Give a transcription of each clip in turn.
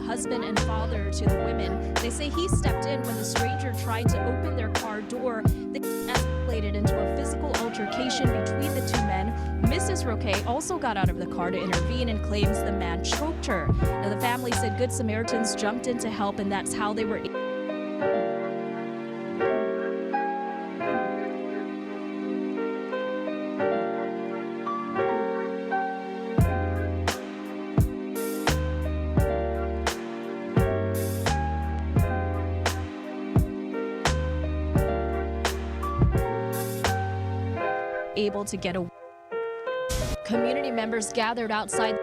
Husband and father to the women. They say he stepped in when the stranger tried to open their car door. They escalated into a physical altercation between the two men. Mrs. Roque also got out of the car to intervene and claims the man choked her. Now, the family said Good Samaritans jumped in to help, and that's how they were able to get away. Community members gathered outside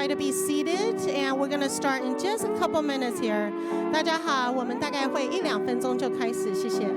try to be seated, and we're going to start in just a couple minutes here. 大家好，我们大概会1-2分钟就开始，谢谢。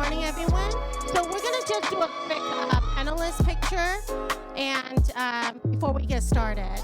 morning, everyone. So we're going to just do a quick panelist picture and before we get started.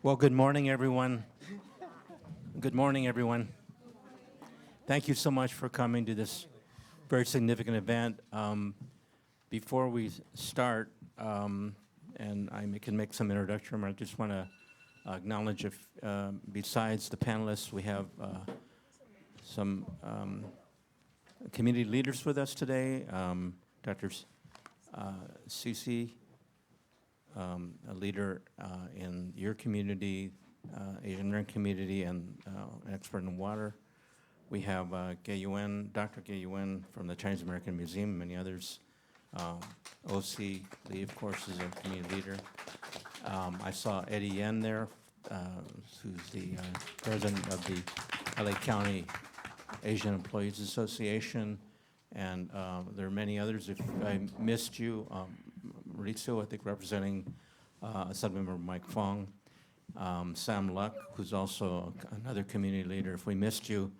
Well, good morning, everyone. Good morning, everyone. Thank you so much for coming to this very significant event. Before we start, and I can make some introduction, I just want to acknowledge if, besides the panelists, we have some community leaders with us today. Dr. Cece, a leader in your community, Asian American community, and an expert in water. We have Gay Yuen, Dr. Gay Yuen from the Chinese American Museum, and many others. O.C. Lee, of course, is a community leader. I saw Eddie Yen there, who's the president of the LA County Asian Employees Association, and there are many others. If I missed you, Mauricio, I think representing Assemblymember Mike Fong, Sam Luck, who's also another community leader. If we missed you,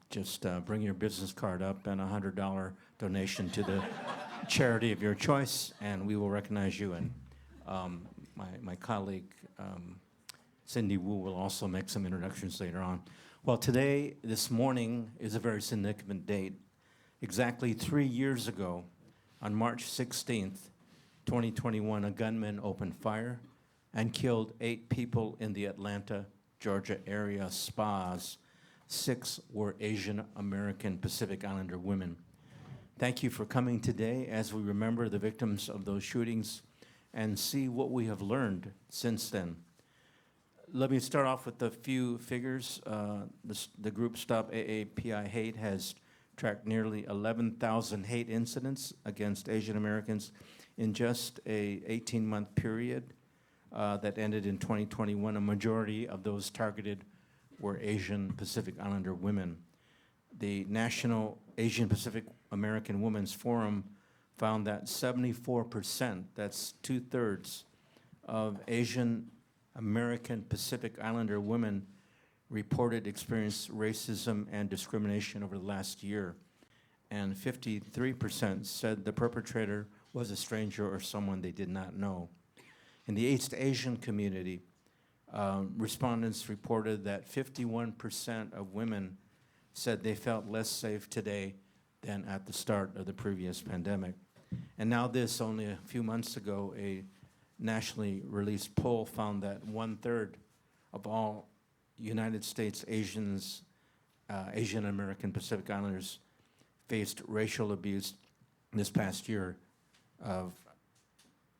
just bring your business card up and a $100 donation to the charity of your choice, and we will recognize you. And my colleague, Cindy Wu, will also make some introductions later on. Well, today, this morning, is a very significant date. Exactly 3 years ago, on March 16th, 2021, a gunman opened fire and killed 8 people in the Atlanta, Georgia area spas. 6 were Asian American Pacific Islander women. Thank you for coming today as we remember the victims of those shootings and see what we have learned since then. Let me start off with a few figures. The group Stop AAPI Hate has tracked nearly 11,000 hate incidents against Asian Americans in just a 18-month period that ended in 2021. A majority of those targeted were Asian Pacific Islander women. The National Asian Pacific American Women's Forum found that 74%, that's 2/3, of Asian American Pacific Islander women reported experienced racism and discrimination over the last year. And 53% said the perpetrator was a stranger or someone they did not know. In the East Asian community, respondents reported that 51% of women said they felt less safe today than at the start of the previous pandemic. And now this, only a few months ago, a nationally released poll found that 1/3 of all United States Asian American Pacific Islanders faced racial abuse this past year of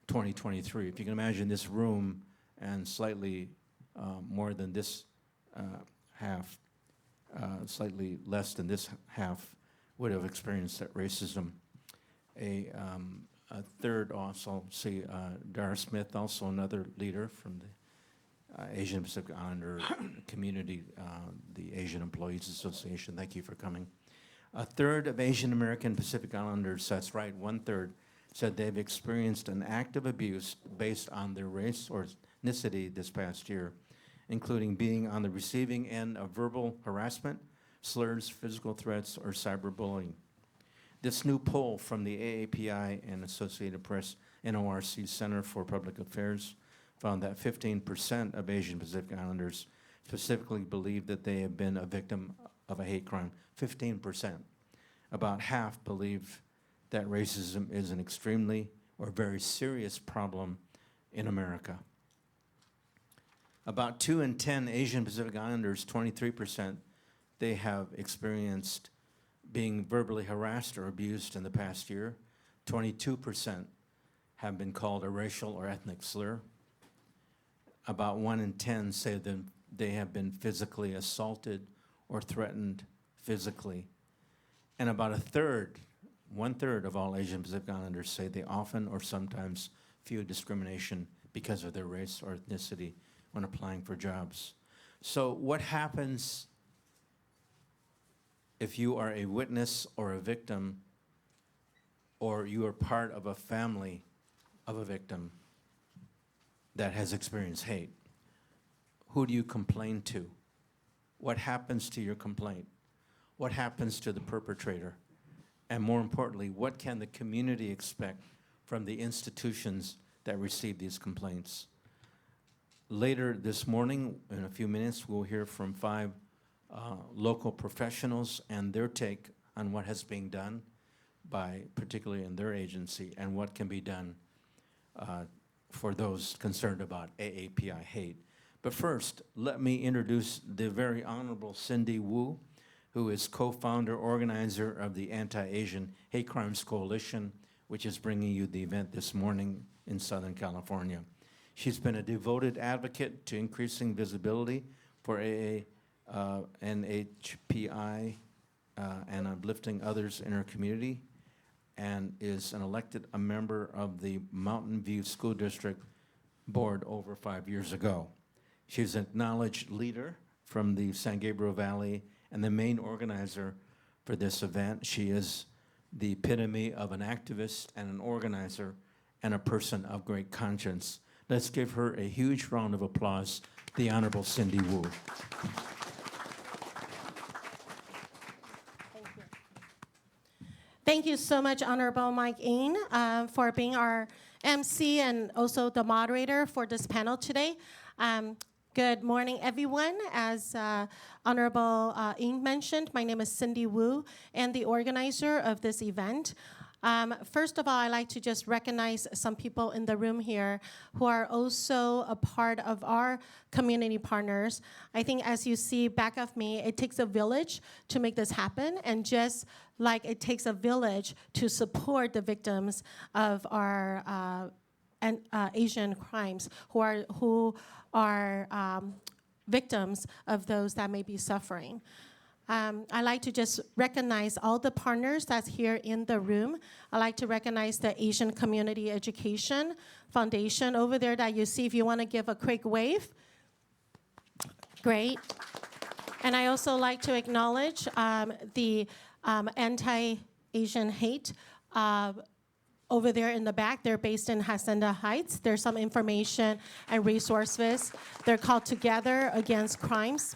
2023. If you can imagine this room and slightly more than this half, slightly less than this half would have experienced that racism. A third also, see Dara Smith, also another leader from the Asian Pacific Islander community, the Asian Employees Association. Thank you for coming. A third of Asian American Pacific Islanders, that's right, 1/3, said they've experienced an act of abuse based on their race or ethnicity this past year, including being on the receiving end of verbal harassment, slurs, physical threats, or cyberbullying. This new poll from the AAPI and Associated Press NORC Center for Public Affairs found that 15% of Asian Pacific Islanders specifically believe that they have been a victim of a hate crime. 15%. About half believe that racism is an extremely or very serious problem in America. About 2 in 10 Asian Pacific Islanders, 23%, they have experienced being verbally harassed or abused in the past year. 22% have been called a racial or ethnic slur. About 1 in 10 say that they have been physically assaulted or threatened physically. And about 1/3 of all Asian Pacific Islanders say they often or sometimes feel discrimination because of their race or ethnicity when applying for jobs. So what happens if you are a witness or a victim, or you are part of a family of a victim that has experienced hate? Who do you complain to? What happens to your complaint? What happens to the perpetrator? And more importantly, what can the community expect from the institutions that receive these complaints? Later this morning, in a few minutes, we'll hear from 5 local professionals and their take on what has been done by, particularly in their agency, and what can be done for those concerned about AAPI hate. But first, let me introduce the very Honorable Cindy Wu, who is co-founder, organizer of the Anti-Asian Hate Crimes Coalition, which is bringing you the event this morning in Southern California. She's been a devoted advocate to increasing visibility for AA and HPI and uplifting others in her community, and is a member of the Mountain View School District Board over 5 years ago. She's an acknowledged leader from the San Gabriel Valley and the main organizer for this event. She is the epitome of an activist and an organizer and a person of great conscience. Let's give her a huge round of applause, the Honorable Cindy Wu. Thank you so much, Honorable Mike Ng, for being our MC and also the moderator for this panel today. Good morning, everyone. As Honorable Ng mentioned, my name is Cindy Wu, and the organizer of this event. First of all, I'd like to just recognize some people in the room here who are also a part of our community partners. I think as you see back of me, it takes a village to make this happen, and just like it takes a village to support the victims of our Asian crimes who are victims of those that may be suffering. I'd like to just recognize all the partners that's here in the room. I'd like to recognize the Asian Community Education Foundation over there that you see. If you want to give a quick wave. Great. And I also like to acknowledge the anti-Asian hate over there in the back. They're based in Hacienda Heights. There's some information and resources. They're called Together Against Crimes.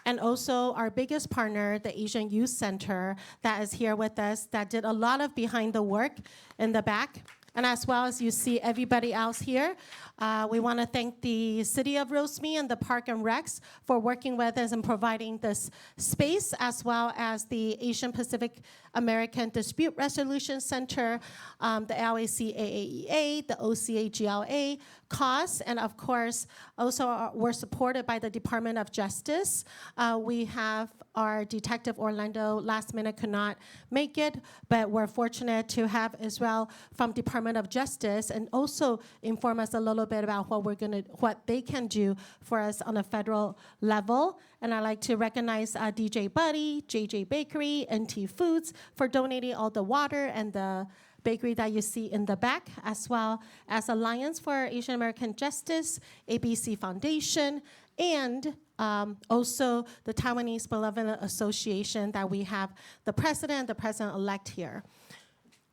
And also our biggest partner, the Asian Youth Center, that is here with us, that did a lot of behind the work in the back. And as well as you see everybody else here, we want to thank the City of Rosemead and the Park and Recs for working with us and providing this space, as well as the Asian Pacific American Dispute Resolution Center, the LAC-AAEA, the OCA-GLA, COS, and of course, also we're supported by the Department of Justice. We have our Detective Orlando last minute could not make it, but we're fortunate to have as well from Department of Justice and also inform us a little bit about what they can do for us on a federal level. And I'd like to recognize DJ Buddy, JJ Bakery, NT Foods for donating all the water and the bakery that you see in the back, as well as Alliance for Asian American Justice, ABC Foundation, and also the Taiwanese Benevolent Association that we have the president-elect here.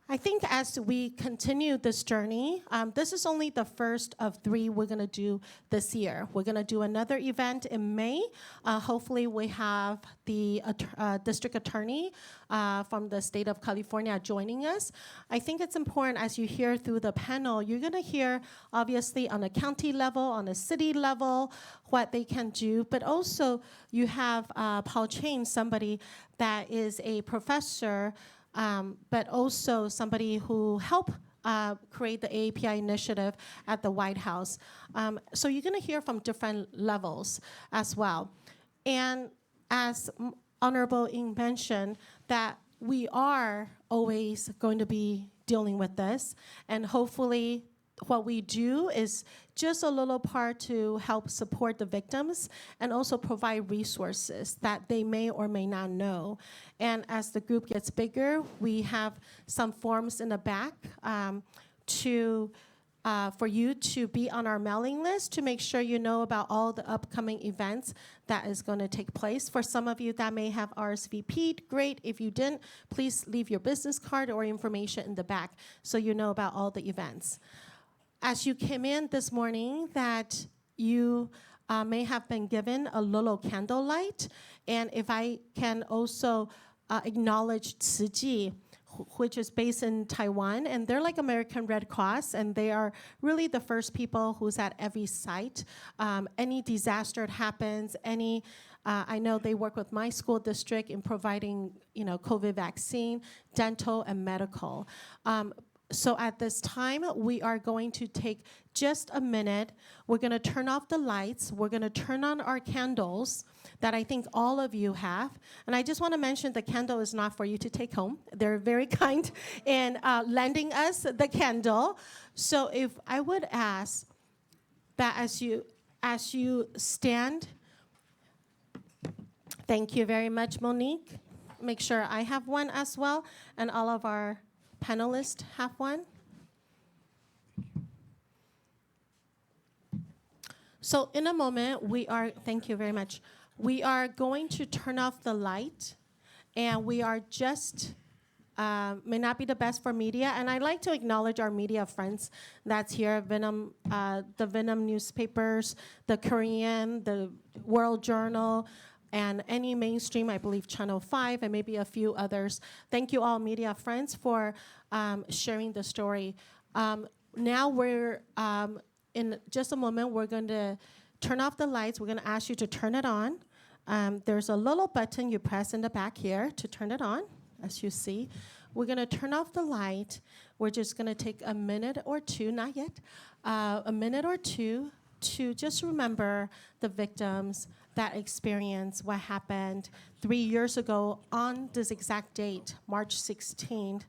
I think as we continue this journey, this is only the first of 3 we're going to do this year. We're going to do another event in May. Hopefully we have the district attorney from the state of California joining us. I think it's important as you hear through the panel, you're going to hear obviously on a county level, on a city level, what they can do, but also you have Paul Chain, somebody that is a professor, but also somebody who helped create the AAPI initiative at the White House. So you're going to hear from different levels as well. And as Honorable Ng mentioned, that we are always going to be dealing with this, and hopefully what we do is just a little part to help support the victims and also provide resources that they may or may not know. And as the group gets bigger, we have some forms in the back for you to be on our mailing list to make sure you know about all the upcoming events that is going to take place. For some of you that may have RSVP'd, great. If you didn't, please leave your business card or information in the back so you know about all the events. As you came in this morning, that you may have been given a little candlelight, and if I can also acknowledge Tzu Ji, which is based in Taiwan, and they're like American Red Cross, and they are really the first people who's at every site. Any disaster that happens, I know they work with my school district in providing, COVID vaccine, dental, and medical. So at this time, we are going to take just a minute. We're going to turn off the lights. We're going to turn on our candles that I think all of you have. And I just want to mention the candle is not for you to take home. They're very kind in lending us the candle. So if I would ask that as you stand, thank you very much, Monique. Make sure I have one as well, and all of our panelists have one. So in a moment, thank you very much. We are going to turn off the light, and we are just, may not be the best for media, and I'd like to acknowledge our media friends that's here, Venom, the Venom newspapers, the Korean, the World Journal, and any mainstream, I believe Channel 5, and maybe a few others. Thank you all, media friends, for sharing the story. Now we're, in just a moment, we're going to turn off the lights. We're going to ask you to turn it on. There's a little button you press in the back here to turn it on, as you see. We're going to turn off the light. We're just going to take a minute or two, not yet, a minute or two to just remember the victims that experience what happened 3 years ago on this exact date, March 16th,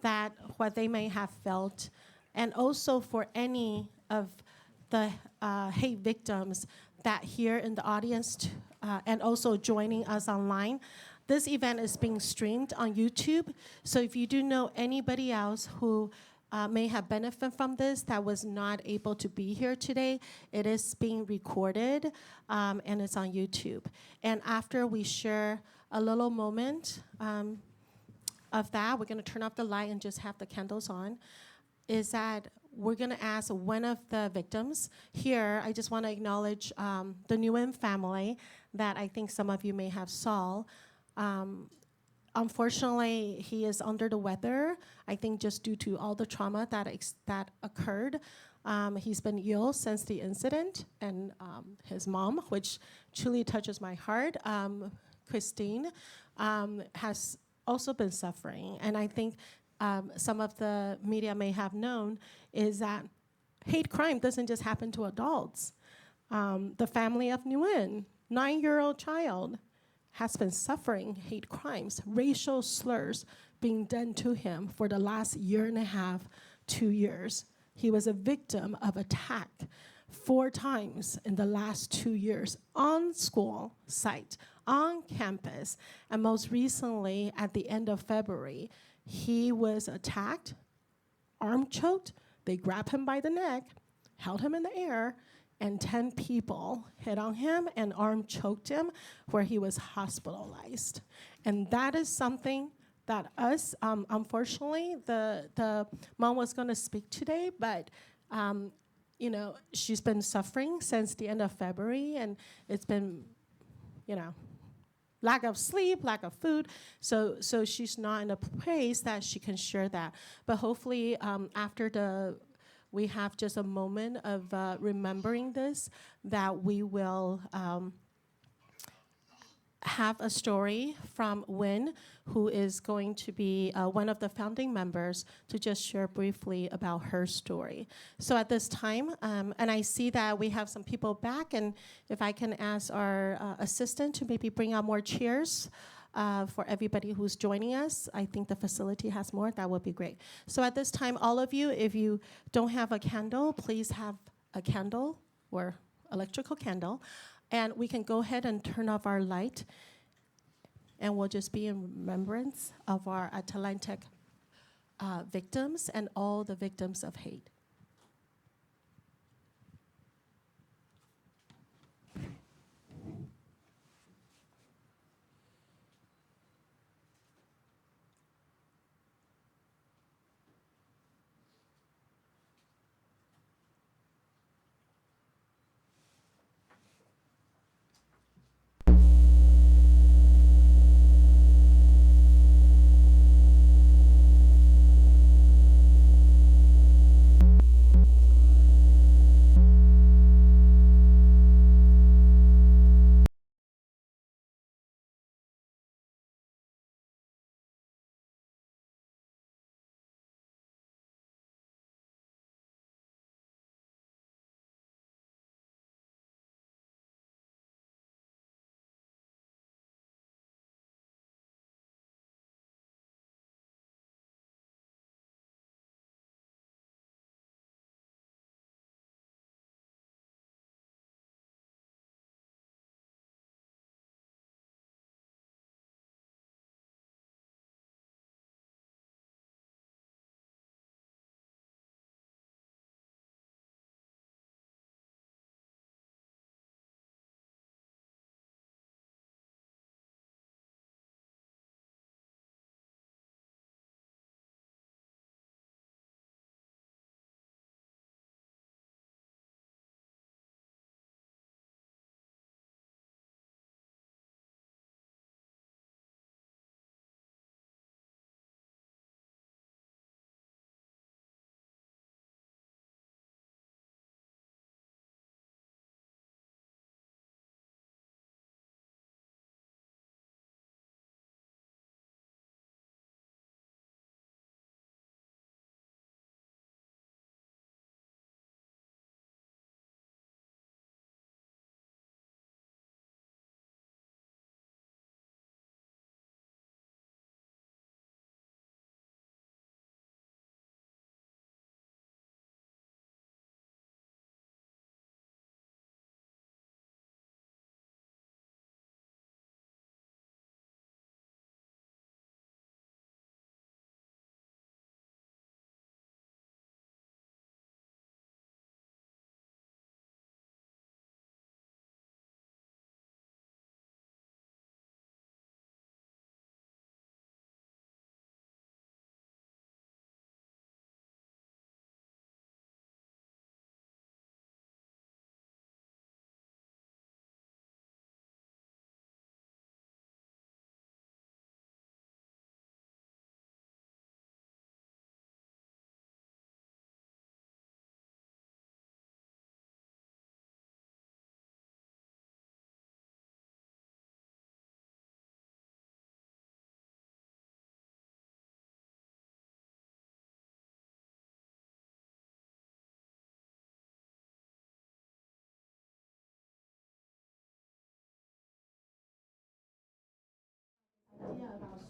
that what they may have felt, and also for any of the hate victims that here in the audience and also joining us online. This event is being streamed on YouTube, so if you do know anybody else who may have benefited from this that was not able to be here today, it is being recorded and it's on YouTube. And after we share a little moment of that, we're going to turn off the light and just have the candles on, is that we're going to ask one of the victims here. I just want to acknowledge the Nguyen family that I think some of you may have saw. unfortunately, he is under the weather. I think just due to all the trauma that occurred. He's been ill since the incident, and his mom, which truly touches my heart, Christine, has also been suffering. And I think some of the media may have known is that hate crime doesn't just happen to adults. The family of Nguyen, 9-year-old child, has been suffering hate crimes, racial slurs being done to him for the last year and a half, 2 years. He was a victim of attack 4 times in the last 2 years on school site, on campus, and most recently at the end of February, he was attacked, arm choked. They grabbed him by the neck, held him in the air, and 10 people hit on him and arm choked him where he was hospitalized. And that is something that us, unfortunately, the mom was gonna speak today, but you know, she's been suffering since the end of February, and it's been, you know, lack of sleep, lack of food, so she's not in a place that she can share that. But hopefully, after we have just a moment of remembering this, that we will have a story from Win, who is going to be one of the founding members, to just share briefly about her story. So at this time, and I see that we have some people back, and if I can ask our assistant to maybe bring out more chairs for everybody who's joining us. I think the facility has more, that would be great. So at this time, all of you, if you don't have a candle, please have a candle or electrical candle. And we can go ahead and turn off our light, and we'll just be in remembrance of our Atlantic victims and all the victims of hate.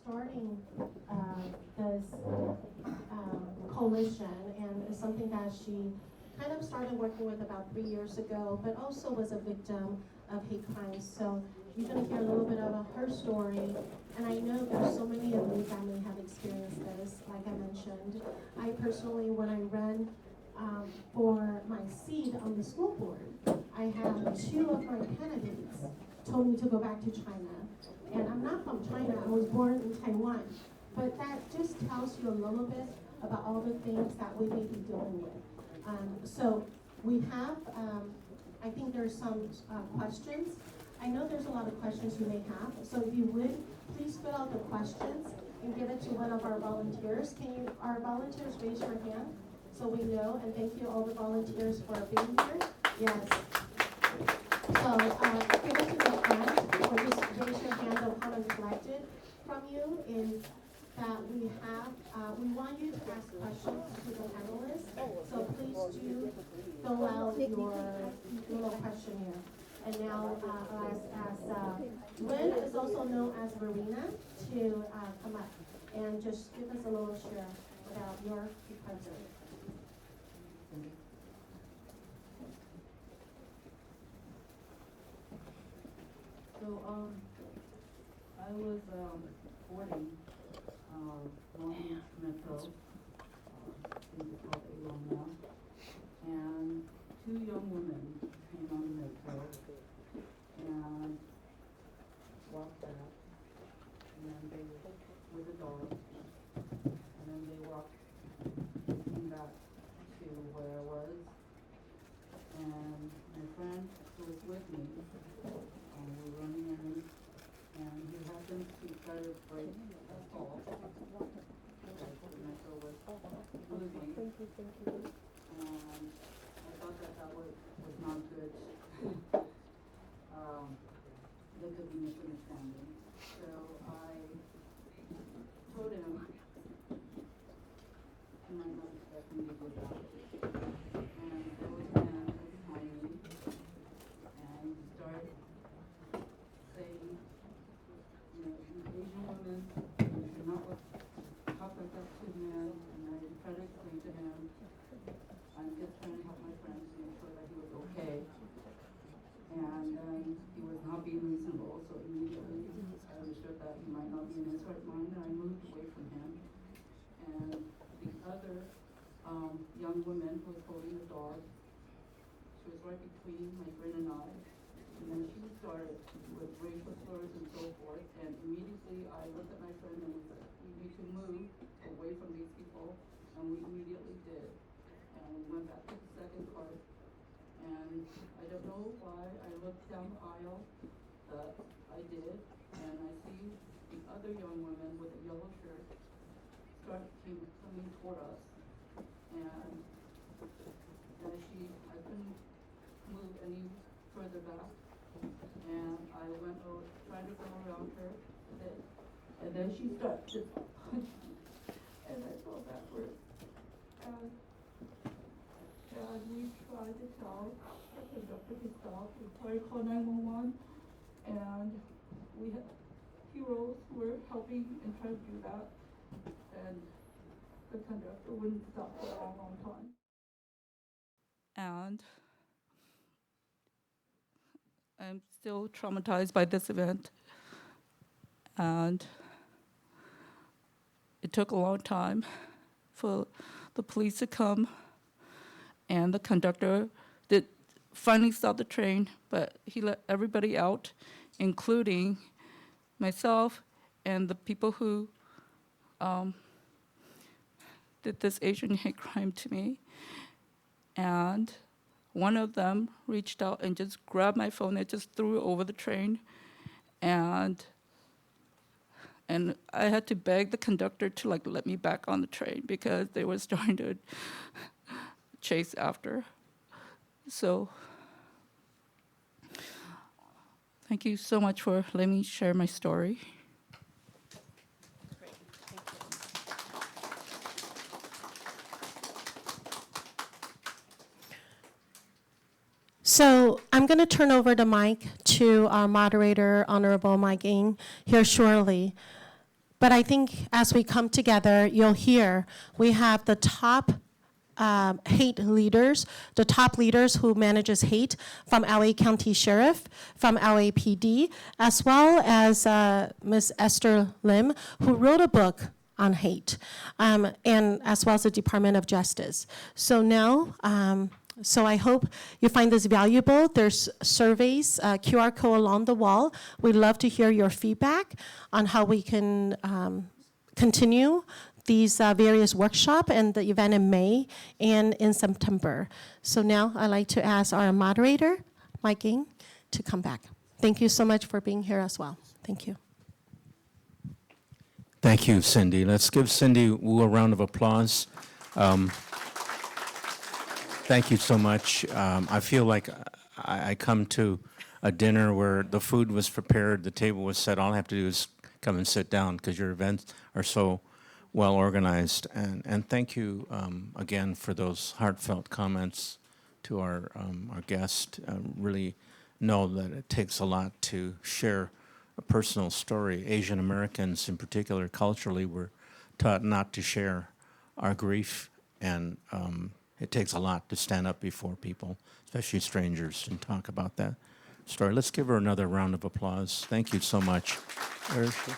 starting this coalition, and it's something that she kind of started working with about 3 years ago, but also was a victim of hate crimes. So you're going to hear a little bit about her story, and I know there's so many of you that may have experienced this, like I mentioned. I personally, when I ran for my seat on the school board, I had 2 of my candidates told me to go back to China. And I'm not from China, I was born in Taiwan. But that just tells you a little bit about all the things that we may be dealing with. So we have, I think there's some questions. I know there's a lot of questions you may have. So if you would, please fill out the questions and give it to one of our volunteers. Can you, our volunteers, raise your hand so we know? And thank you all the volunteers for being here. Yes. So give it to the front, or just raise your hand. They'll come and collect it from you. Is that we have, we want you to ask questions to the panelists. So please do fill out your little questionnaire. And now I'll ask Lynn, is also known as Marina, to come up and just give us a little share about your concern. So I was boarding Long Metro, I think it's called Along now, and 2 young women came on the metro and walked back, and then they with a dog, and then they came back to where I was, and my friend who was with me, we were running in, and he happened to try to break a fall, like the metro was moving, and I thought that was not good. There could be misunderstanding. So I told him he might not expect me to do that. And there was a man behind me, and he started saying, you know, Asian women, you should not talk like that to men. And I tried to explain to him, I'm just trying to help my friend to make sure that he was okay. And he was not being reasonable, so immediately I understood that he might not be in his right mind, and I moved away from him. And the other young woman who was holding the dog, she was right between my friend and I. And then she started with racial slurs and so forth, and immediately I looked at my friend and we said, we need to move away from these people, and we immediately did. And we went back to the second car, and I don't know why I looked down the aisle, but I did, and I see the other young woman with a yellow shirt coming toward us, and I couldn't move any further back, and I went over, trying to go around her a bit, and then she started to punch me, and I fell backwards, and we tried to tell the conductor to stop. We tried to call 911, and we had heroes who were helping and trying to do that, and the conductor wouldn't stop for a long, long time. And I'm still traumatized by this event, and it took a long time for the police to come, and the conductor did finally stop the train, but he let everybody out, including myself and the people who did this Asian hate crime to me. And one of them reached out and just grabbed my phone and just threw it over the train. And I had to beg the conductor to let me back on the train because they were starting to chase after. So thank you so much for letting me share my story. Great. Thank you. So I'm going to turn over the mic to our moderator, Honorable Mike Ng, here shortly. But I think as we come together, you'll hear we have the top hate leaders, the top leaders who manages hate from LA County Sheriff, from LAPD, as well as Ms. Esther Lim, who wrote a book on hate, and as well as the Department of Justice. So now, so I hope you find this valuable. There's surveys, QR code along the wall. We'd love to hear your feedback on how we can continue these various workshops and the event in May and in September. So now I'd like to ask our moderator, Mike Ng, to come back. Thank you so much for being here as well. Thank you. Thank you, Cindy. Let's give Cindy Wu a round of applause. Thank you so much. I feel like I come to a dinner where the food was prepared, the table was set. All I have to do is come and sit down because your events are so well organized. And thank you again for those heartfelt comments to our guest. Really know that it takes a lot to share a personal story. Asian Americans in particular, culturally, were taught not to share our grief, and it takes a lot to stand up before people, especially strangers, and talk about that story. Let's give her another round of applause. Thank you so much. Where is she?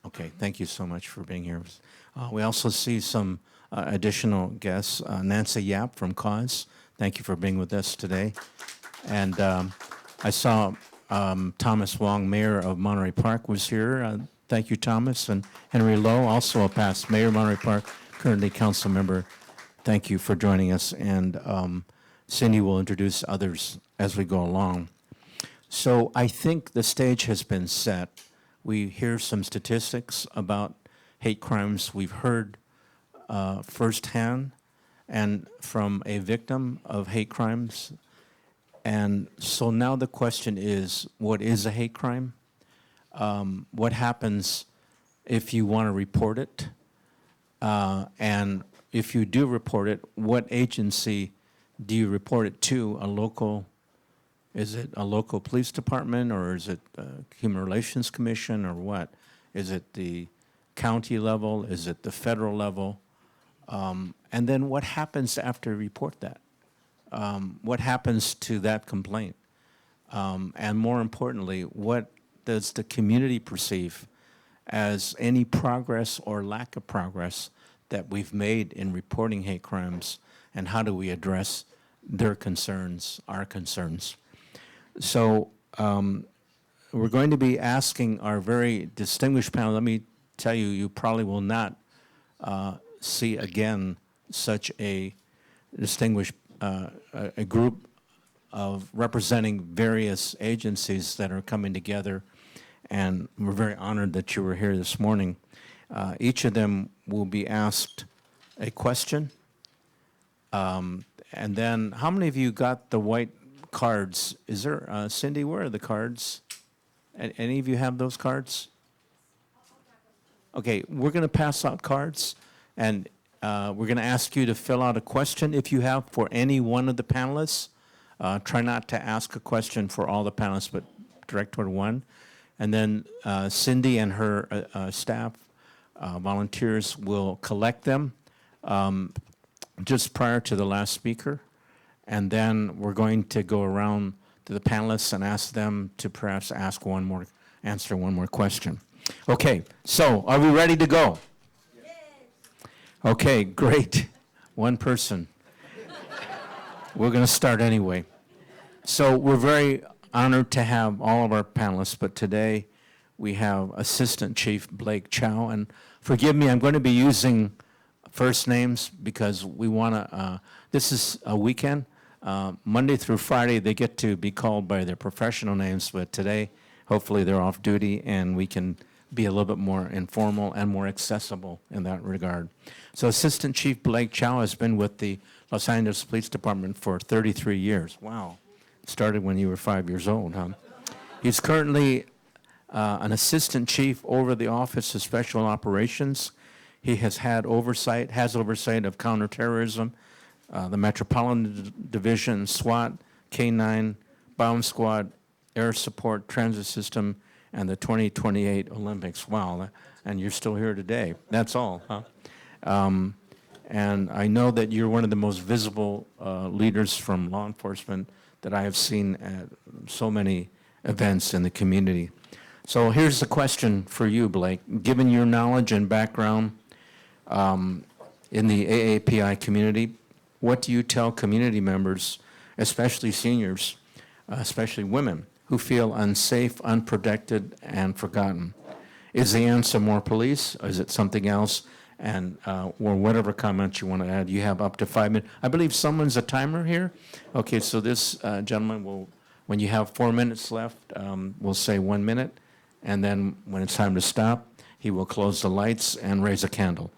Okay, thank you so much for being here. We also see some additional guests. Nancy Yap from Cause, thank you for being with us today. And I saw Thomas Wong, Mayor of Monterey Park, was here. Thank you, Thomas. And Henry Lowe, also a past Mayor of Monterey Park, currently council member. Thank you for joining us. And Cindy will introduce others as we go along. So I think the stage has been set. We hear some statistics about hate crimes we've heard firsthand and from a victim of hate crimes. And so now the question is, what is a hate crime? What happens if you want to report it? And if you do report it, what agency do you report it to? Is it a local police department, or is it Human Relations Commission, or what? Is it the county level? Is it the federal level? And then what happens after you report that? What happens to that complaint? And more importantly, what does the community perceive as any progress or lack of progress that we've made in reporting hate crimes, and how do we address their concerns, our concerns? So we're going to be asking our very distinguished panel. Let me tell you, you probably will not see again such a distinguished a group of representing various agencies that are coming together, and we're very honored that you were here this morning. Each of them will be asked a question, and then how many of you got the white cards? Is there, Cindy, where are the cards? Any of you have those cards? Okay, we're going to pass out cards, and we're going to ask you to fill out a question if you have for any one of the panelists. Try not to ask a question for all the panelists, but direct toward one. And then Cindy and her staff, volunteers, will collect them just prior to the last speaker. And then we're going to go around to the panelists and ask them to perhaps answer one more question. Okay, so are we ready to go? Yes. Okay, great. One person. We're going to start anyway. So we're very honored to have all of our panelists, but today we have Assistant Chief Blake Chow. And forgive me, I'm going to be using first names because we want to, this is a weekend. Monday through Friday, they get to be called by their professional names, but today, hopefully they're off duty and we can be a little bit more informal and more accessible in that regard. So Assistant Chief Blake Chow has been with the Los Angeles Police Department for 33 years. Wow. Started when you were 5 years old, huh? He's currently an Assistant Chief over the Office of Special Operations. He has oversight of counterterrorism, the Metropolitan Division, SWAT, K-9, Bomb Squad, Air Support, Transit System, and the 2028 Olympics. Wow, and you're still here today. That's all, huh? And I know that you're one of the most visible leaders from law enforcement that I have seen at so many events in the community. So here's the question for you, Blake. Given your knowledge and background in the AAPI community, what do you tell community members, especially seniors, especially women, who feel unsafe, unprotected, and forgotten? Is the answer more police, or is it something else? And or whatever comments you want to add. You have up to 5 minutes. I believe someone's a timer here. Okay, so this gentleman will, when you have 4 minutes left, will say 1 minute, and then when it's time to stop, he will close the lights and raise a candle.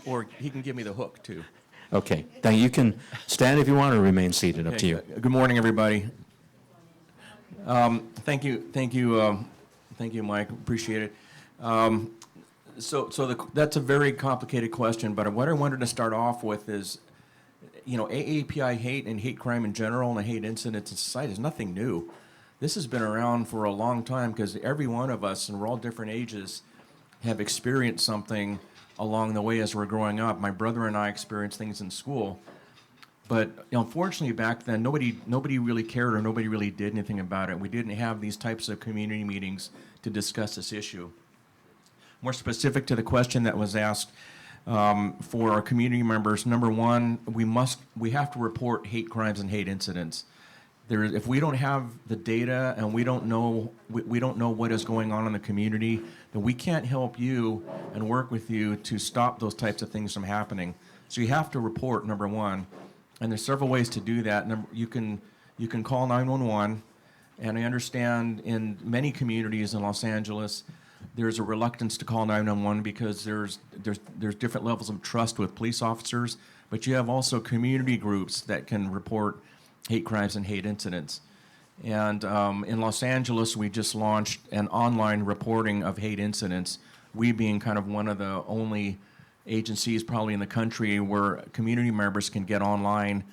Or he can give me the hook, too. Okay, then you can stand if you want or remain seated, up to you. Good morning, everybody. Thank you, Mike. Appreciate it. That's a very complicated question, but what I wanted to start off with is, you know, AAPI hate and hate crime in general and hate incidents in society is nothing new. This has been around for a long time because every one of us, and we're all different ages, have experienced something along the way as we're growing up. My brother and I experienced things in school, but unfortunately back then nobody really cared or nobody really did anything about it. We didn't have these types of community meetings to discuss this issue. More specific to the question that was asked, for our community members, number one, we have to report hate crimes and hate incidents. If we don't have the data and we don't know what is going on in the community, then we can't help you and work with you to stop those types of things from happening. So you have to report, number one, and there's several ways to do that. You can call 911, and I understand in many communities in Los Angeles, there's a reluctance to call 911 because there's different levels of trust with police officers, but you have also community groups that can report hate crimes and hate incidents. And in Los Angeles, we just launched an online reporting of hate incidents, we being kind of one of the only agencies probably in the country where community members can get online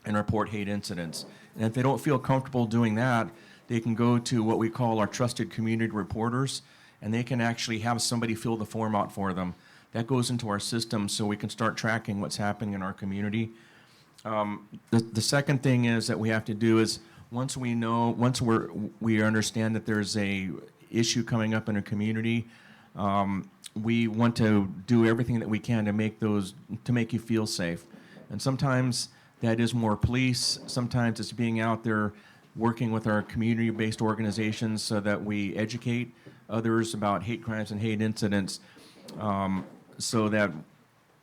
and report hate incidents. And if they don't feel comfortable doing that, they can go to what we call our trusted community reporters, and they can actually have somebody fill the form out for them. That goes into our system so we can start tracking what's happening in our community. The second thing is that we have to do is once we understand that there's a issue coming up in a community, we want to do everything that we can to make you feel safe. And sometimes that is more police, sometimes it's being out there working with our community-based organizations so that we educate others about hate crimes and hate incidents, so that,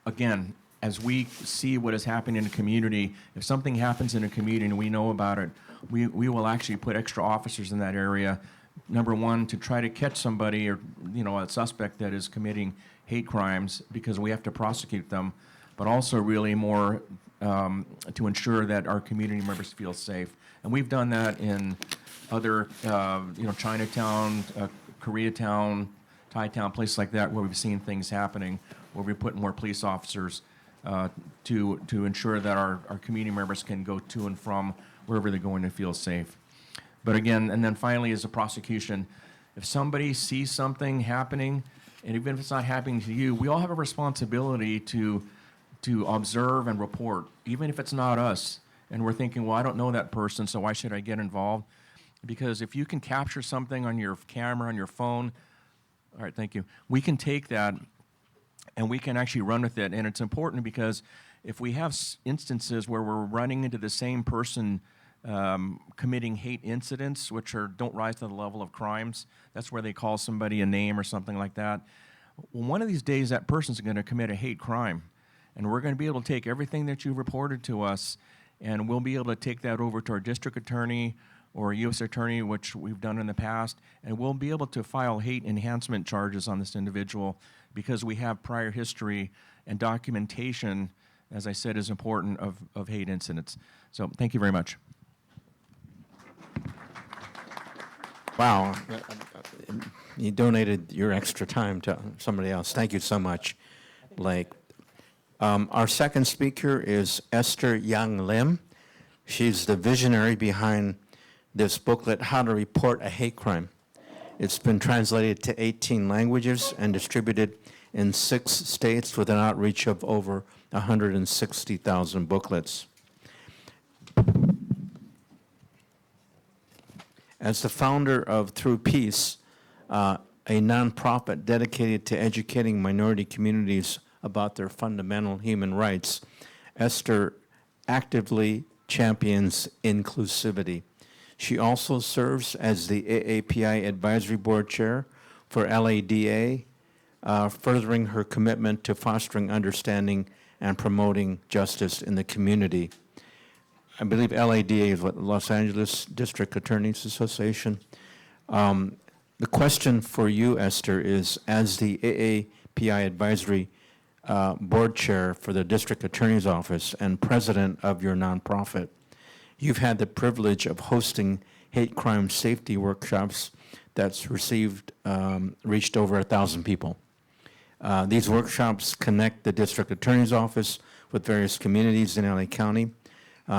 again, as we see what is happening in a community, if something happens in a community and we know about it, we will actually put extra officers in that area, number one, to try to catch somebody or, a suspect that is committing hate crimes because we have to prosecute them, but also really more to ensure that our community members feel safe. And we've done that in other, Chinatown, Koreatown, Thai Town, places like that where we've seen things happening, where we put more police officers to ensure that our community members can go to and from wherever they're going to feel safe. But again, and then finally is the prosecution. If somebody sees something happening, and even if it's not happening to you, we all have a responsibility to observe and report, even if it's not us. And we're thinking, well, I don't know that person, so why should I get involved? Because if you can capture something on your camera, on your phone, all right, thank you. We can take that and we can actually run with it. And it's important because if we have instances where we're running into the same person committing hate incidents, which don't rise to the level of crimes, that's where they call somebody a name or something like that. Well, one of these days that person's going to commit a hate crime. And we're going to be able to take everything that you reported to us, and we'll be able to take that over to our district attorney or a U.S. attorney, which we've done in the past, and we'll be able to file hate enhancement charges on this individual because we have prior history and documentation, as I said, is important of hate incidents. So thank you very much. Wow. You donated your extra time to somebody else. Thank you so much, Blake. Our second speaker is Esther Young Lim. She's the visionary behind this booklet, How to Report a Hate Crime. It's been translated to 18 languages and distributed in 6 states with an outreach of over 160,000 booklets. As the founder of Through Peace, a nonprofit dedicated to educating minority communities about their fundamental human rights, Esther actively champions inclusivity. She also serves as the AAPI Advisory Board Chair for LADA, furthering her commitment to fostering understanding and promoting justice in the community. I believe LADA is what, Los Angeles District Attorneys Association. The question for you, Esther, is as the AAPI Advisory Board Chair for the District Attorney's Office and President of your nonprofit, you've had the privilege of hosting hate crime safety workshops that's reached over 1,000 people. These workshops connect the District Attorney's Office with various communities in LA County.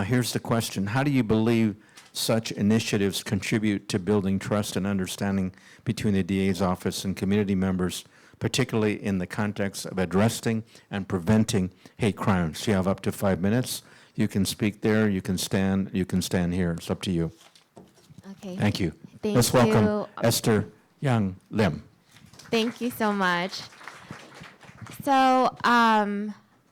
Here's the question. How do you believe such initiatives contribute to building trust and understanding between the DA's office and community members, particularly in the context of addressing and preventing hate crimes? You have up to 5 minutes. You can speak there, you can stand here. It's up to you. Okay. Thank you. Thank Let's welcome you. Esther Young Lim. Thank you so much. So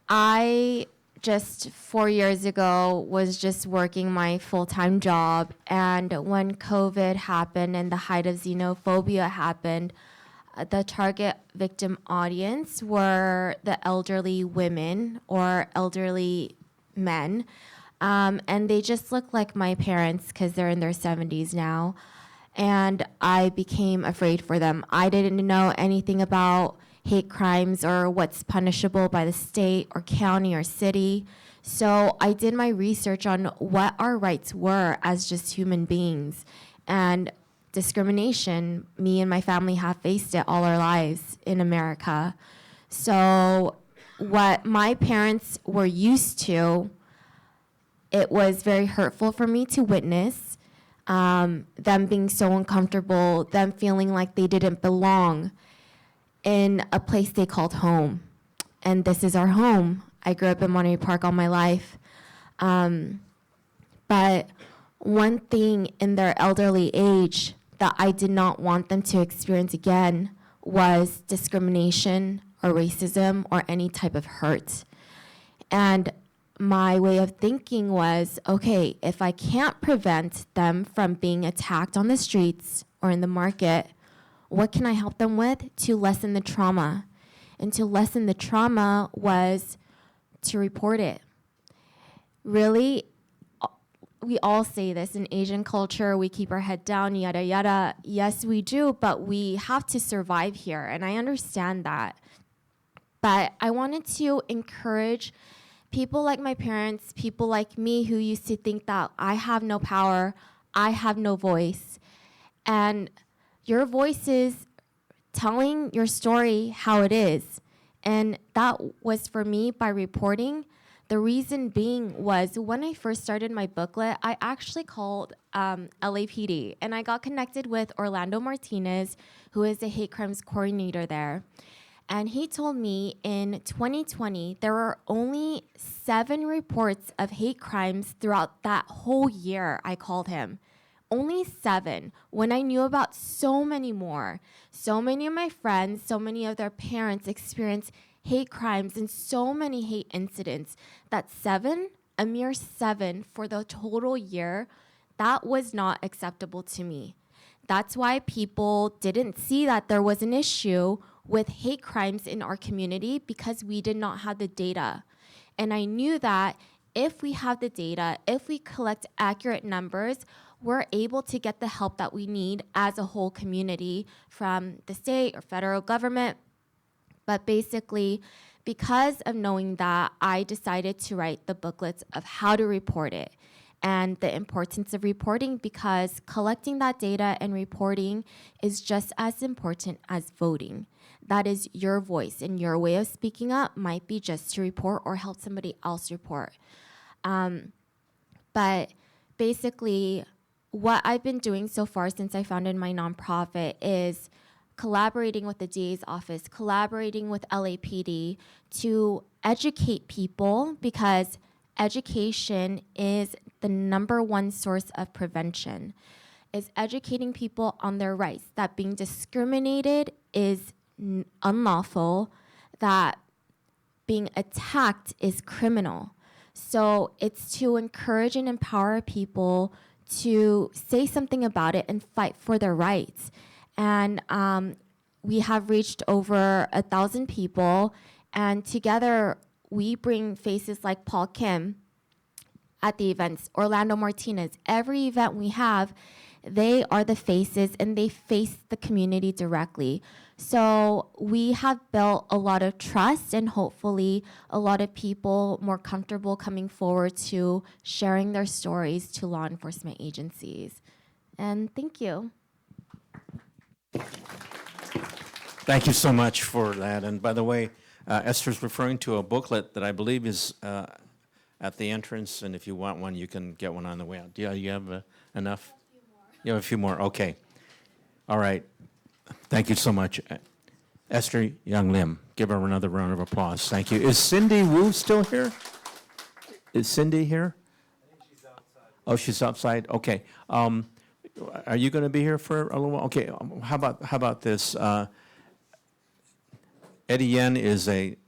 I just 4 years ago was just working my full-time job, and when COVID happened and the height of xenophobia happened, the target victim audience were the elderly women or elderly men, and they just look like my parents because they're in their 70s now, and I became afraid for them. I didn't know anything about hate crimes or what's punishable by the state or county or city. So I did my research on what our rights were as just human beings. And discrimination, me and my family have faced it all our lives in America. So what my parents were used to, it was very hurtful for me to witness, them being so uncomfortable, them feeling like they didn't belong in a place they called home. And this is our home. I grew up in Monterey Park all my life. But one thing in their elderly age that I did not want them to experience again was discrimination or racism or any type of hurt. And my way of thinking was, okay, if I can't prevent them from being attacked on the streets or in the market, what can I help them with to lessen the trauma? And to lessen the trauma was to report it. Really, we all say this in Asian culture, we keep our head down, yada, yada. Yes, we do, but we have to survive here, and I understand that. But I wanted to encourage people like my parents, people like me who used to think that I have no power, I have no voice. And your voice is telling your story how it is. And that was for me by reporting. The reason being was when I first started my booklet, I actually called LAPD, and I got connected with Orlando Martinez, who is a hate crimes coordinator there. And he told me in 2020, there were only 7 reports of hate crimes throughout that whole year I called him. Only 7, when I knew about so many more. So many of my friends, so many of their parents experienced hate crimes and so many hate incidents. That 7, a mere 7 for the total year, that was not acceptable to me. That's why people didn't see that there was an issue with hate crimes in our community, because we did not have the data. And I knew that if we have the data, if we collect accurate numbers, we're able to get the help that we need as a whole community from the state or federal government. But basically, because of knowing that, I decided to write the booklets of how to report it and the importance of reporting, because collecting that data and reporting is just as important as voting. That is your voice, and your way of speaking up might be just to report or help somebody else report. But basically, what I've been doing so far since I founded my nonprofit is collaborating with the DA's office, collaborating with LAPD to educate people, because education is the number one source of prevention. Is educating people on their rights, that being discriminated is unlawful, that being attacked is criminal. So it's to encourage and empower people to say something about it and fight for their rights. And we have reached over 1,000 people, and together we bring faces like Paul Kim at the events, Orlando Martinez. Every event we have, they are the faces and they face the community directly. So we have built a lot of trust, and hopefully a lot of people more comfortable coming forward to sharing their stories to law enforcement agencies. And thank you. Thank you so much for that. And by the way, Esther's referring to a booklet that I believe is at the entrance, and if you want one, you can get one on the way out. Do you have enough? You have a few more? Okay. All right. Thank you so much. Esther Young Lim, give her another round of applause. Thank you. Is Cindy Wu still here? Is Cindy here? I think she's outside. Oh, she's outside? Okay. Are you going to be here for a little while? Okay. How about this? Eddie Yen is a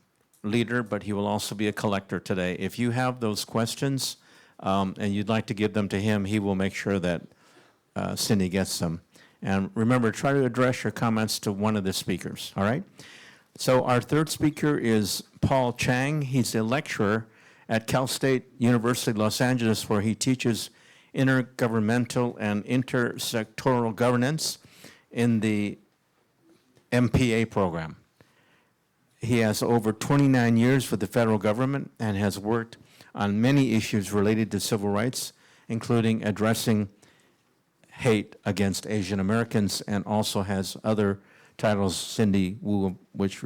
leader, but he will also be a collector today. If you have those questions and you'd like to give them to him, he will make sure that Cindy gets them. And remember, try to address your comments to one of the speakers, all right? So our third speaker is Paul Chang. He's a lecturer at Cal State University, Los Angeles, where he teaches intergovernmental and intersectoral governance in the MPA program. He has over 29 years with the federal government and has worked on many issues related to civil rights, including addressing hate against Asian Americans, and also has other titles Cindy Wu, which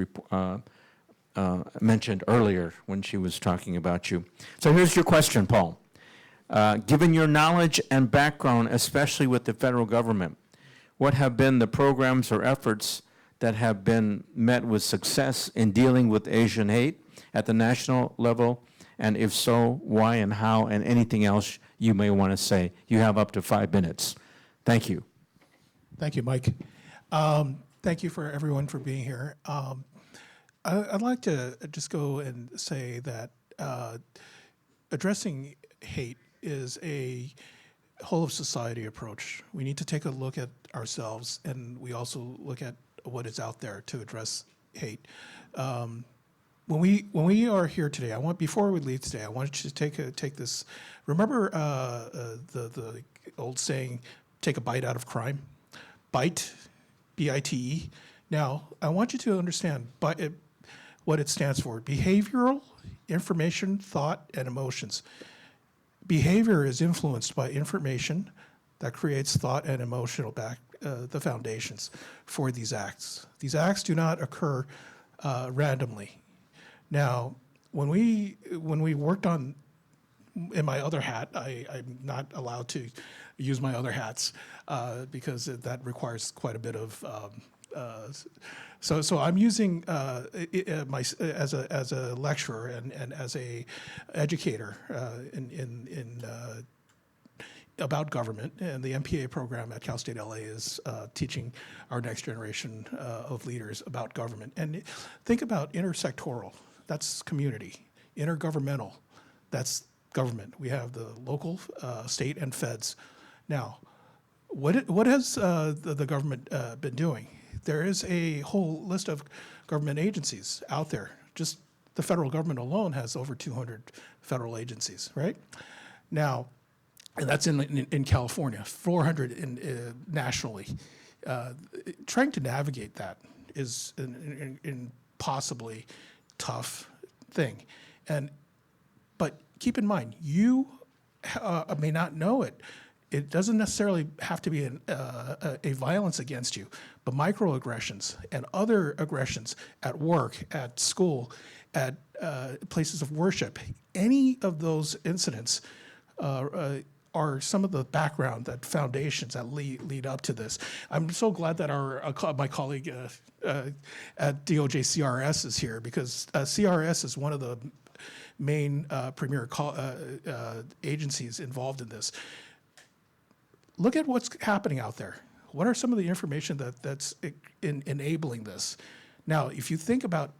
mentioned earlier when she was talking about you. So here's your question, Paul. Given your knowledge and background, especially with the federal government, what have been the programs or efforts that have been met with success in dealing with Asian hate at the national level? And if so, why and how, and anything else you may want to say? You have up to 5 minutes. Thank you. Thank you, Mike. Thank you for everyone for being here. I'd like to just go and say that addressing hate is a whole of society approach. We need to take a look at ourselves, and we also look at what is out there to address hate. When we are here today, before we leave today, I want you to take this. Remember the old saying, "Take a bite out of crime." Bite, B-I-T-E. Now, I want you to understand what it stands for: behavioral, information, thought, and emotions. Behavior is influenced by information that creates thought and emotional the foundations for these acts. These acts do not occur randomly. Now, when we worked on, in my other hat, I'm not allowed to use my other hats because that requires quite a bit of. So I'm using as a lecturer and as a educator in about government, and the MPA program at Cal State LA is teaching our next generation of leaders about government. And think about intersectoral, that's community. Intergovernmental, that's government. We have the local, state, and feds. Now, what has the government been doing? There is a whole list of government agencies out there. Just the federal government alone has over 200 federal agencies, right? Now, and that's in California, 400 nationally. Trying to navigate that is an impossibly tough thing. But keep in mind, you may not know it. It doesn't necessarily have to be a violence against you, but microaggressions and other aggressions at work, at school, at places of worship, any of those incidents are some of the background, that foundations that lead up to this. I'm so glad that my colleague at DOJ CRS is here, because CRS is one of the main premier agencies involved in this. Look at what's happening out there. What are some of the information that's enabling this? Now, if you think about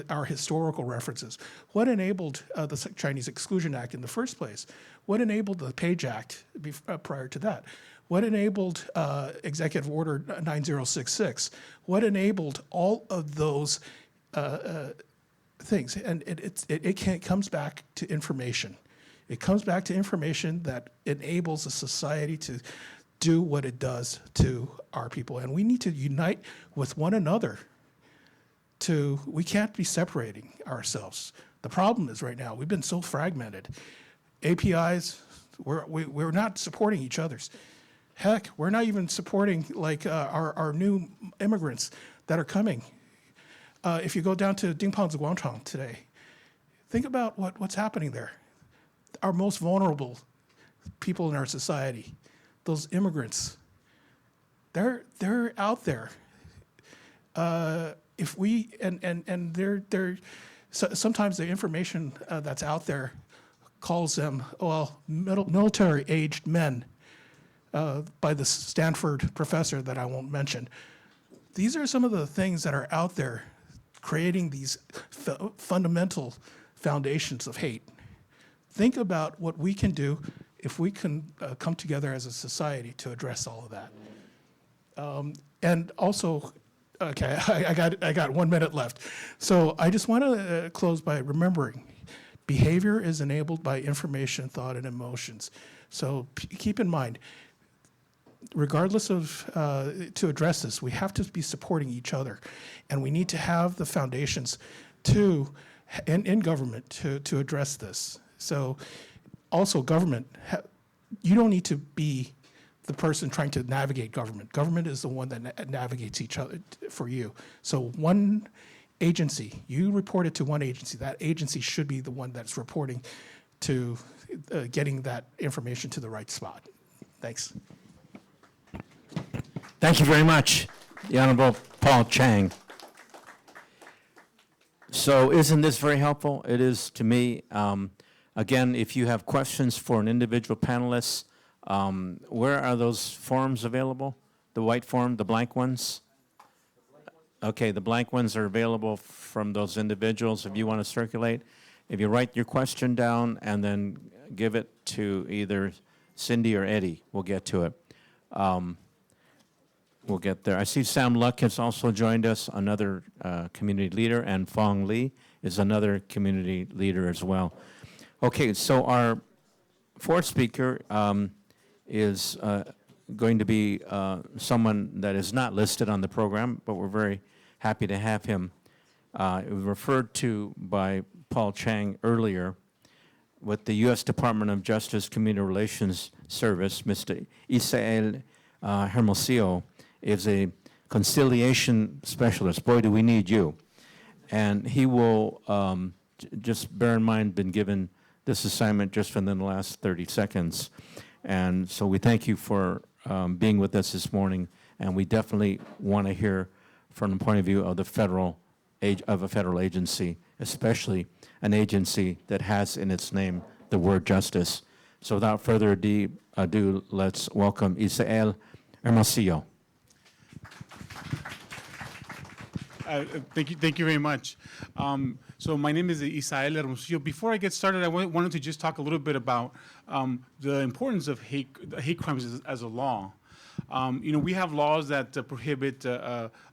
our historical references, what enabled the Chinese Exclusion Act in the first place? What enabled the Page Act prior to that? What enabled Executive Order 9066? What enabled all of those things? And it comes back to information. It comes back to information that enables a society to do what it does to our people. And we need to unite with one another. We can't be separating ourselves. The problem is right now, we've been so fragmented. APIs, we're not supporting each other's. Heck, we're not even supporting like our new immigrants that are coming. If you go down to Dingpangzi Guangchang today, think about what's happening there. Our most vulnerable people in our society, those immigrants, they're out there. If we and they're sometimes the information that's out there calls them military-aged men by the Stanford professor that I won't mention. These are some of the things that are out there creating these fundamental foundations of hate. Think about what we can do if we can come together as a society to address all of that. And also, okay, I got 1 minute left. So I just want to close by remembering, behavior is enabled by information, thought, and emotions. So keep in mind, regardless of, to address this, we have to be supporting each other. And we need to have the foundations in government to address this. So also government, you don't need to be the person trying to navigate government. Government is the one that navigates each other for you. So one agency, you report it to one agency. That agency should be the one that's reporting to getting that information to the right spot. Thanks. Thank you very much, the Honorable Paul Chang. So isn't this very helpful? It is to me. Again, if you have questions for an individual panelist, where are those forms available? The white form, the blank ones? Okay, the blank ones are available from those individuals if you want to circulate. If you write your question down and then give it to either Cindy or Eddie, we'll get to it. We'll get there. I see Sam Luck has also joined us, another community leader, and Fong Lee is another community leader as well. Okay, so our fourth speaker is going to be someone that is not listed on the program, but we're very happy to have him. Referred to by Paul Chang earlier with the U.S. Department of Justice Community Relations Service. Mr. Isael Hermosillo is a conciliation specialist. Boy, do we need you. And he will, just bear in mind, been given this assignment just within the last 30 seconds. And so we thank you for being with us this morning, and we definitely want to hear from the point of view of a federal agency, especially an agency that has in its name the word justice. So without further ado, let's welcome Isael Hermosillo. Thank you very much. So my name is Isael Hermosillo. Before I get started, I wanted to just talk a little bit about the importance of hate crimes as a law. We have laws that prohibit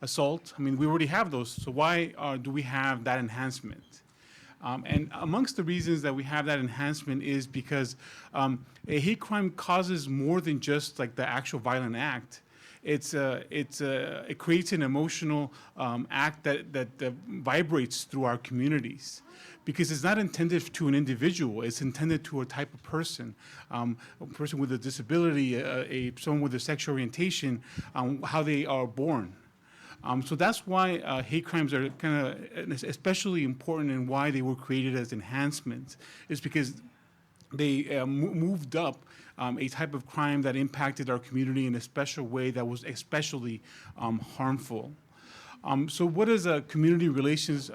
assault. I mean, we already have those. So why do we have that enhancement? And amongst the reasons that we have that enhancement is because a hate crime causes more than just like the actual violent act. It creates an emotional act that vibrates through our communities, because it's not intended to an individual. It's intended to a type of person, a person with a disability, someone with a sexual orientation, how they are born. So that's why hate crimes are kind of especially important, and why they were created as enhancements, is because they moved up a type of crime that impacted our community in a special way that was especially harmful. So what does community relations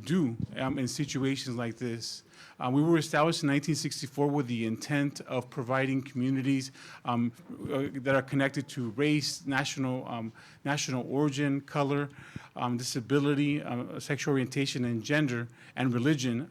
do in situations like this? We were established in 1964 with the intent of providing communities that are connected to race, national origin, color, disability, sexual orientation, and gender, and religion,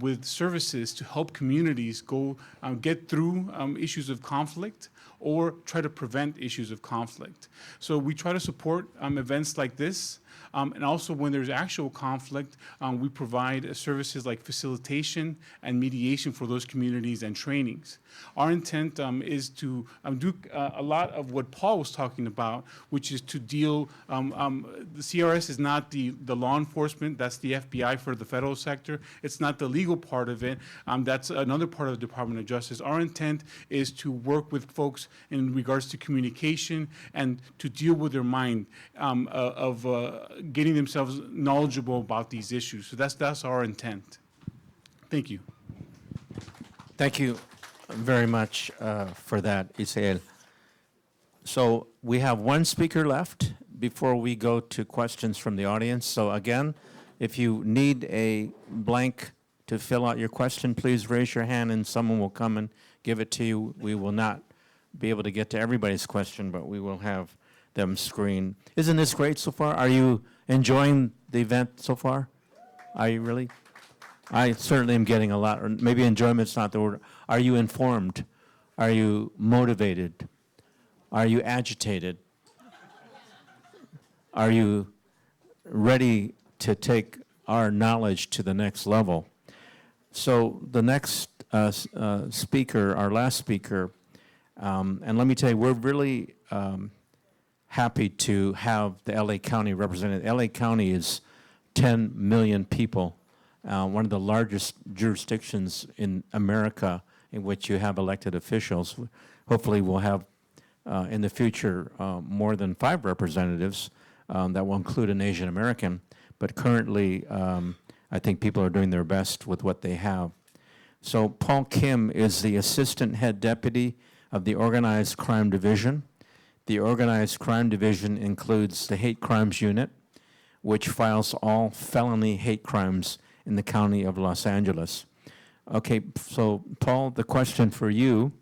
with services to help communities go get through issues of conflict or try to prevent issues of conflict. So we try to support events like this. And also when there's actual conflict, we provide services like facilitation and mediation for those communities and trainings. Our intent is to do a lot of what Paul was talking about, which is to deal, the CRS is not the law enforcement, that's the FBI for the federal sector. It's not the legal part of it, that's another part of the Department of Justice. Our intent is to work with folks in regards to communication and to deal with their mind of getting themselves knowledgeable about these issues. So that's our intent. Thank you. Thank you very much for that, Isael. So we have one speaker left before we go to questions from the audience. So again, if you need a blank to fill out your question, please raise your hand and someone will come and give it to you. We will not be able to get to everybody's question, but we will have them screened. Isn't this great so far? Are you enjoying the event so far? Are you really? I certainly am getting a lot, or maybe enjoyment's not the word. Are you informed? Are you motivated? Are you agitated? Are you ready to take our knowledge to the next level? So the next speaker, our last speaker, and let me tell you, we're really happy to have the LA County represented. LA County is 10 million people, one of the largest jurisdictions in America in which you have elected officials. Hopefully we'll have in the future more than 5 representatives that will include an Asian American, but currently I think people are doing their best with what they have. So Paul Kim is the Assistant Head Deputy of the Organized Crime Division. The Organized Crime Division includes the Hate Crimes Unit, which files all felony hate crimes in the County of Los Angeles. Okay, so Paul, the question for you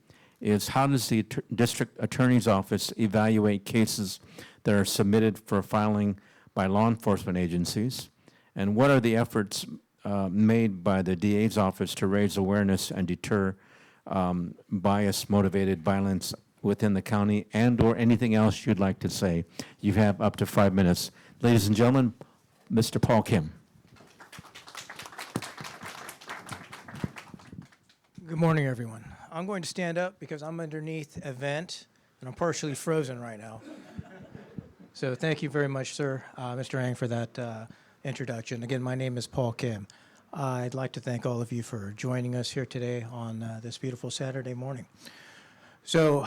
is, how does the District Attorney's Office evaluate cases that are submitted for filing by law enforcement agencies? And what are the efforts made by the DA's office to raise awareness and deter bias-motivated violence within the county, and or anything else you'd like to say? You have up to 5 minutes. Ladies and gentlemen, Mr. Paul Kim. Good morning, everyone. I'm going to stand up because I'm underneath a vent and I'm partially frozen right now. So thank you very much, sir, Mr. Ang, for that introduction. Again, my name is Paul Kim. I'd like to thank all of you for joining us here today on this beautiful Saturday morning. So,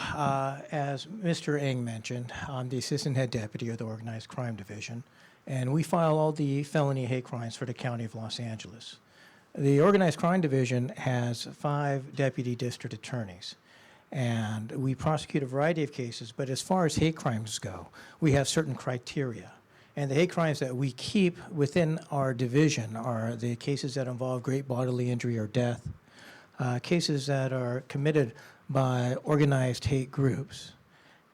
as Mr. Ng mentioned, I'm the Assistant Head Deputy of the Organized Crime Division, and we file all the felony hate crimes for the County of Los Angeles. The Organized Crime Division has 5 deputy district attorneys, and we prosecute a variety of cases, but as far as hate crimes go, we have certain criteria. And the hate crimes that we keep within our division are the cases that involve great bodily injury or death, cases that are committed by organized hate groups,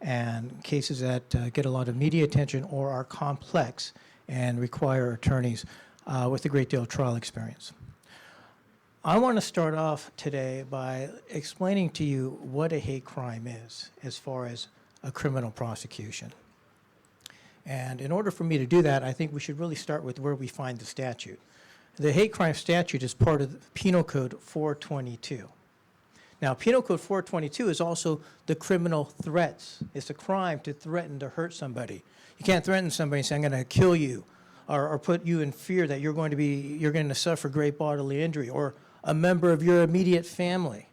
and cases that get a lot of media attention or are complex and require attorneys with a great deal of trial experience. I want to start off today by explaining to you what a hate crime is as far as a criminal prosecution. And in order for me to do that, I think we should really start with where we find the statute. The hate crime statute is part of Penal Code 422. Now, Penal Code 422 is also the criminal threats. It's a crime to threaten to hurt somebody. You can't threaten somebody and say, I'm going to kill you, or put you in fear that you're going to suffer great bodily injury, or a member of your immediate family.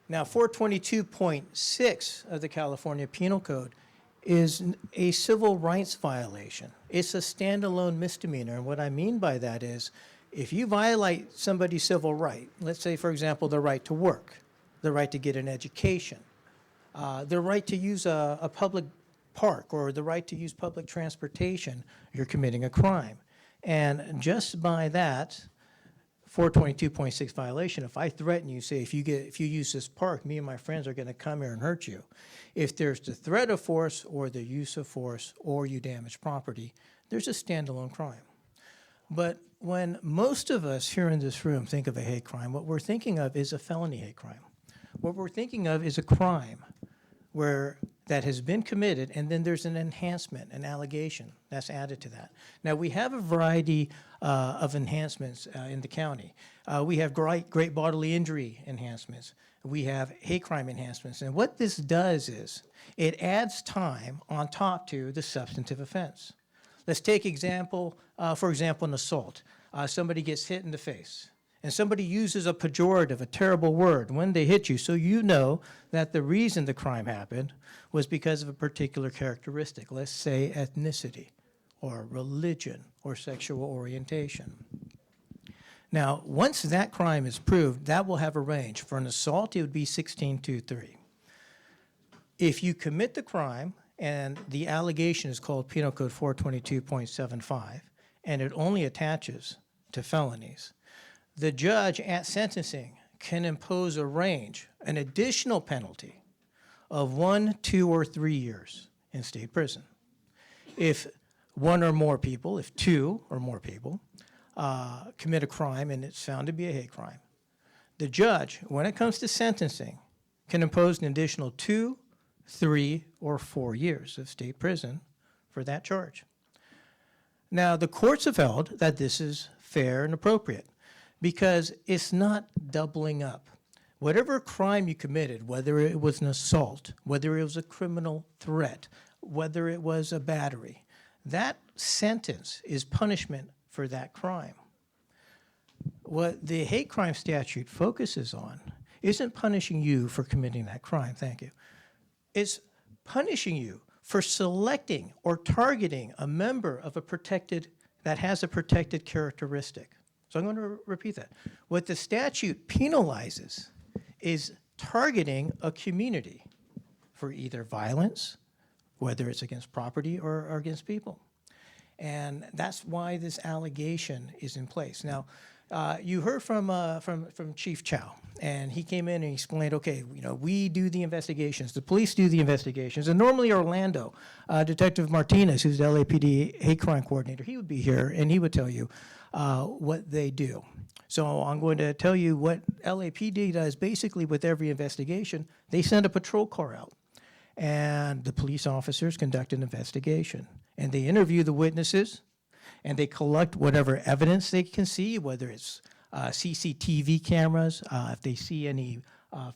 Now, 422.6 of the California Penal Code is a civil rights violation. It's a standalone misdemeanor, and what I mean by that is If you violate somebody's civil right, let's say, for example, the right to work, the right to get an education, the right to use a public park or the right to use public transportation, you're committing a crime. And just by that, 422.6 violation, if I threaten you, say, if you use this park, me and my friends are going to come here and hurt you. If there's the threat of force or the use of force or you damage property, there's a standalone crime. But when most of us here in this room think of a hate crime, what we're thinking of is a felony hate crime. What we're thinking of is a crime that has been committed, and then there's an enhancement, an allegation that's added to that. Now, we have a variety of enhancements in the county. We have great bodily injury enhancements. We have hate crime enhancements. And what this does is it adds time on top to the substantive offense. Let's take for example, an assault. Somebody gets hit in the face, and somebody uses a pejorative, a terrible word, when they hit you, so you know that the reason the crime happened was because of a particular characteristic, let's say ethnicity, or religion, or sexual orientation. Now, once that crime is proved, that will have a range. For an assault, it would be 16-3. If you commit the crime, and the allegation is called Penal Code 422.75, and it only attaches to felonies, the judge at sentencing can impose a range, an additional penalty of 1, 2, or 3 years in state prison. If one or more people, if two or more people commit a crime and it's found to be a hate crime, the judge, when it comes to sentencing, can impose an additional 2, 3, or 4 years of state prison for that charge. Now, the courts have held that this is fair and appropriate because it's not doubling up. Whatever crime you committed, whether it was an assault, whether it was a criminal threat, whether it was a battery, that sentence is punishment for that crime. What the hate crime statute focuses on isn't punishing you for committing that crime, thank you. It's punishing you for selecting or targeting a member of that has a protected characteristic. So I'm going to repeat that. What the statute penalizes is targeting a community for either violence, whether it's against property or against people. And that's why this allegation is in place. Now, you heard from Chief Chow, and he came in and he explained, okay, we do the investigations, the police do the investigations, and normally Orlando, Detective Martinez, who's the LAPD hate crime coordinator, he would be here and he would tell you what they do. So I'm going to tell you what LAPD does basically with every investigation. They send a patrol car out, and the police officers conduct an investigation, and they interview the witnesses, and they collect whatever evidence they can see, whether it's CCTV cameras, if they see any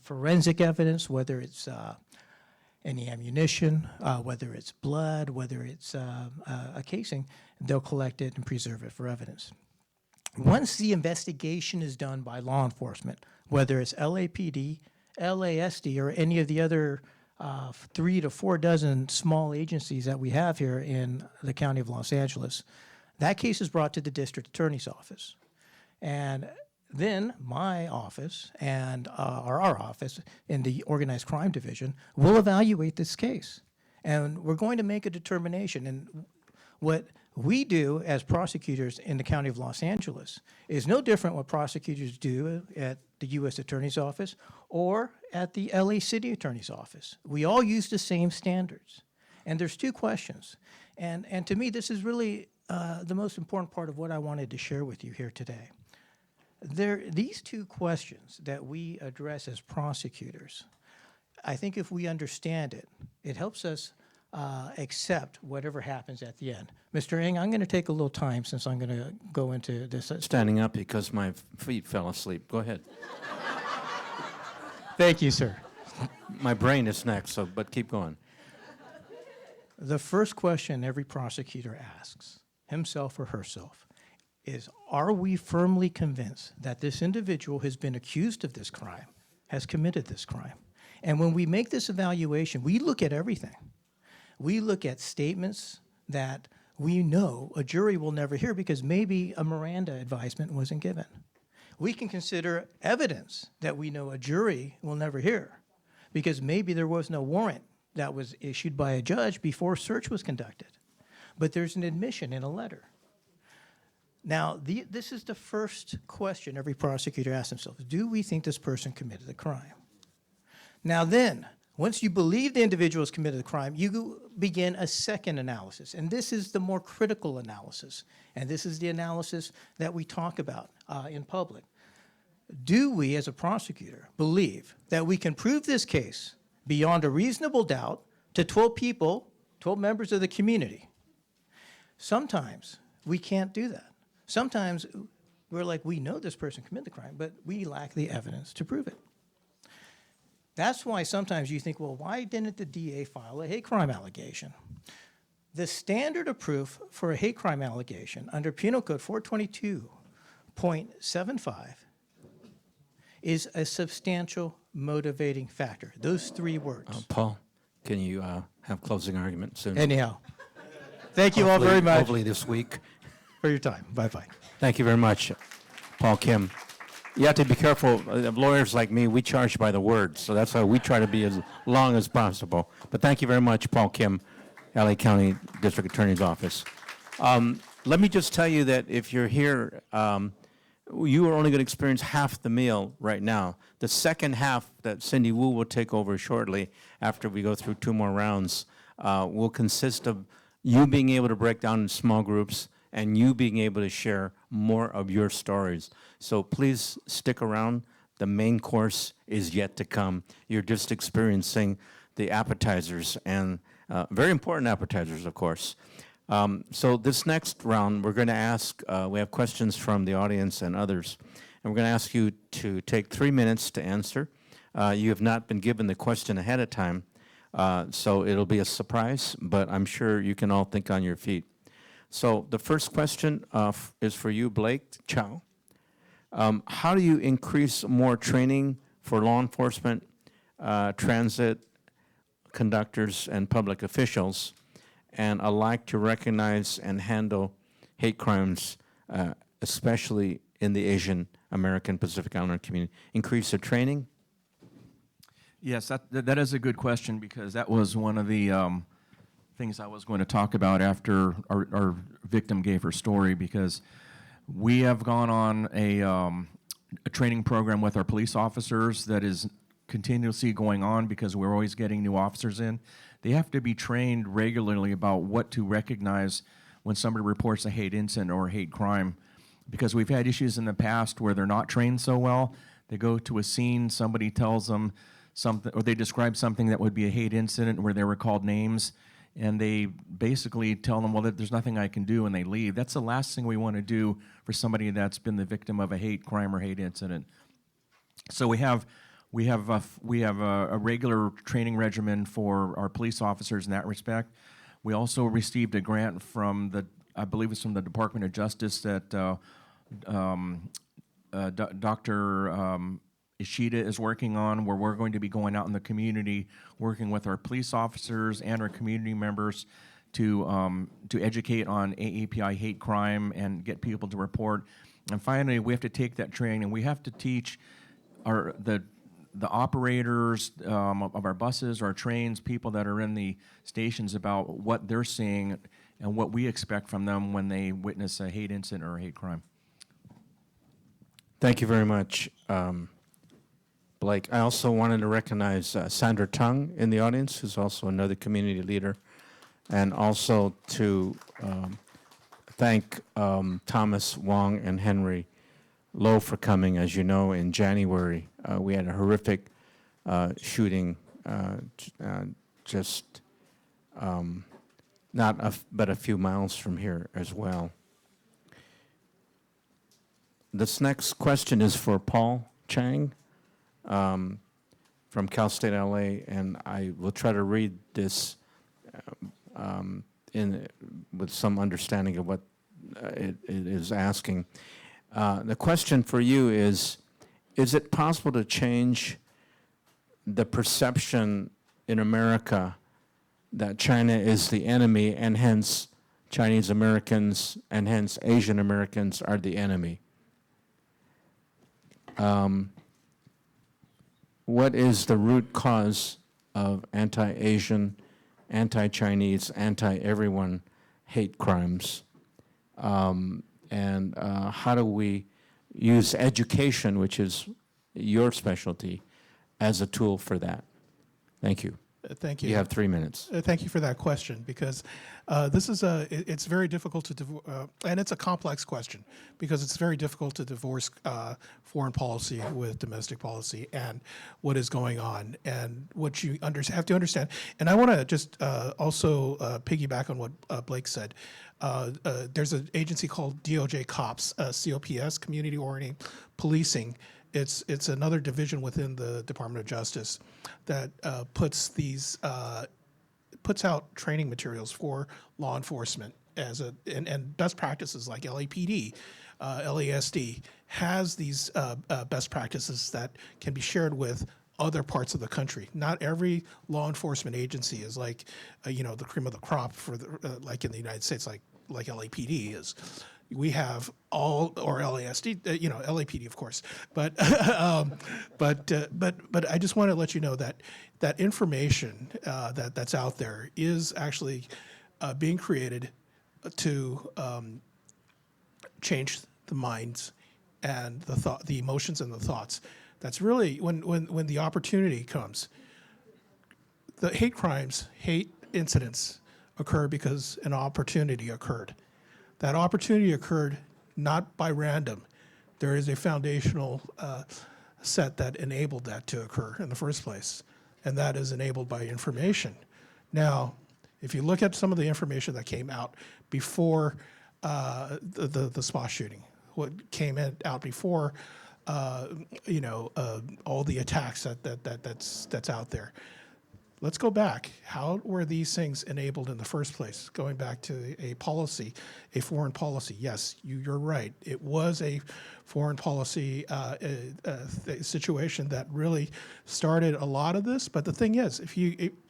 forensic evidence, whether it's any ammunition, whether it's blood, whether it's a casing, they'll collect it and preserve it for evidence. Once the investigation is done by law enforcement, whether it's LAPD, LASD, or any of the other 3 to 4 dozen small agencies that we have here in the County of Los Angeles, that case is brought to the district attorney's office. And then my office and our office in the organized crime division will evaluate this case. And we're going to make a determination. And what we do as prosecutors in the County of Los Angeles is no different what prosecutors do at the U.S. Attorney's Office or at the L.A. City Attorney's Office. We all use the same standards. And there's 2 questions. And to me, this is really the most important part of what I wanted to share with you here today. These 2 questions that we address as prosecutors, I think if we understand it, it helps us accept whatever happens at the end. Mr. Ng, I'm going to take a little time since I'm going to go into this. Standing up because my feet fell asleep. Go ahead. Thank you, sir. My brain is next, but keep going. The first question every prosecutor asks, himself or herself, is, are we firmly convinced that this individual has been accused of this crime, has committed this crime? And when we make this evaluation, we look at everything. We look at statements that we know a jury will never hear because maybe a Miranda advisement wasn't given. We can consider evidence that we know a jury will never hear because maybe there was no warrant that was issued by a judge before search was conducted. But there's an admission in a letter. Now, this is the first question every prosecutor asks themselves. Do we think this person committed the crime? Now then, once you believe the individual has committed the crime, you begin a second analysis. And this is the more critical analysis. And this is the analysis that we talk about in public. Do we, as a prosecutor, believe that we can prove this case beyond a reasonable doubt to 12 people, 12 members of the community? Sometimes we can't do that. Sometimes we're like, we know this person committed the crime, but we lack the evidence to prove it. That's why sometimes you think, well, why didn't the DA file a hate crime allegation? The standard of proof for a hate crime allegation under Penal Code 422.75 is a substantial motivating factor. Those three words. Paul, can you have closing argument soon? Anyhow, thank you all very much Hopefully this week. for your time. Bye-bye. Thank you very much, Paul Kim. You have to be careful. Lawyers like me, we charge by the word, so that's why we try to be as long as possible. But thank you very much, Paul Kim, LA County District Attorney's Office. Let me just tell you that if you're here, you are only going to experience half the meal right now. The second half that Cindy Wu will take over shortly after we go through 2 more rounds will consist of you being able to break down in small groups and you being able to share more of your stories. So please stick around. The main course is yet to come. You're just experiencing the appetizers, and very important appetizers, of course. So this next round, we're going to ask, we have questions from the audience and others, and we're going to ask you to take 3 minutes to answer. You have not been given the question ahead of time, so it'll be a surprise, but I'm sure you can all think on your feet. So the first question is for you, Blake Chow. How do you increase more training for law enforcement, transit conductors, and public officials, and alike to recognize and handle hate crimes, especially in the Asian American Pacific Islander community? Increase the training? Yes, that is a good question because that was one of the things I was going to talk about after our victim gave her story, because we have gone on a training program with our police officers that is continuously going on because we're always getting new officers in. They have to be trained regularly about what to recognize when somebody reports a hate incident or a hate crime, because we've had issues in the past where they're not trained so well. They go to a scene, somebody tells them something, or they describe something that would be a hate incident where they were called names, and they basically tell them, well, there's nothing I can do, and they leave. That's the last thing we want to do for somebody that's been the victim of a hate crime or hate incident. So we have a regular training regimen for our police officers in that respect. We also received a grant from I believe it's from the Department of Justice that Dr. Ishida is working on, where we're going to be going out in the community, working with our police officers and our community members to educate on AAPI hate crime and get people to report. And finally, we have to take that training and we have to teach the operators of our buses, our trains, people that are in the stations about what they're seeing and what we expect from them when they witness a hate incident or a hate crime. Thank you very much, Blake. I also wanted to recognize Sandra Tung in the audience, who's also another community leader, and also to thank Thomas Wong and Henry Lowe for coming. As you know, in January, we had a horrific shooting just but a few miles from here as well. This next question is for Paul Chang from Cal State LA, and I will try to read this with some understanding of what it is asking. The question for you is it possible to change the perception in America that China is the enemy and hence Chinese Americans, and hence Asian Americans are the enemy. What is the root cause of anti-Asian, anti-Chinese, anti-everyone hate crimes? And how do we use education, which is your specialty, as a tool for that? Thank you. Thank you. You have 3 minutes. Thank you for that question, because this is it's very difficult to and it's a complex question, because it's very difficult to divorce foreign policy with domestic policy and what is going on and what you have to understand. And I want to just also piggyback on what Blake said. There's an agency called DOJ COPS, COPS, Community Oriented Policing. It's another division within the Department of Justice that puts out training materials for law enforcement and best practices like LAPD, LASD has these best practices that can be shared with other parts of the country. Not every law enforcement agency is like the cream of the crop for like in the United States, like LAPD is. We have all, or LASD, LAPD, of course, but I just want to let you know that information that's out there is actually being created to change the minds and the emotions and the thoughts. That's really when the opportunity comes. The hate crimes, hate incidents occur because an opportunity occurred. That opportunity occurred not by random. There is a foundational set that enabled that to occur in the first place, and that is enabled by information. Now, if you look at some of the information that came out before the spa shooting, what came out before all the attacks that's out there. Let's go back. How were these things enabled in the first place? Going back to a policy, a foreign policy. Yes, you're right. It was a foreign policy situation that really started a lot of this. But the thing is,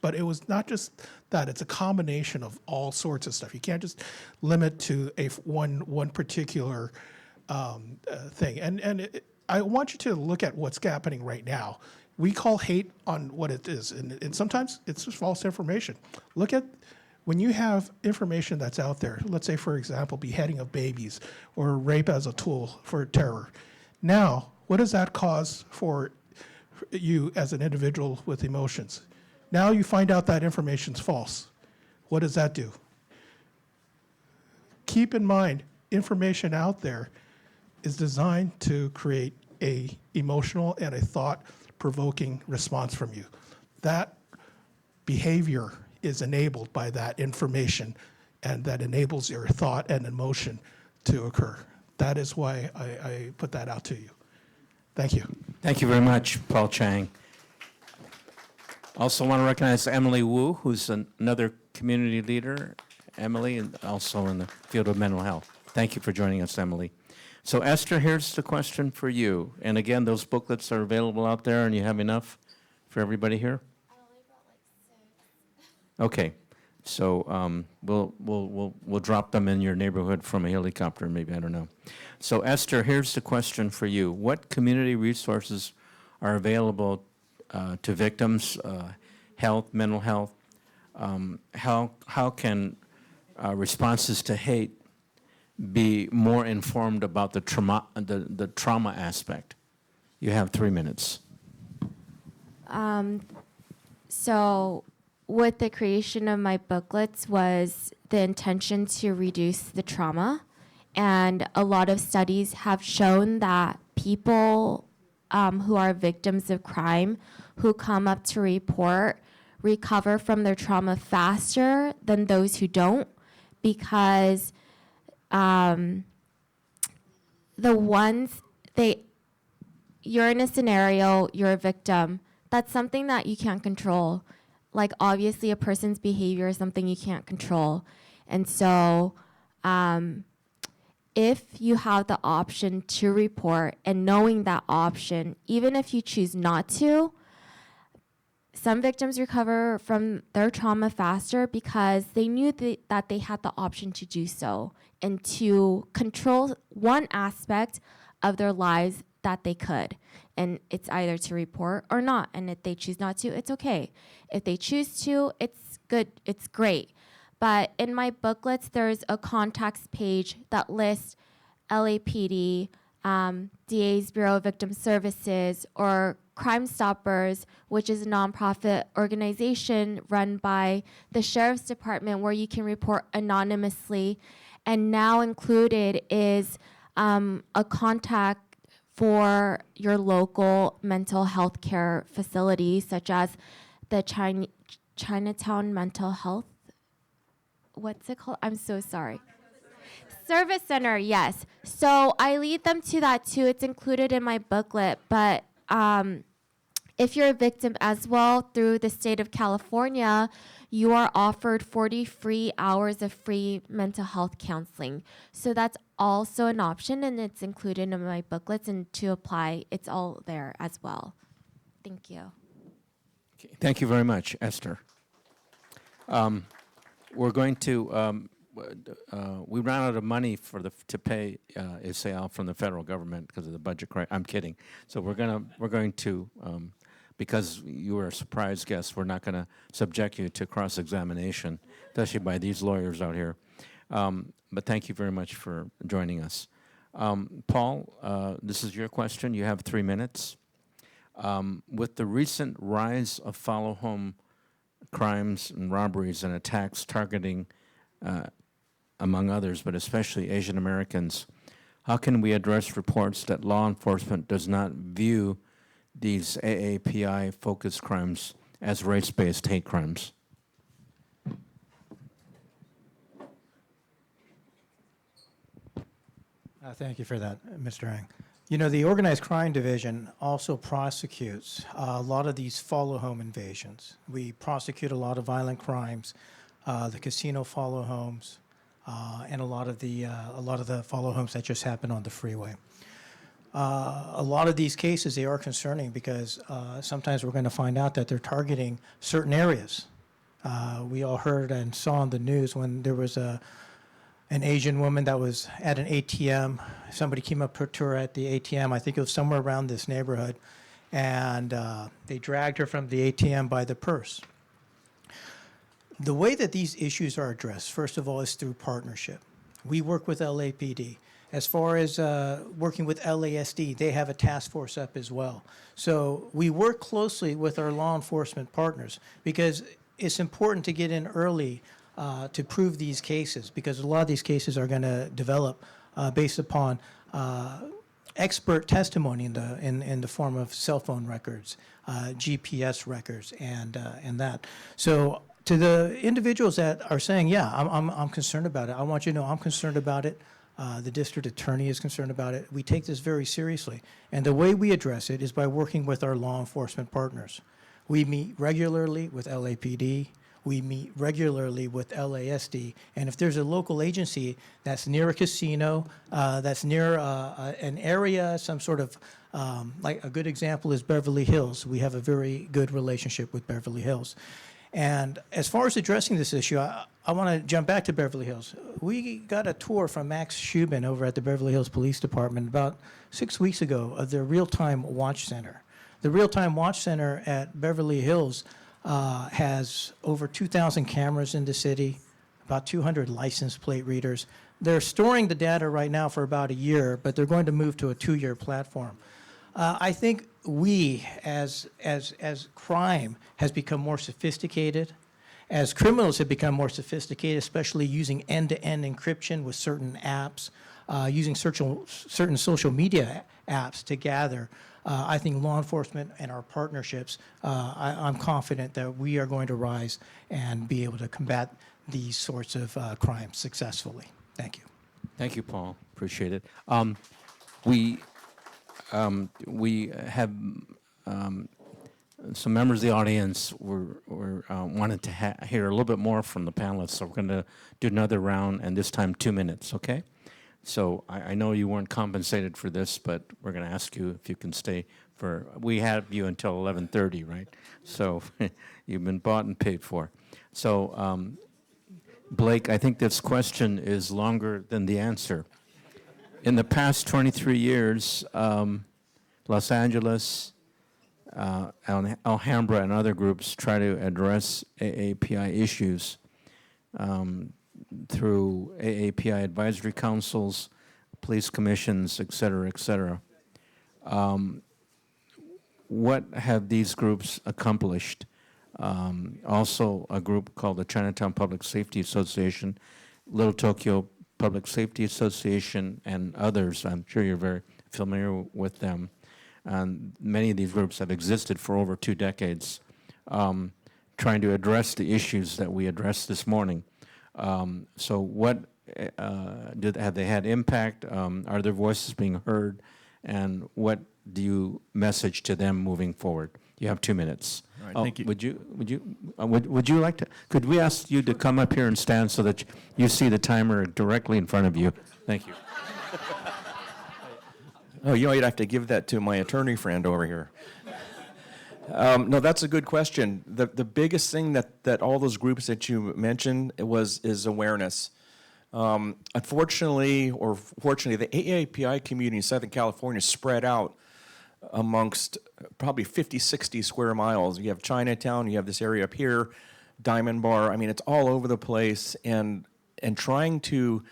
but it was not just that. It's a combination of all sorts of stuff. You can't just limit to one particular thing. And I want you to look at what's happening right now. We call hate on what it is, and sometimes it's just false information. Look at when you have information that's out there, let's say, for example, beheading of babies or rape as a tool for terror. Now, what does that cause for you as an individual with emotions? Now you find out that information's false. What does that do? Keep in mind, information out there is designed to create a emotional and a thought-provoking response from you. That behavior is enabled by that information, and that enables your thought and emotion to occur. That is why I put that out to you. Thank you. Thank you very much, Paul Chang. Also want to recognize Emily Wu, who's another community leader. Emily, and also in the field of mental health. Thank you for joining us, Emily. So Esther, here's the question for you. And again, those booklets are available out there, and you have enough for everybody here? I only brought like 6. Okay, so we'll drop them in your neighborhood from a helicopter, maybe, I don't know. So Esther, here's the question for you. What community resources are available to victims, health, mental health? How can responses to hate be more informed about the trauma aspect? You have 3 minutes. So with the creation of my booklets was the intention to reduce the trauma. And a lot of studies have shown that people who are victims of crime, who come up to report, recover from their trauma faster than those who don't, because you're in a scenario, you're a victim, that's something that you can't control. Like, obviously, a person's behavior is something you can't control. And so if you have the option to report, and knowing that option, even if you choose not to, some victims recover from their trauma faster because they knew that they had the option to do so and to control one aspect of their lives that they could. And it's either to report or not. And if they choose not to, it's okay. If they choose to, it's good, it's great. But in my booklets, there's a contacts page that lists LAPD, DA's Bureau of Victim Services, or Crime Stoppers, which is a nonprofit organization run by the Sheriff's Department where you can report anonymously. And now included is a contact for your local mental health care facility, such as the Chinatown Mental Health. What's it called? I'm so sorry. Service Center, yes. So I lead them to that too. It's included in my booklet. But if you're a victim as well, through the state of California, you are offered 40 free hours of free mental health counseling. So that's also an option, and it's included in my booklets. And to apply, it's all there as well. Thank you. Okay, thank you very much, Esther. We're going to, we ran out of money to pay ISAL from the federal government because of the budget crisis. I'm kidding. So we're going to, because you were a surprise guest, we're not going to subject you to cross-examination, especially by these lawyers out here. But thank you very much for joining us. Paul, this is your question. You have 3 minutes. With the recent rise of follow-home crimes and robberies and attacks targeting, among others, but especially Asian Americans, how can we address reports that law enforcement does not view these AAPI-focused crimes as race-based hate crimes? Thank you for that, Mr. Ang. You know, the Organized Crime Division also prosecutes a lot of these follow-home invasions. We prosecute a lot of violent crimes, the casino follow-homes, and a lot of the follow-homes that just happen on the freeway. A lot of these cases, they are concerning because sometimes we're going to find out that they're targeting certain areas. We all heard and saw on the news when there was an Asian woman that was at an ATM. Somebody came up to her at the ATM. I think it was somewhere around this neighborhood. And they dragged her from the ATM by the purse. The way that these issues are addressed, first of all, is through partnership. We work with LAPD. As far as working with LASD, they have a task force up as well. So we work closely with our law enforcement partners because it's important to get in early to prove these cases, because a lot of these cases are going to develop based upon expert testimony in the form of cell phone records, GPS records, and that. So to the individuals that are saying, yeah, I'm concerned about it, I want you to know I'm concerned about it. The district attorney is concerned about it. We take this very seriously. And the way we address it is by working with our law enforcement partners. We meet regularly with LAPD. We meet regularly with LASD, and if there's a local agency that's near a casino, that's near an area, some sort of, like a good example is Beverly Hills. We have a very good relationship with Beverly Hills. And as far as addressing this issue, I want to jump back to Beverly Hills. We got a tour from Max Shubin over at the Beverly Hills Police Department about 6 weeks ago of their Real-Time Watch Center. The Real-Time Watch Center at Beverly Hills has over 2,000 cameras in the city, about 200 license plate readers. They're storing the data right now for about a year, but they're going to move to a 2-year platform. I think we, as crime has become more sophisticated, as criminals have become more sophisticated, especially using end-to-end encryption with certain apps, using certain social media apps to gather, I think law enforcement and our partnerships, I'm confident that we are going to rise and be able to combat these sorts of crimes successfully. Thank you. Thank you, Paul. Appreciate it. We have some members of the audience wanted to hear a little bit more from the panelists, so we're going to do another round, and this time 2 minutes, okay? So I know you weren't compensated for this, but we're going to ask you if you can stay for, we have you until 11:30, right? So you've been bought and paid for. So Blake, I think this question is longer than the answer. In the past 23 years, Los Angeles, Alhambra, and other groups try to address AAPI issues through AAPI advisory councils, police commissions, et cetera, et cetera. What have these groups accomplished? Also, a group called the Chinatown Public Safety Association, Little Tokyo Public Safety Association, and others. I'm sure you're very familiar with them. And many of these groups have existed for over 2 decades, trying to address the issues that we addressed this morning. So what, have they had impact? Are their voices being heard? And what do you message to them moving forward? You have 2 minutes. All right, thank you. Would you like to, could we ask you to come up here and stand so that you see the timer directly in front of you? Thank you. Oh, you'd have to give that to my attorney friend over here. No, that's a good question. The biggest thing that all those groups that you mentioned is awareness. Unfortunately, or fortunately, the AAPI community in Southern California is spread out amongst probably 50, 60 square miles. You have Chinatown, you have this area up here, Diamond Bar. I mean, it's all over the place, and trying to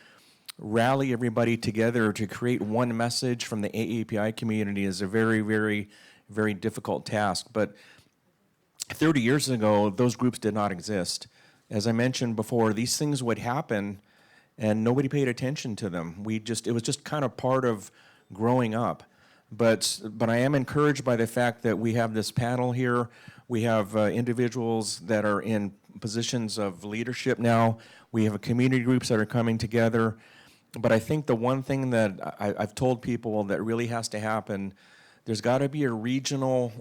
rally everybody together to create one message from the AAPI community is a very, very, very difficult task. But 30 years ago, those groups did not exist. As I mentioned before, these things would happen and nobody paid attention to them. It was just kind of part of growing up. But I am encouraged by the fact that we have this panel here. We have individuals that are in positions of leadership now. We have community groups that are coming together. But I think the one thing that I've told people that really has to happen, there's got to be a regional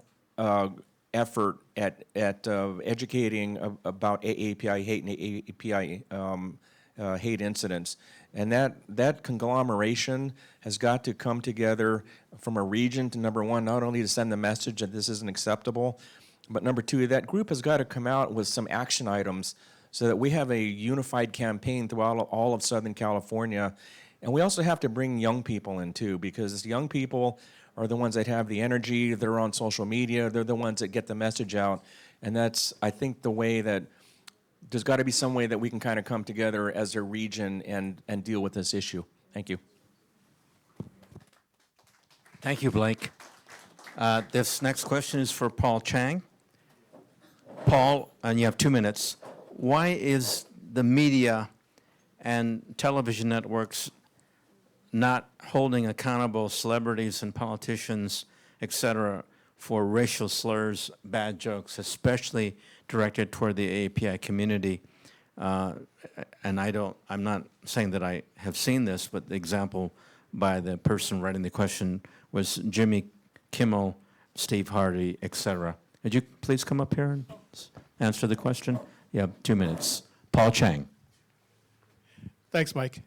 effort at educating about AAPI hate and AAPI hate incidents. And that conglomeration has got to come together from a region to, number one, not only to send the message that this isn't acceptable, but number two, that group has got to come out with some action items so that we have a unified campaign throughout all of Southern California. And we also have to bring young people in too, because young people are the ones that have the energy, they're on social media, they're the ones that get the message out. And that's, I think, the way that there's got to be some way that we can kind of come together as a region and deal with this issue. Thank you. Thank you, Blake. This next question is for Paul Chang. Paul, and you have 2 minutes. Why is the media and television networks not holding accountable celebrities and politicians, et cetera, for racial slurs, bad jokes, especially directed toward the AAPI community? And I'm not saying that I have seen this, but the example by the person writing the question was Jimmy Kimmel, Steve Harvey, et cetera. Would you please come up here and answer the question? You have 2 minutes. Paul Chang. Thanks, Mike.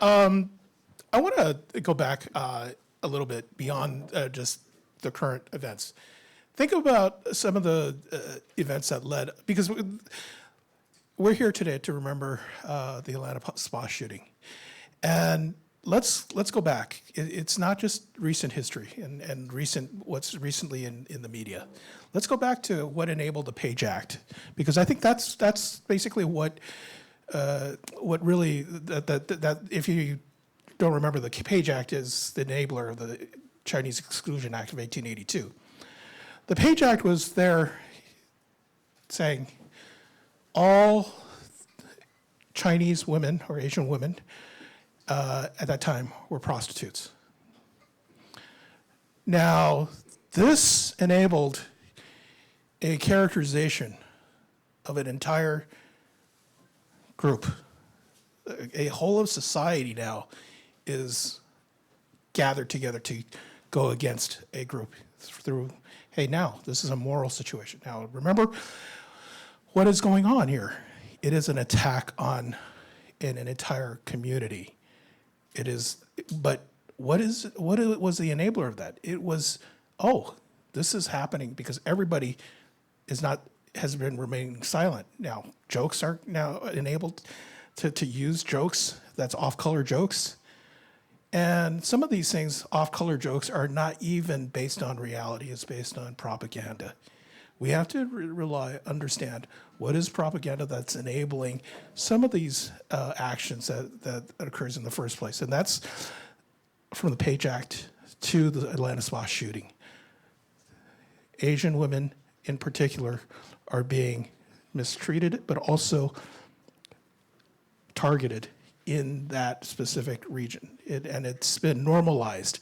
I want to go back a little bit beyond just the current events. Think about some of the events that led, because we're here today to remember the Atlanta spa shooting. And let's go back. It's not just recent history and what's recently in the media. Let's go back to what enabled the Page Act, because I think that's basically what really that if you don't remember, the Page Act is the enabler of the Chinese Exclusion Act of 1882. The Page Act was there saying all Chinese women or Asian women at that time were prostitutes. Now, this enabled a characterization of an entire group. A whole of society now is gathered together to go against a group through, hey, now this is a moral situation. Now, remember what is going on here. It is an attack on an entire community. It is, but what was the enabler of that? It was, oh, this is happening because everybody has been remaining silent. Now, jokes are now enabled to use jokes, that's off-color jokes. And some of these things, off-color jokes, are not even based on reality, it's based on propaganda. We have to understand what is propaganda that's enabling some of these actions that occurs in the first place. And that's from the Page Act to the Atlanta Spa shooting. Asian women in particular are being mistreated, but also targeted in that specific region. And it's been normalized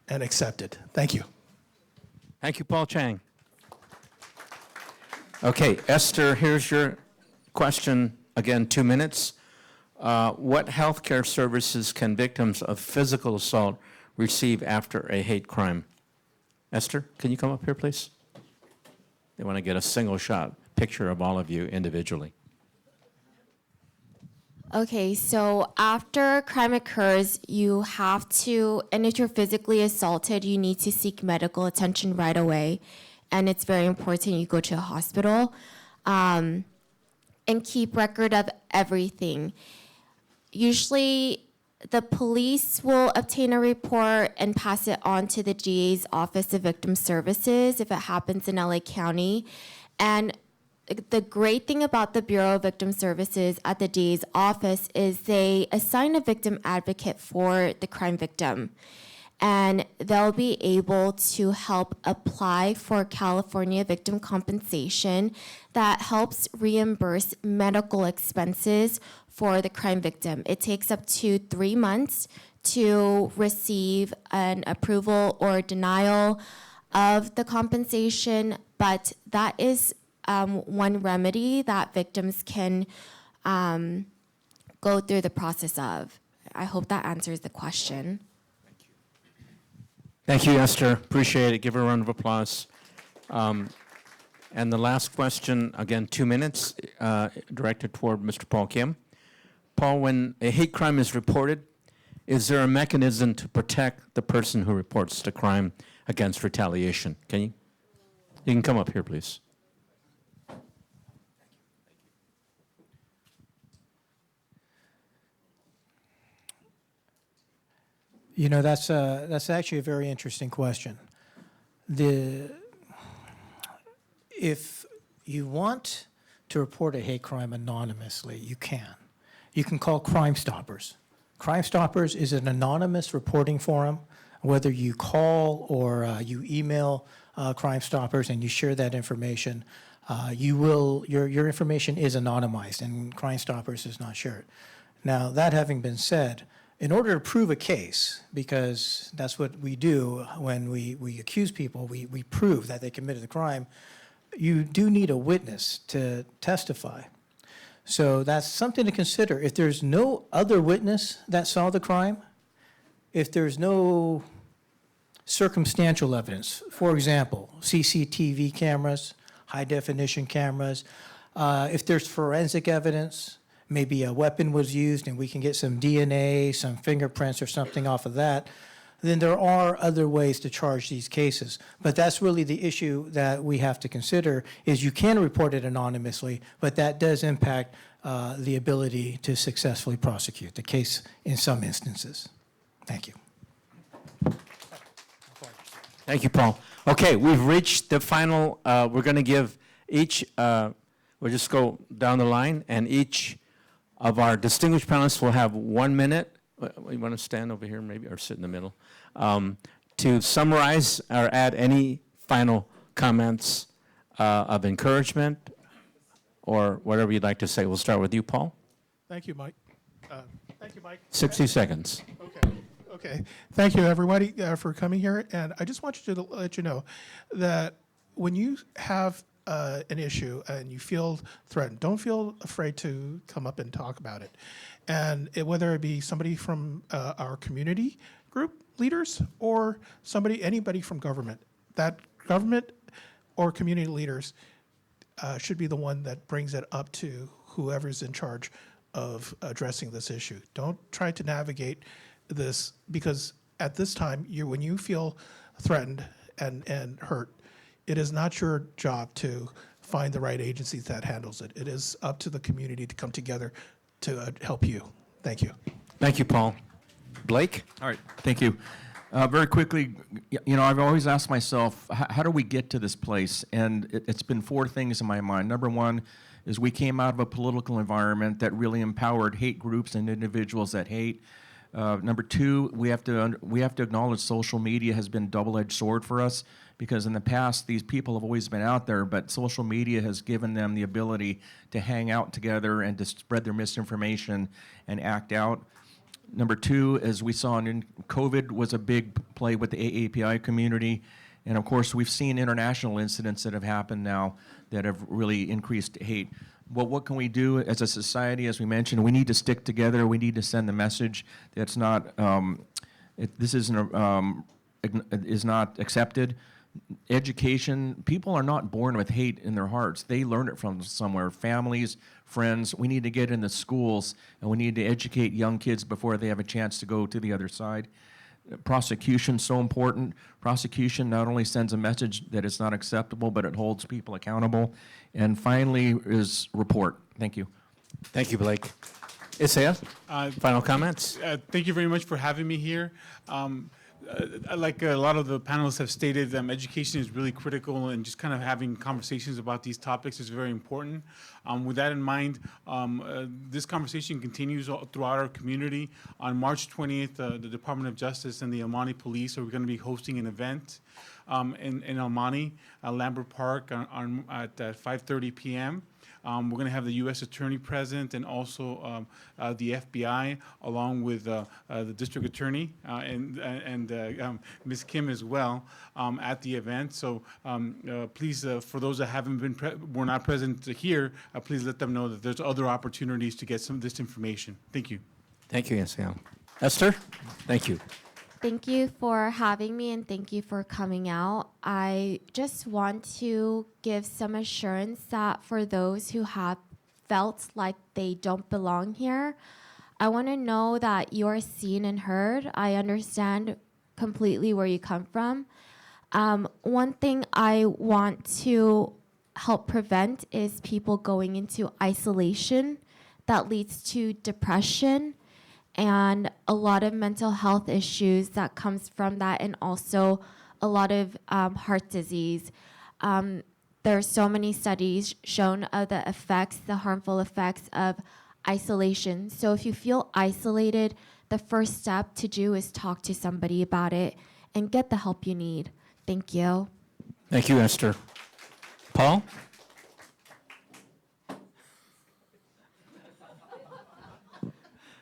and accepted. Thank you. Thank you, Paul Chang. Okay, Esther, here's your question. Again, 2 minutes. What healthcare services can victims of physical assault receive after a hate crime? Esther, can you come up here, please? They want to get a single shot picture of all of you individually. Okay, so after crime occurs, you have to, and if you're physically assaulted, you need to seek medical attention right away. And it's very important you go to a hospital and keep record of everything. Usually, the police will obtain a report and pass it on to the DA's Office of Victim Services if it happens in LA County. And the great thing about the Bureau of Victim Services at the DA's office is they assign a victim advocate for the crime victim. And they'll be able to help apply for California victim compensation that helps reimburse medical expenses for the crime victim. It takes up to 3 months to receive an approval or denial of the compensation, but that is one remedy that victims can go through the process of. I hope that answers the question. Thank you, Esther. Appreciate it. Give her a round of applause. And the last question, again, 2 minutes, directed toward Mr. Paul Kim. Paul, when a hate crime is reported, is there a mechanism to protect the person who reports the crime against retaliation? Can you? You can come up here, please. You know, that's actually a very interesting question. If you want to report a hate crime anonymously, you can. You can call Crime Stoppers. Crime Stoppers is an anonymous reporting forum. Whether you call or you email Crime Stoppers and you share that information, your information is anonymized, and Crime Stoppers does not share it. Now, that having been said, in order to prove a case, because that's what we do when we accuse people, we prove that they committed the crime, you do need a witness to testify. So that's something to consider. If there's no other witness that saw the crime, if there's no circumstantial evidence, for example, CCTV cameras, high-definition cameras, if there's forensic evidence, maybe a weapon was used and we can get some DNA, some fingerprints or something off of that, then there are other ways to charge these cases. But that's really the issue that we have to consider, is you can report it anonymously, but that does impact the ability to successfully prosecute the case in some instances. Thank you. Thank you, Paul. Okay, we've reached the final, we're going to give each, we'll just go down the line, and each of our distinguished panelists will have 1 minute. You want to stand over here maybe, or sit in the middle, to summarize or add any final comments of encouragement or whatever you'd like to say. We'll start with you, Paul. Thank you, Mike. Thank you, Mike. 60 seconds. Okay. Thank you, everybody, for coming here. And I just want you to let you know that when you have an issue and you feel threatened, don't feel afraid to come up and talk about it. And whether it be somebody from our community group leaders or anybody from government, that government or community leaders should be the one that brings it up to whoever's in charge of addressing this issue. Don't try to navigate this, because at this time, when you feel threatened and hurt, it is not your job to find the right agency that handles it. It is up to the community to come together to help you. Thank you. Thank you, Paul. Blake? All right, thank you. Very quickly, I've always asked myself, how do we get to this place? And it's been four things in my mind. Number one is we came out of a political environment that really empowered hate groups and individuals that hate. Number two, we have to acknowledge social media has been a double-edged sword for us, because in the past, these people have always been out there, but social media has given them the ability to hang out together and to spread their misinformation and act out. Number two, as we saw in COVID, was a big play with the AAPI community. And of course, we've seen international incidents that have happened now that have really increased hate. Well, what can we do as a society? As we mentioned, we need to stick together. We need to send the message that's not, this is not accepted. Education, people are not born with hate in their hearts. They learn it from somewhere, families, friends. We need to get in the schools, and we need to educate young kids before they have a chance to go to the other side. Prosecution, so important. Prosecution not only sends a message that it's not acceptable, but it holds people accountable. And finally is report. Thank you. Thank you, Blake. Isaiah, final comments? Thank you very much for having me here. Like a lot of the panelists have stated, education is really critical, and just kind of having conversations about these topics is very important. With that in mind, this conversation continues throughout our community. On March 20th, the Department of Justice and the El Monte Police are going to be hosting an event in El Monte, Lambert Park at 5:30 p.m. We're going to have the U.S. Attorney present, and also the FBI, along with the District Attorney and Ms. Kim as well at the event. So please, for those that were not present here, please let them know that there's other opportunities to get some of this information. Thank you. Thank you, Isaiah. Esther, thank you. Thank you for having me, and thank you for coming out. I just want to give some assurance that for those who have felt like they don't belong here, I want to know that you're seen and heard. I understand completely where you come from. One thing I want to help prevent is people going into isolation that leads to depression and a lot of mental health issues that comes from that, and also a lot of heart disease. There are so many studies shown of the effects, the harmful effects of isolation. So if you feel isolated, the first step to do is talk to somebody about it and get the help you need. Thank you. Thank you, Esther. Paul?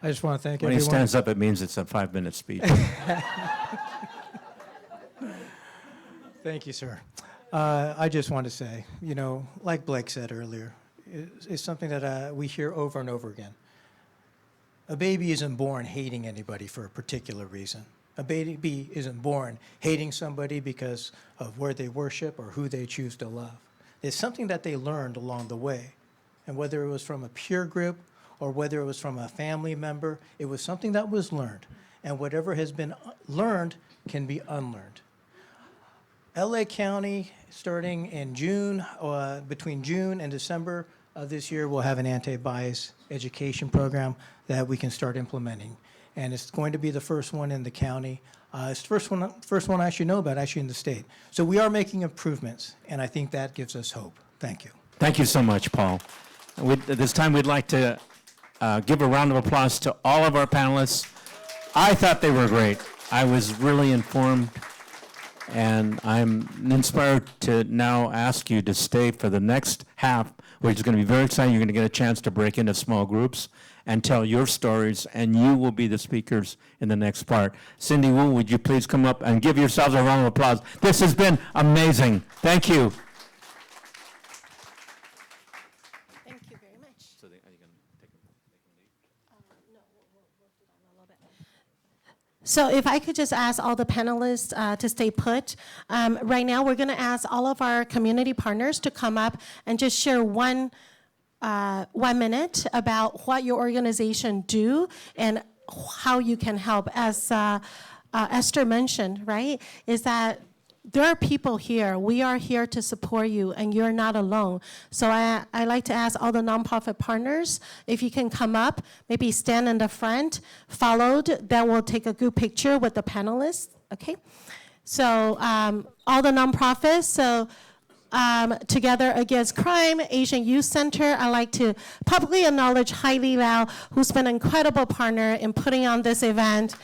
I just want to thank When he everyone. stands up, it means it's a 5-minute speech. Thank you, sir. I just want to say, like Blake said earlier, it's something that we hear over and over again. A baby isn't born hating anybody for a particular reason. A baby isn't born hating somebody because of where they worship or who they choose to love. It's something that they learned along the way. And whether it was from a peer group or whether it was from a family member, it was something that was learned. And whatever has been learned can be unlearned. LA County, starting in June, between June and December of this year, will have an anti-bias education program that we can start implementing. And it's going to be the first one in the county. It's the first one I should know about, actually, in the state. So we are making improvements, and I think that gives us hope. Thank you. Thank you so much, Paul. At this time, we'd like to give a round of applause to all of our panelists. I thought they were great. I was really informed, and I'm inspired to now ask you to stay for the next half, which is going to be very exciting. You're going to get a chance to break into small groups and tell your stories, and you will be the speakers in the next part. Cindy Wu, would you please come up and give yourselves a round of applause? This has been amazing. Thank you. Thank you very much. So if I could just ask all the panelists to stay put. Right now, we're going to ask all of our community partners to come up and just share 1 minute about what your organization do and how you can help. As Esther mentioned, right, is that there are people here. We are here to support you, and you're not alone. So I like to ask all the nonprofit partners, if you can come up, maybe stand in the front, followed, then we'll take a good picture with the panelists, okay? So all the nonprofits, so Together Against Crime, Asian Youth Center, I'd like to publicly acknowledge Heidi Lau, who's been an incredible partner in putting on this event.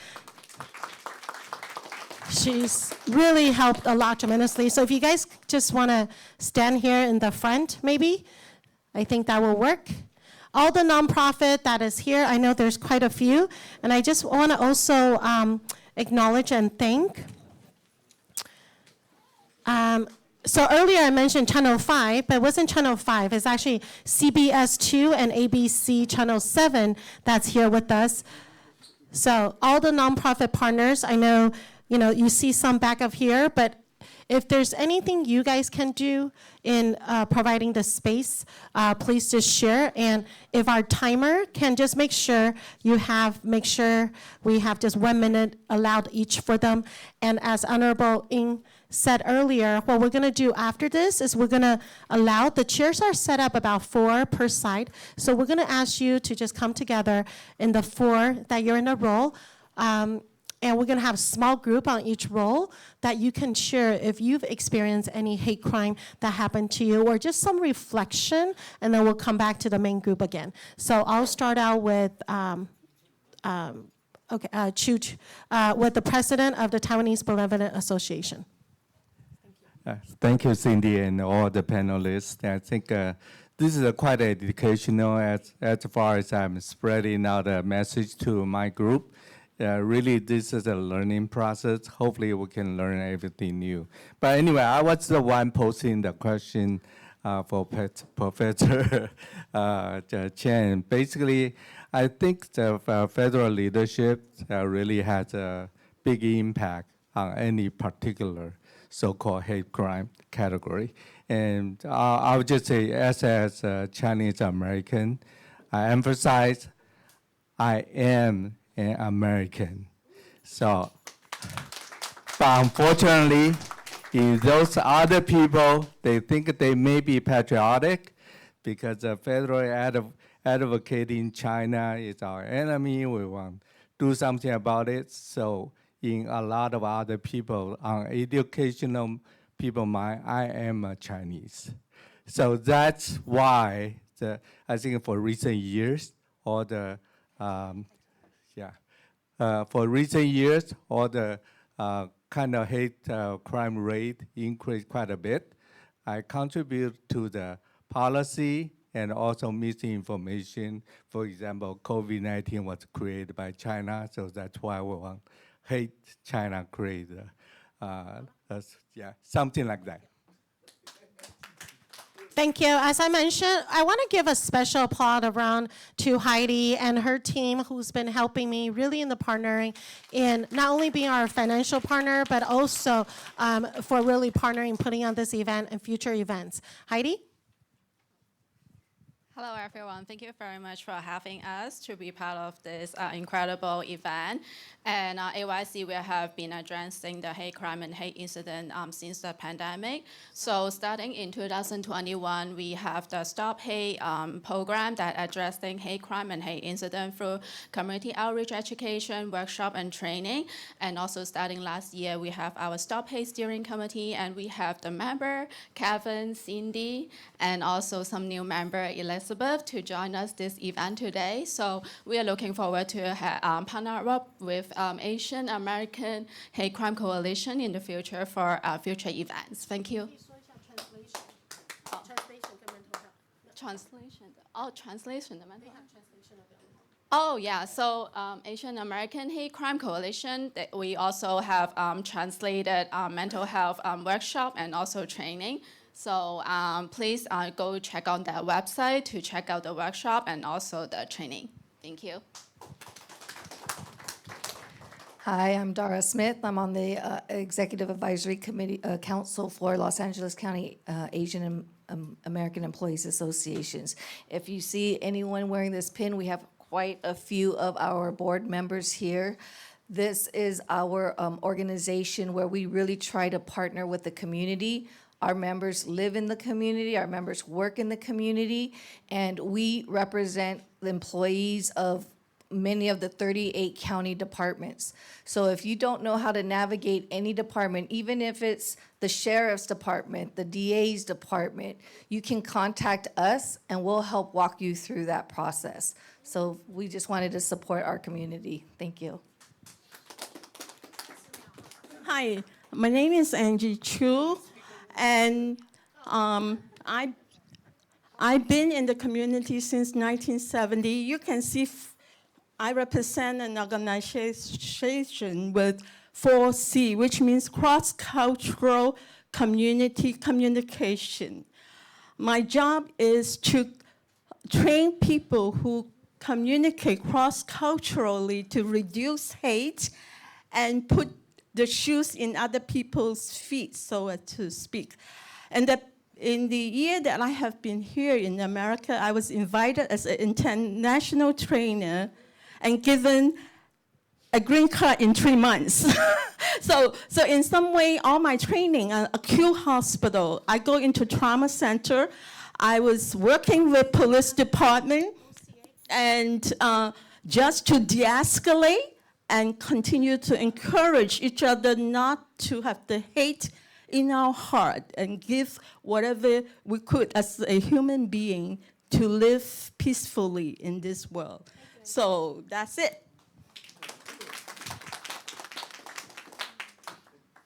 She's really helped a lot tremendously. So if you guys just want to stand here in the front, maybe, I think that will work. All the nonprofit that is here, I know there's quite a few, and I just want to also acknowledge and thank. So earlier I mentioned Channel 5, but it wasn't Channel 5. It's actually CBS 2 and ABC Channel 7 that's here with us. So all the nonprofit partners, I know, you see some back up here, but if there's anything you guys can do in providing the space, please just share. And if our timer can just make sure we have just 1 minute allowed each for them. And as Honorable Ng said earlier, what we're gonna do after this is we're gonna allow, the chairs are set up about 4 per side. So we're gonna ask you to just come together in the 4 that you're in a row. And we're gonna have a small group on each row that you can share if you've experienced any hate crime that happened to you, or just some reflection, and then we'll come back to the main group again. So I'll start out with with the president of the Taiwanese Benevolent Association. Thank you, Cindy, and all the panelists. I think this is quite educational as far as I'm spreading out a message to my group. Really, this is a learning process. Hopefully, we can learn everything new. But anyway, I was the one posing the question for Professor Chen. Basically, I think the federal leadership really has a big impact on any particular so-called hate crime category. And I would just say, as a Chinese American, I emphasize I am an American. So, but unfortunately, if those other people, they think they may be patriotic because the federal advocating China is our enemy, we want to do something about it. So in a lot of other people, on educational people mind, I am a Chinese. So that's why I think for recent years, all the kind of hate crime rate increased quite a bit. I contribute to the policy and also misinformation. For example, COVID-19 was created by China, so that's why we want hate China created. Something like that. Thank you. As I mentioned, I want to give a special applaud around to Heidi and her team, who's been helping me really in the partnering in not only being our financial partner, but also for really partnering, putting on this event and future events. Heidi? Hello, everyone. Thank you very much for having us to be part of this incredible event. And AYC, we have been addressing the hate crime and hate incident since the pandemic. So starting in 2021, we have the Stop Hate program that addressing hate crime and hate incident through community outreach education, workshop, and training. And also starting last year, we have our Stop Hate steering committee, and we have the member, Kevin, Cindy, and also some new member, Elizabeth, to join us this event today. So we are looking forward to partner up with Asian American Hate Crime Coalition in the future for future events. Thank you. Translation. Oh, translation. Oh, yeah. So Asian American Hate Crime Coalition, we also have translated mental health workshop and also training. So please go check out that website to check out the workshop and also the training. Thank you. Hi, I'm Dara Smith. I'm on the Executive Advisory Committee Council for Los Angeles County Asian American Employees Associations. If you see anyone wearing this pin, we have quite a few of our board members here. This is our organization where we really try to partner with the community. Our members live in the community, our members work in the community, and we represent the employees of many of the 38 county departments. So if you don't know how to navigate any department, even if it's the sheriff's department, the DA's department, you can contact us and we'll help walk you through that process. So we just wanted to support our community. Thank you. Hi, my name is Angie Chu, and I've been in the community since 1970. You can see I represent an organization with 4C, which means cross-cultural community communication. My job is to train people who communicate cross-culturally to reduce hate and put the shoes in other people's feet, so to speak. And in the year that I have been here in America, I was invited as an international trainer and given a green card in 3 months. So in some way, all my training, acute hospital, I go into trauma center. I was working with police department and just to de-escalate and continue to encourage each other not to have the hate in our heart and give whatever we could as a human being to live peacefully in this world. So that's it.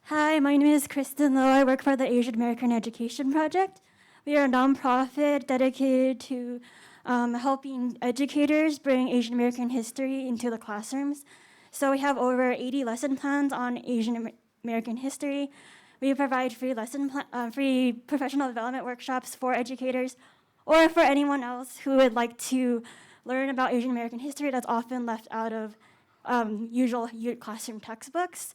Hi, my name is Kristen Lowe. I work for the Asian American Education Project. We are a nonprofit dedicated to helping educators bring Asian American history into the classrooms. So we have over 80 lesson plans on Asian American history. We provide free professional development workshops for educators or for anyone else who would like to learn about Asian American history that's often left out of usual classroom textbooks.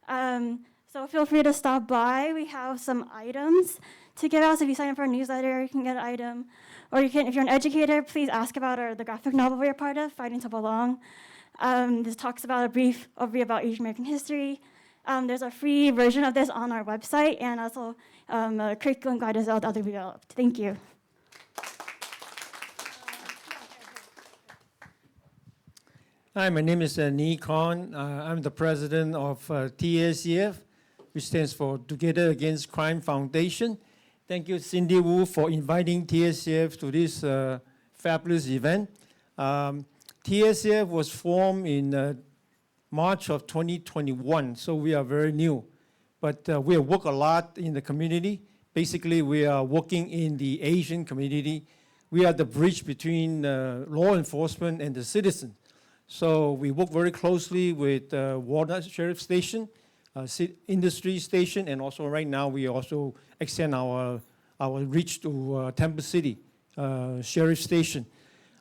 So feel free to stop by. We have some items to give out. So if you sign up for a newsletter, you can get an item. Or you can, if you're an educator, please ask about the graphic novel we're part of, Fighting to Belong. This talks about a brief overview about Asian American history. There's a free version of this on our website, and also a curriculum guide is out that we developed. Thank you. Hi, my name is Nee Kwan. I'm the president of TACF, which stands for Together Against Crime Foundation. Thank you, Cindy Wu, for inviting TACF to this fabulous event. TACF was formed in March of 2021, so we are very new. But we work a lot in the community. Basically, we are working in the Asian community. We are the bridge between law enforcement and the citizen. So we work very closely with Walnut Sheriff Station, Industry Station, and also right now we also extend our reach to Temple City Sheriff Station.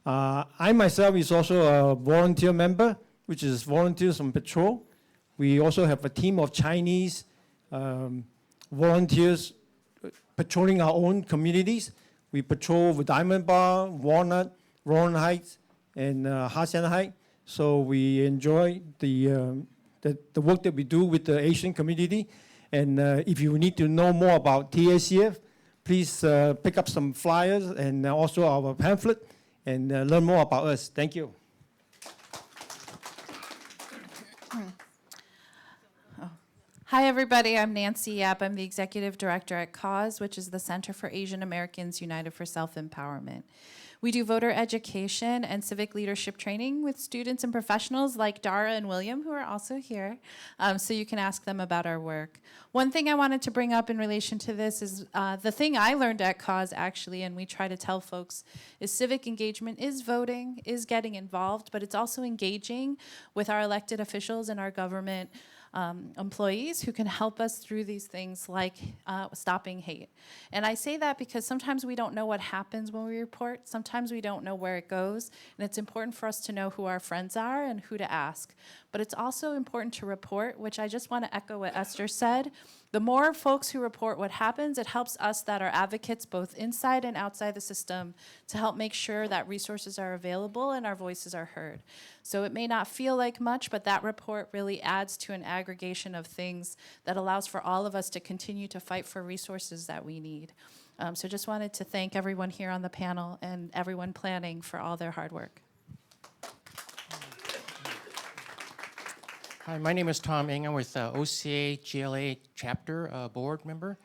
I myself is also a volunteer member, which is volunteers on patrol. We also have a team of Chinese volunteers patrolling our own communities. We patrol with Diamond Bar, Walnut, Roland Heights, and Hacienda Heights. So we enjoy the work that we do with the Asian community. And if you need to know more about TACF, please pick up some flyers and also our pamphlet and learn more about us. Thank you. Hi, everybody. I'm Nancy Yap. I'm the executive director at CAUSE, which is the Center for Asian Americans United for Self-Empowerment. We do voter education and civic leadership training with students and professionals like Dara and William, who are also here, so you can ask them about our work. One thing I wanted to bring up in relation to this is the thing I learned at CAUSE, actually, and we try to tell folks, is civic engagement is voting, is getting involved, but it's also engaging with our elected officials and our government employees who can help us through these things like stopping hate. And I say that because sometimes we don't know what happens when we report. Sometimes we don't know where it goes. And it's important for us to know who our friends are and who to ask. But it's also important to report, which I just want to echo what Esther said. The more folks who report what happens, it helps us that are advocates both inside and outside the system to help make sure that resources are available and our voices are heard. So it may not feel like much, but that report really adds to an aggregation of things that allows for all of us to continue to fight for resources that we need. So just wanted to thank everyone here on the panel and everyone planning for all their hard work. Hi, my name is Tom Ing. I'm with OCA GLA chapter board member.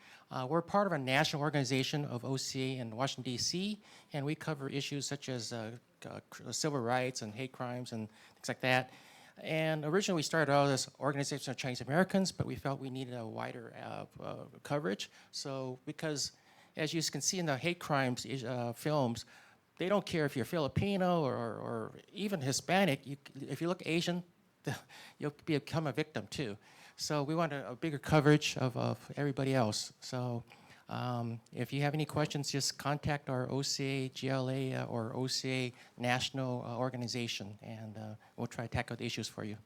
We're part of a national organization of OCA in Washington, D.C., and we cover issues such as civil rights and hate crimes and things like that. And originally we started out as an organization of Chinese Americans, but we felt we needed a wider coverage. So because, as you can see in the hate crimes films, they don't care if you're Filipino or even Hispanic. If you look Asian, you'll become a victim too. So we want a bigger coverage of everybody else. So if you have any questions, just contact our OCA GLA or OCA national organization, and we'll try to tackle the issues for you.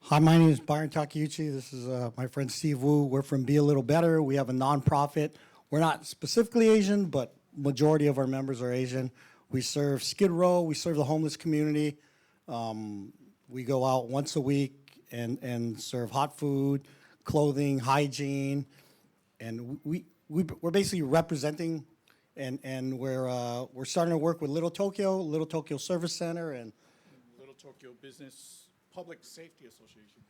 Hi, my name is Byron Takeuchi. This is my friend Steve Wu. We're from Be a Little Better. We have a nonprofit. We're not specifically Asian, but majority of our members are Asian. We serve Skid Row. We serve the homeless community. We go out once a week and serve hot food, clothing, hygiene, and we're basically representing, and we're starting to work with Little Tokyo Service Center, and Little Tokyo Business Public Safety Association.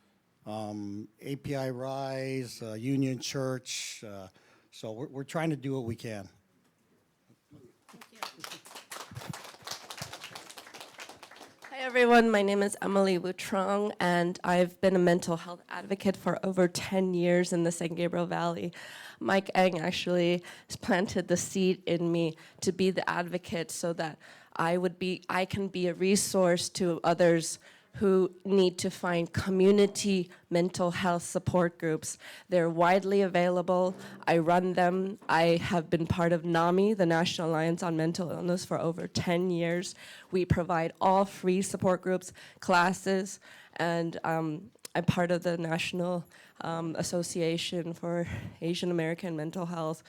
API Rise, Union Church. So we're trying to do what we can. Hi everyone, my name is Emily Wutrong, and I've been a mental health advocate for over 10 years in the San Gabriel Valley. Mike Eng actually planted the seed in me to be the advocate so that I can be a resource to others who need to find community mental health support groups. They're widely available. I run them. I have been part of NAMI, the National Alliance on Mental Illness, for over 10 years. We provide all free support groups, classes, and I'm part of the National Association for Asian American Mental Health.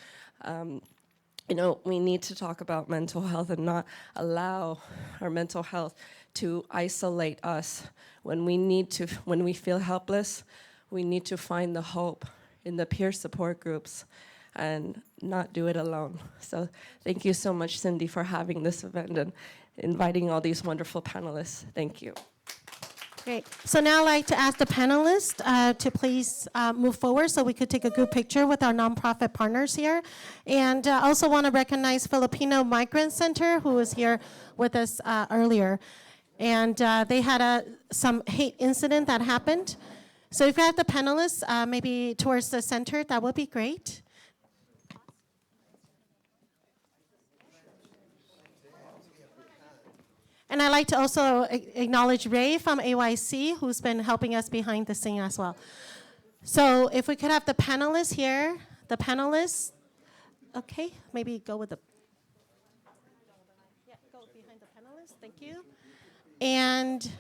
You know, we need to talk about mental health and not allow our mental health to isolate us. When we feel helpless, we need to find the hope in the peer support groups and not do it alone. So thank you so much, Cindy, for having this event and inviting all these wonderful panelists. Thank you. Great. So now I'd like to ask the panelists to please move forward so we could take a good picture with our nonprofit partners here. And also want to recognize Filipino Migrant Center, who was here with us earlier. And they had some hate incident that happened. So if you have the panelists maybe towards the center, that would be great. And I'd like to also acknowledge Ray from AYC, who's been helping us behind the scene as well. So if we could have the panelists here, okay, maybe go with the, go behind the panelists, thank you. And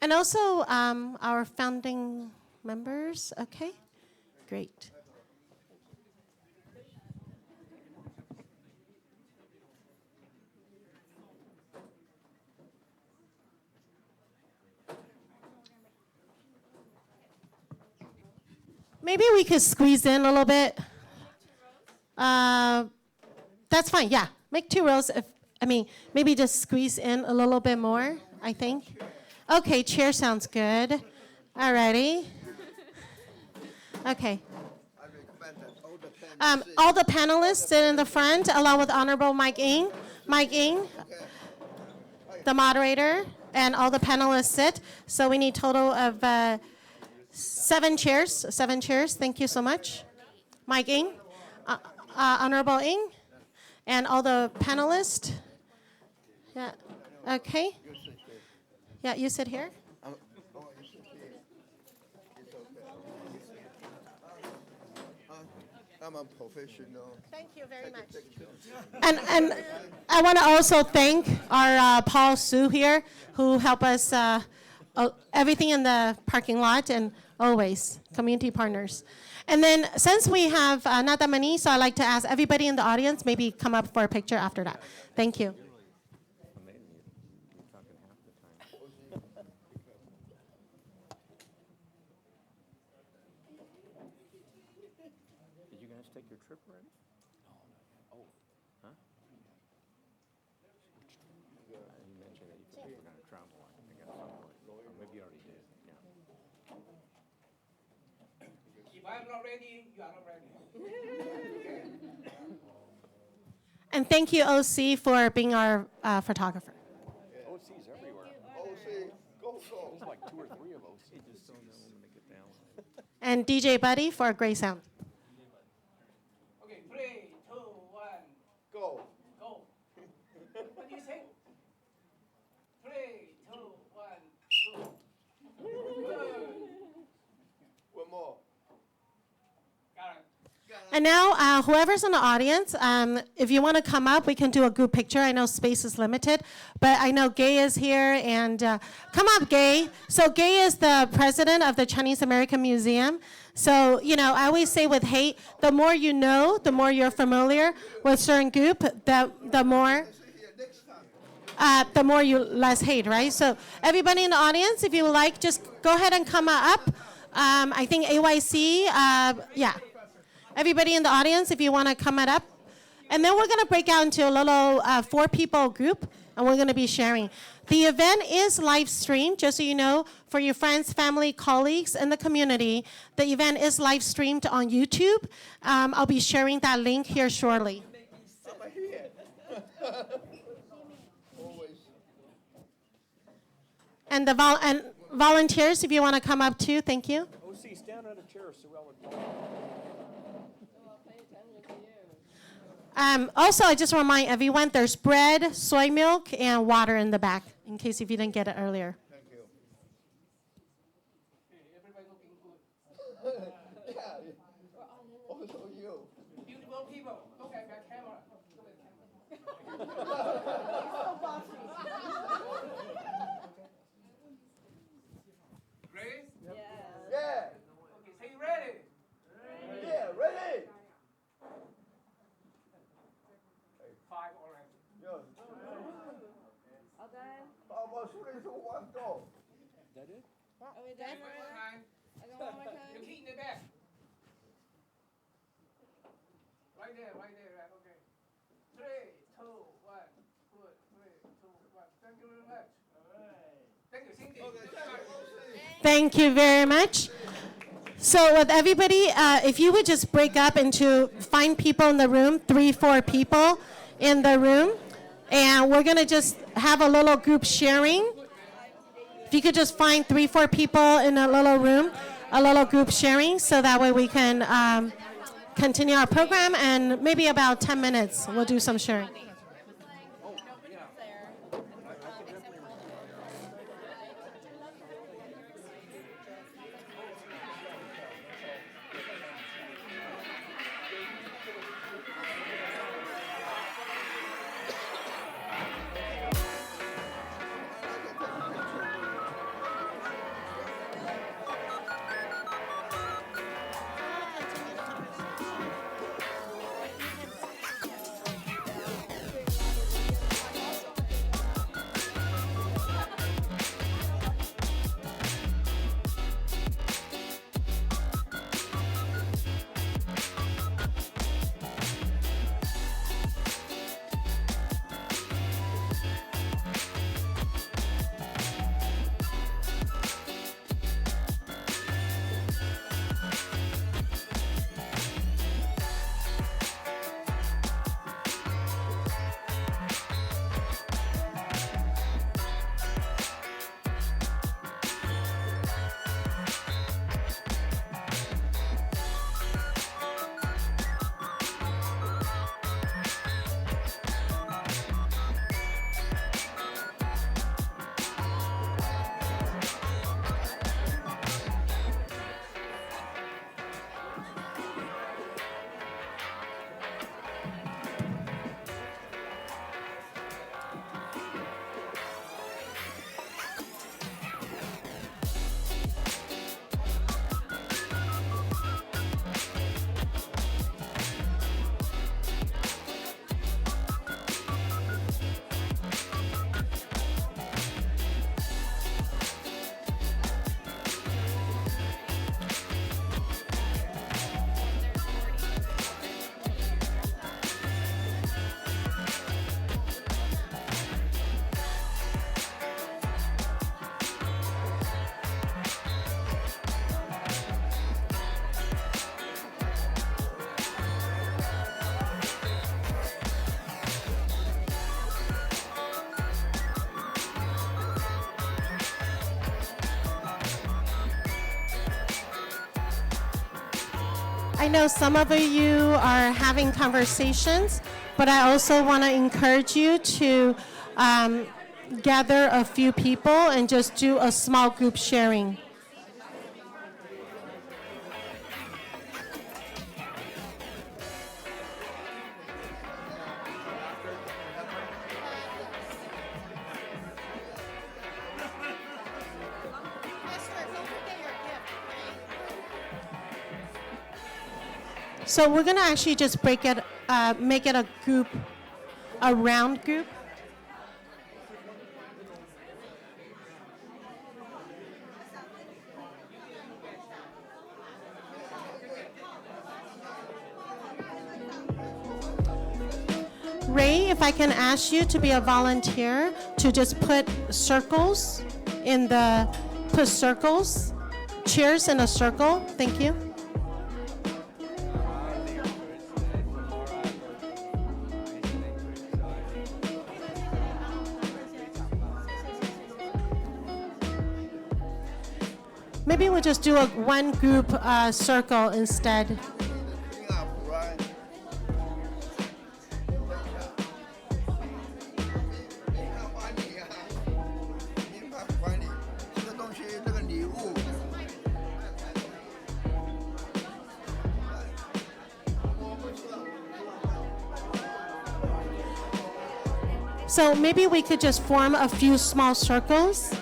also our founding members, okay, great. Maybe we could squeeze in a little bit. That's fine, yeah. Make 2 rows. Maybe just squeeze in a little bit more, I think. Okay, chair sounds good. All righty. Okay. All the panelists sit in the front, along with Honorable Mike Ing. Mike Ing, the moderator, and all the panelists sit. So we need total of 7 chairs. 7 chairs. Thank you so much. Mike Ing, Honorable Ing, and all the panelists. Yeah. Okay. Yeah, you sit here. I'm a professional. Thank you very much. And I want to also thank our Paul Su here, who helped us everything in the parking lot, and always community partners. And then since we have not that many, so I'd like to ask everybody in the audience maybe come up for a picture after that. Thank you. Did you guys take your trip already? Oh. Huh? You mentioned that you were going to travel, I think, at some point. Or maybe you already did, yeah. If I'm not ready, you are not ready. And thank you, OC, for being our photographer. OC's everywhere. OC, go. There's like 2 or 3 of OC. Just don't know when to get down. And DJ Buddy for great sound. Okay, 3, 2, 1, go. Go. What do you say? 3, 2, 1, go. One more. Got it. And now, whoever's in the audience, if you want to come up, we can do a group picture. I know space is limited, but I know Gay is here, and come up, Gay. So Gay is the president of the Chinese American Museum. So, you know, I always say with hate, the more you know, the more you're familiar with certain group, the more you less hate, right? So everybody in the audience, if you would like, just go ahead and come up. I think AYC, yeah. Everybody in the audience, if you want to come up. And then we're going to break out into a little 4-people group, and we're going to be sharing. The event is live streamed, just so you know, for your friends, family, colleagues in the community. The event is live streamed on YouTube. I'll be sharing that link here shortly. And the volunteers, if you want to come up too, thank you. OC, stand on a chair so well. Also, I just remind everyone, there's bread, soy milk, and water in the back, in case if you didn't get it earlier. Thank you. Okay, everybody looking good. Yeah. Also you. Beautiful people, look at that camera. Look at the camera. Ready? Yeah. Okay, say ready. Yeah, ready. 5 already. Yes. Okay. How about 3, 2, 1, go? Is that it? Are we Okay, done? one more time. Okay, one more time. Your key in the back. Right there, right, okay. 3, 2, 1, good, 3, 2, 1. Thank you very much. All right. Thank you, Cindy. Thank you very much. So with everybody, if you would just break up into, find people in the room, 3, 4 people in the room, and we're going to just have a little group sharing. If you could just find 3, 4 people in a little room, a little group sharing, so that way we can continue our program, and maybe about 10 minutes we'll do some sharing. I know some of you are having conversations, but I also want to encourage you to gather a few people and just do a small group sharing. So we're gonna actually just make it a group, a round group. Ray, if I can ask you to be a volunteer to just put circles, chairs in a circle. Thank you. Maybe we'll just do a one group circle instead. So maybe we could just form a few small circles.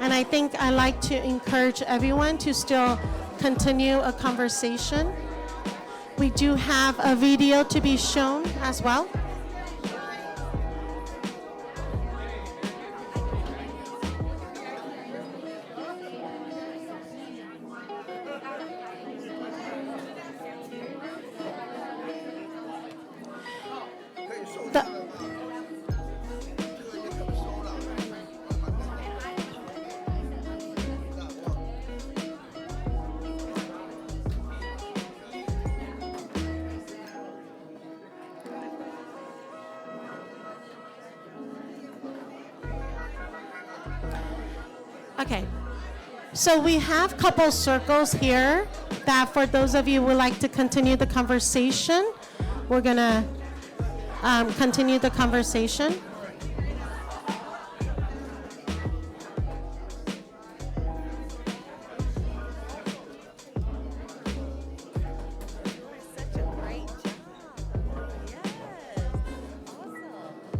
And I think I like to encourage everyone to still continue a conversation. We do have a video to be shown as well. Okay, so we have a couple circles here that for those of you who would like to continue the conversation, we're gonna continue the conversation.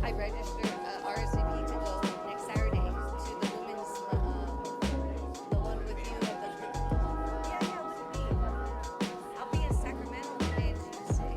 I registered RSVP to go next Saturday to the women's, the one with you at the. Yeah, with me. I'll be in Sacramento Monday and Tuesday.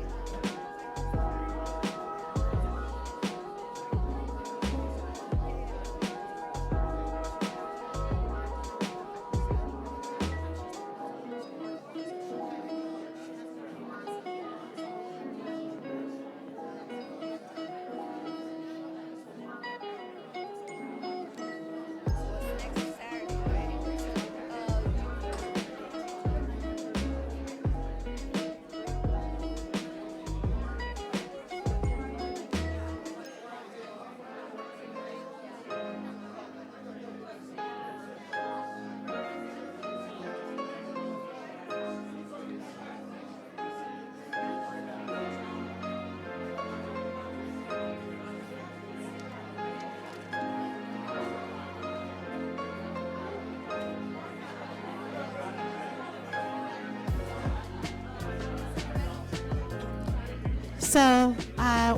So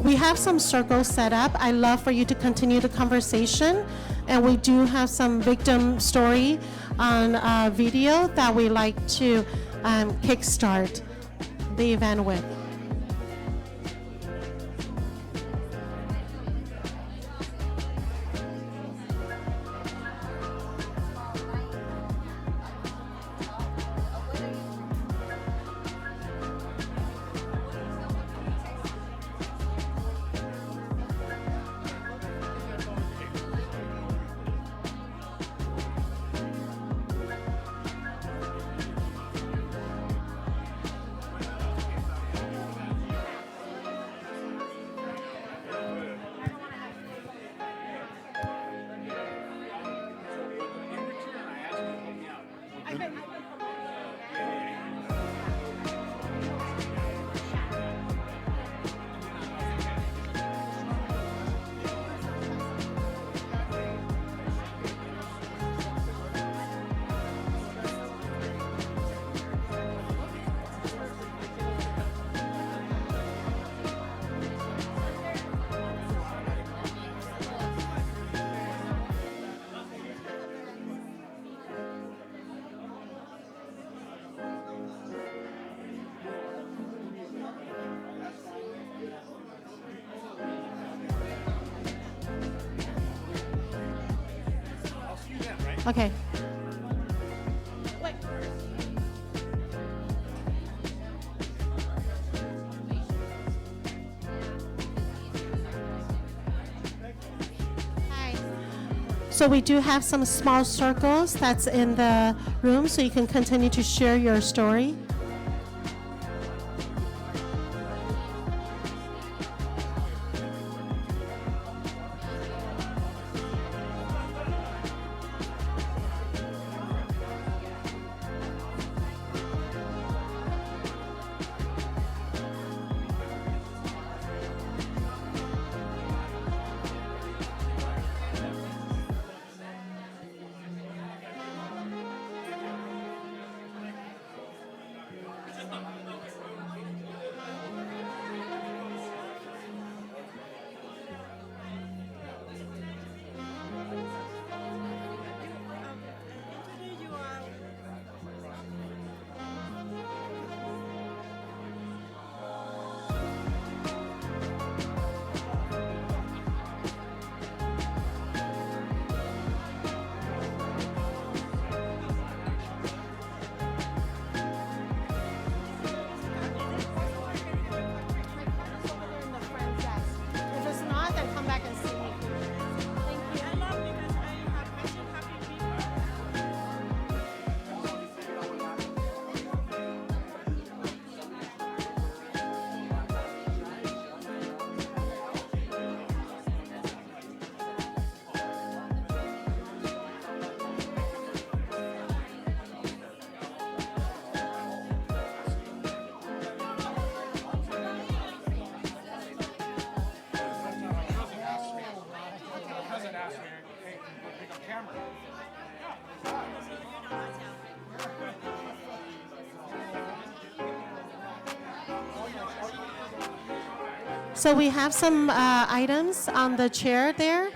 we have some circles set up. I love for you to continue the conversation. And we do have some victim story on video that we like to kickstart the event with. Okay. Wait. Hi. So we do have some small circles that's in the room, so you can continue to share your story. If it's not, then come back and see me. Thank you. So we have some items on the chair there.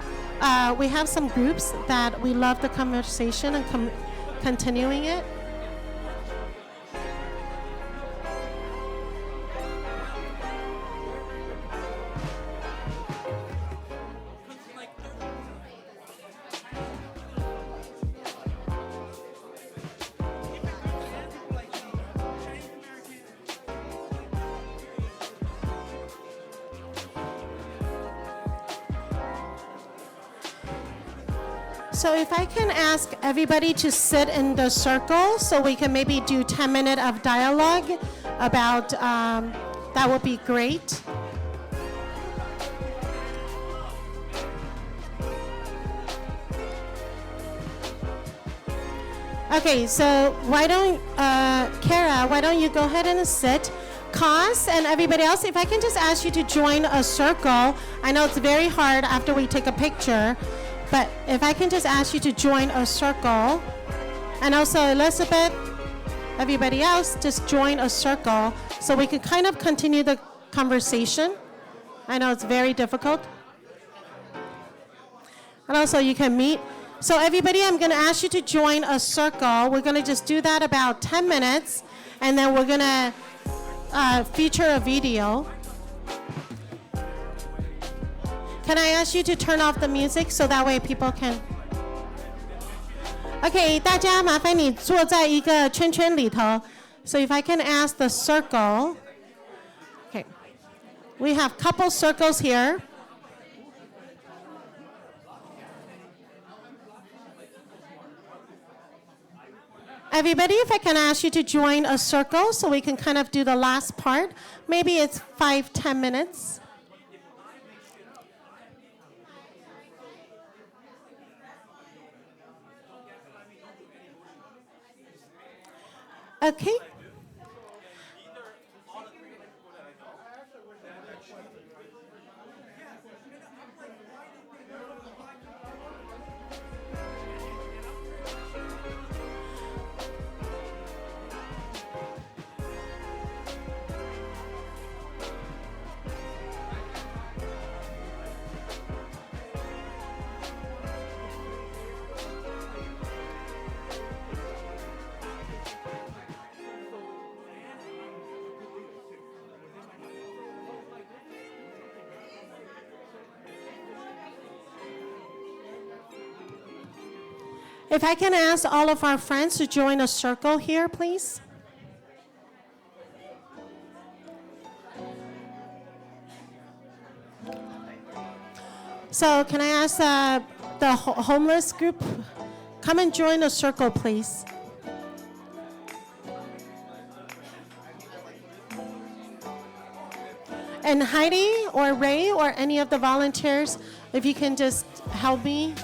We have some groups that we love the conversation and continuing it. So if I can ask everybody to sit in the circle so we can maybe do 10 minutes of dialogue about, that would be great. Okay, so why don't, Kara, why don't you go ahead and sit? Cos and everybody else, if I can just ask you to join a circle. I know it's very hard after we take a picture, but if I can just ask you to join a circle. And also Elizabeth, everybody else, just join a circle so we can kind of continue the conversation. I know it's very difficult. And also you can meet. So everybody, I'm gonna ask you to join a circle. We're gonna just do that about 10 minutes, and then we're gonna feature a video. Can I ask you to turn off the music so that way people can? Okay, 大家麻烦你坐在一个圈圈里头. So if I can ask the circle. Okay, we have couple circles here. Everybody, if I can ask you to join a circle so we can kind of do the last part. Maybe it's 5-10 minutes. Okay. If I can ask all of our friends to join a circle here, please. So can I ask the homeless group, come and join a circle, please. And Heidi or Ray or any of the volunteers, if you can just help me.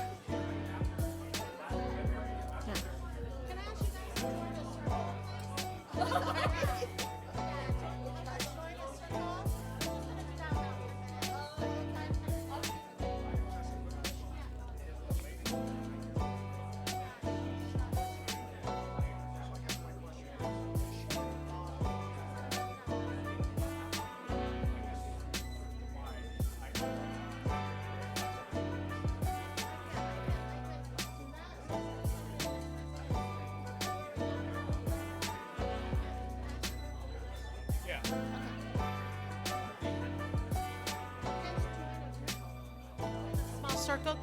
Small circle.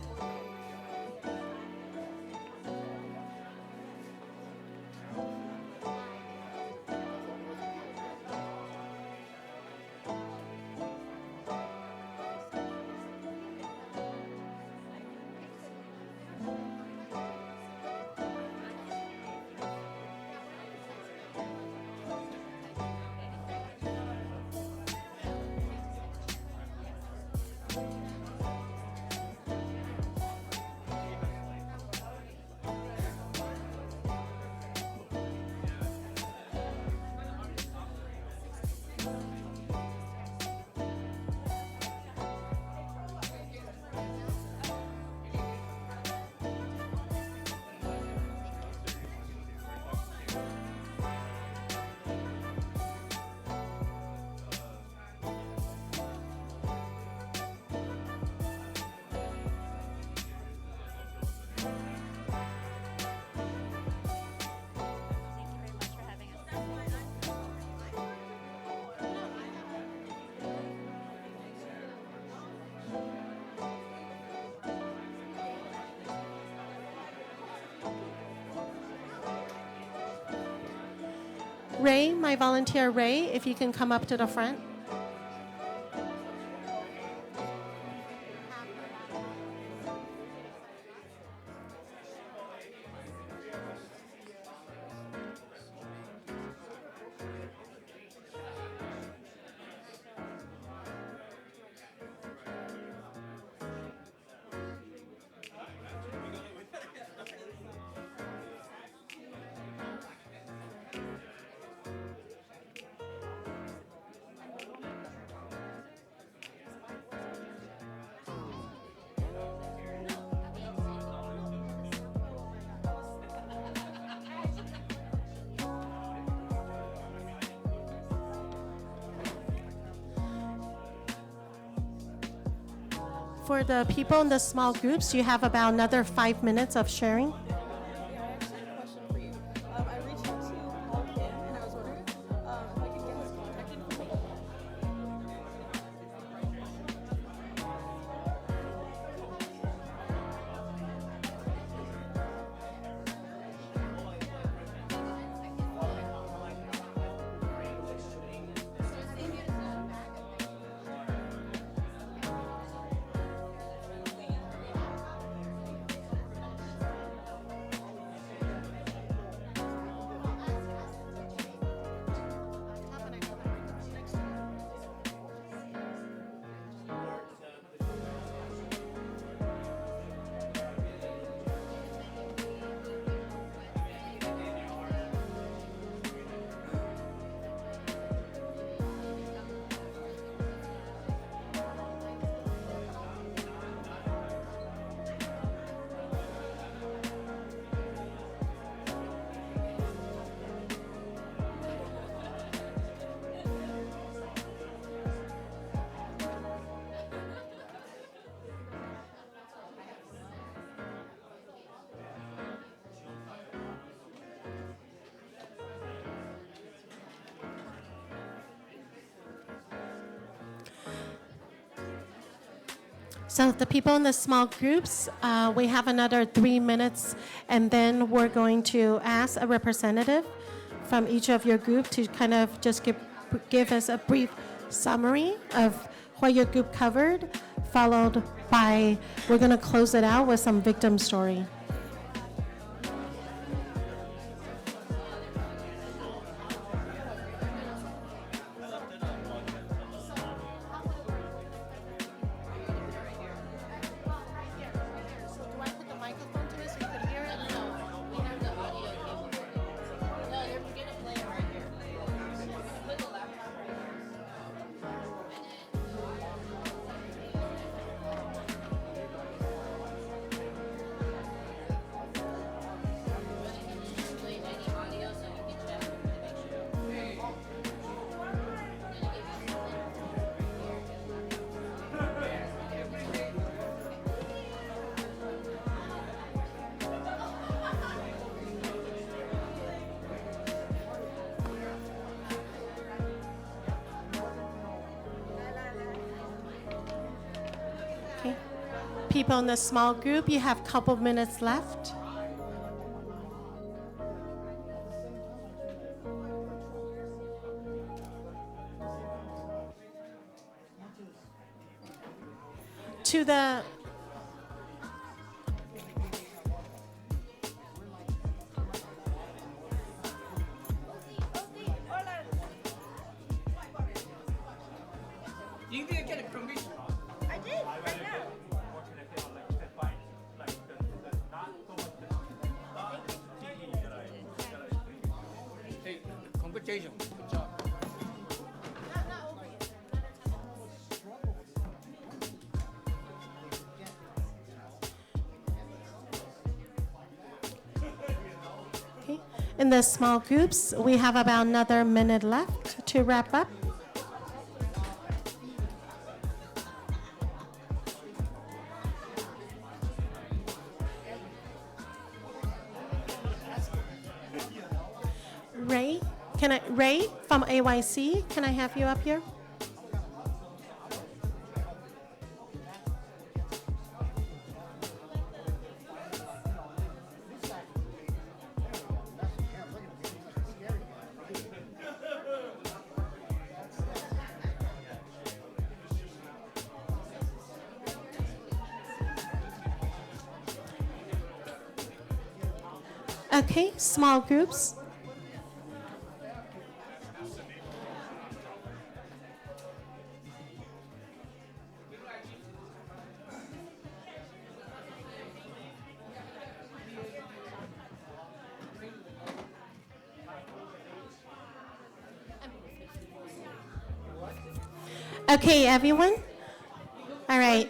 Ray, my volunteer Ray, if you can come up to the front. For the people in the small groups, you have about another 5 minutes of sharing. So the people in the small groups, we have another 3 minutes, and then we're going to ask a representative from each of your group to kind of just give us a brief summary of what your group covered, followed by, we're going to close it out with some victim story. Okay. People in the small group, you have a couple minutes left. To the You didn't get a permission. I did, right now. Hey, congratulations. Good job. Okay. In the small groups, we have about another minute left to wrap up. Ray from AYC, can I have you up here? Okay, small groups. Okay, everyone. All right.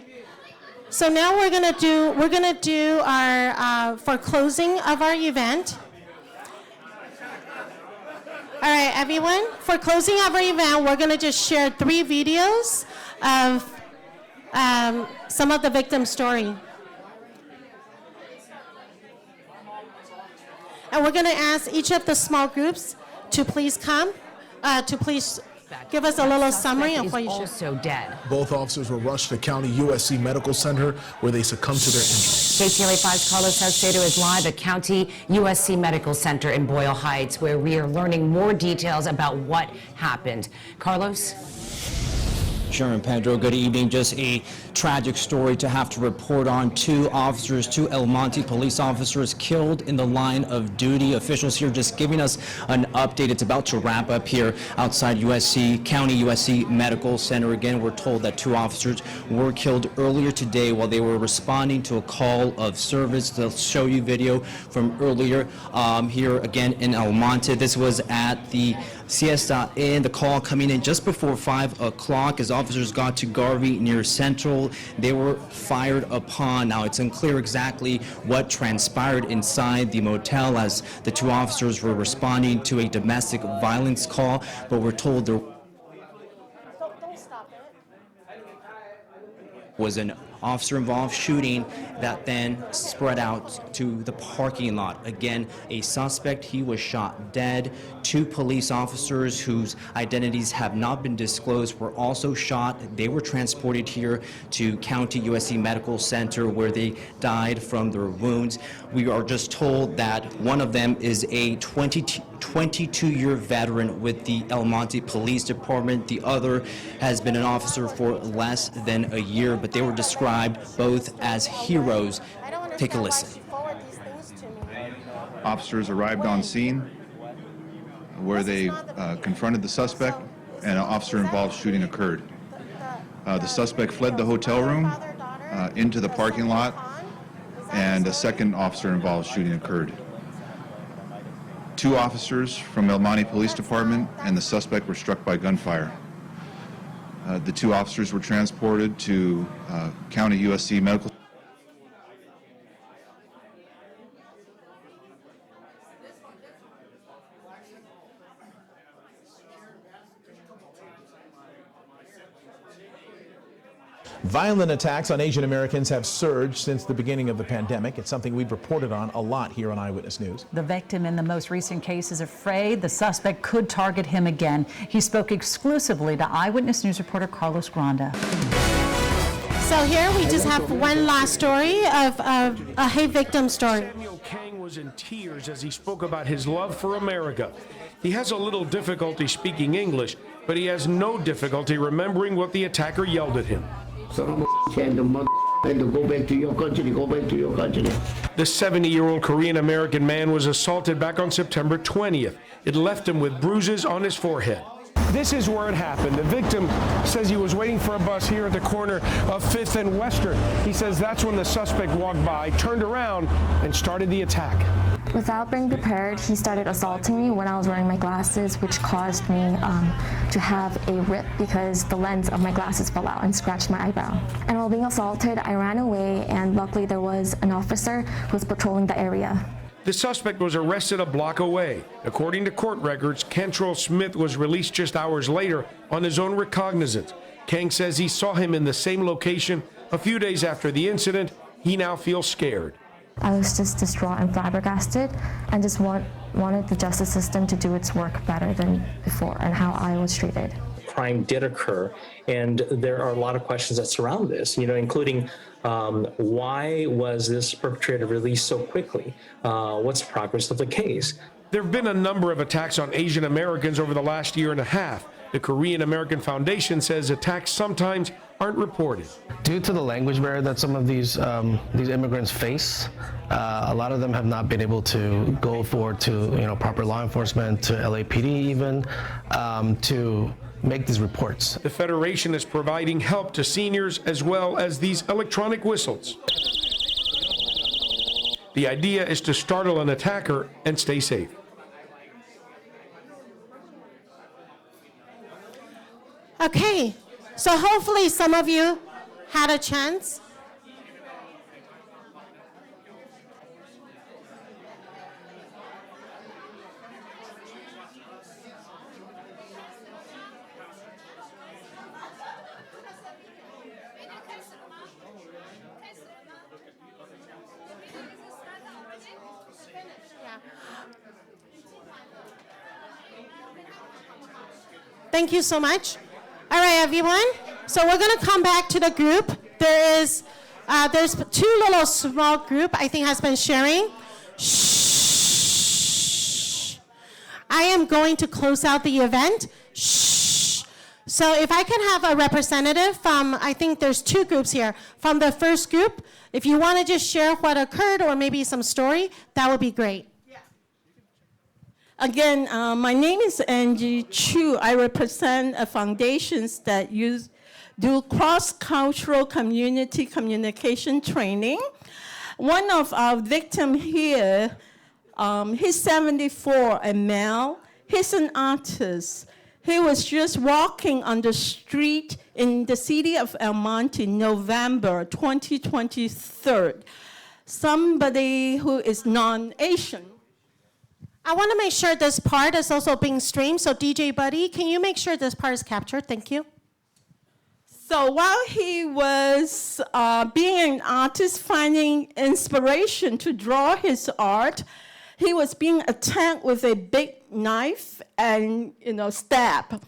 So now we're gonna do our for closing of our event. All right, everyone. For closing of our event, we're gonna just share 3 videos of some of the victim story. And we're gonna ask each of the small groups to please come, to please give us a little summary of what you should. Also dead. Both officers were rushed to County USC Medical Center where they succumbed to their injuries. KTLA 5's Carlos Salcedo is live at County USC Medical Center in Boyle Heights, where we are learning more details about what happened. Carlos? Sure, and Pedro, good evening. Just a tragic story to have to report on. 2 officers, 2 El Monte police officers killed in the line of duty. Officials here just giving us an update. It's about to wrap up here outside County USC Medical Center. Again, we're told that 2 officers were killed earlier today while they were responding to a call of service. They'll show you video from earlier here again in El Monte. This was at the Siesta Inn. The call coming in just before 5 o'clock as officers got to Garvey near Central. They were fired upon. Now, it's unclear exactly what transpired inside the motel as the 2 officers were responding to a domestic violence call, but we're told there was an officer-involved shooting that then spread out to the parking lot. Again, a suspect, he was shot dead. 2 police officers whose identities have not been disclosed were also shot. They were transported here to County USC Medical Center where they died from their wounds. We are just told that one of them is a 22-year veteran with the El Monte Police Department. The other has been an officer for less than a year, but they were described both as heroes. Take a listen. Officers arrived on scene where they confronted the suspect, and an officer-involved shooting occurred. The suspect fled the hotel room into the parking lot, and a second officer-involved shooting occurred. 2 officers from El Monte Police Department and the suspect were struck by gunfire. The 2 officers were transported to County USC Medical. Violent attacks on Asian Americans have surged since the beginning of the pandemic. It's something we've reported on a lot here on Eyewitness News. The victim in the most recent case is afraid the suspect could target him again. He spoke exclusively to Eyewitness News reporter Carlos Granda. So here we just have one last story of a hate victim story. Samuel Kang was in tears as he spoke about his love for America. He has a little difficulty speaking English, but he has no difficulty remembering what the attacker yelled at him. Son of a go back to your country, go back to your country. The 70-year-old Korean-American man was assaulted back on September 20th. It left him with bruises on his forehead. This is where it happened. The victim says he was waiting for a bus here at the corner of 5th and Western. He says that's when the suspect walked by, turned around, and started the attack. Without being prepared, he started assaulting me when I was wearing my glasses, which caused me to have a rip because the lens of my glasses fell out and scratched my eyebrow. And while being assaulted, I ran away, and luckily there was an officer who was patrolling the area. The suspect was arrested a block away. According to court records, Cantrell Smith was released just hours later on his own recognizance. Kang says he saw him in the same location a few days after the incident. He now feels scared. I was just distraught and flabbergasted and just wanted the justice system to do its work better than before and how I was treated. Crime did occur, and there are a lot of questions that surround this, including why was this perpetrator released so quickly? What's the progress of the case? There have been a number of attacks on Asian Americans over the last year and a half. The Korean American Foundation says attacks sometimes aren't reported. Due to the language barrier that some of these immigrants face, a lot of them have not been able to go forward to proper law enforcement, to LAPD even, to make these reports. The Federation is providing help to seniors as well as these electronic whistles. The idea is to startle an attacker and stay safe. Okay, so hopefully some of you had a chance. Thank you so much. All right, everyone. So we're gonna come back to the group. There's 2 little small group I think has been sharing. Shh. I am going to close out the event. Shh. So if I can have a representative from, I think there's 2 groups here. From the first group, if you want to just share what occurred or maybe some story, that would be great. Again, my name is Angie Chu. I represent a foundation that do cross-cultural community communication training. One of our victims here, he's 74, a male. He's an artist. He was just walking on the street in the city of El Monte, November 2023. Somebody who is non-Asian. I want to make sure this part is also being streamed. So DJ Buddy, can you make sure this part is captured? Thank you. So while he was being an artist, finding inspiration to draw his art, he was being attacked with a big knife and, stab.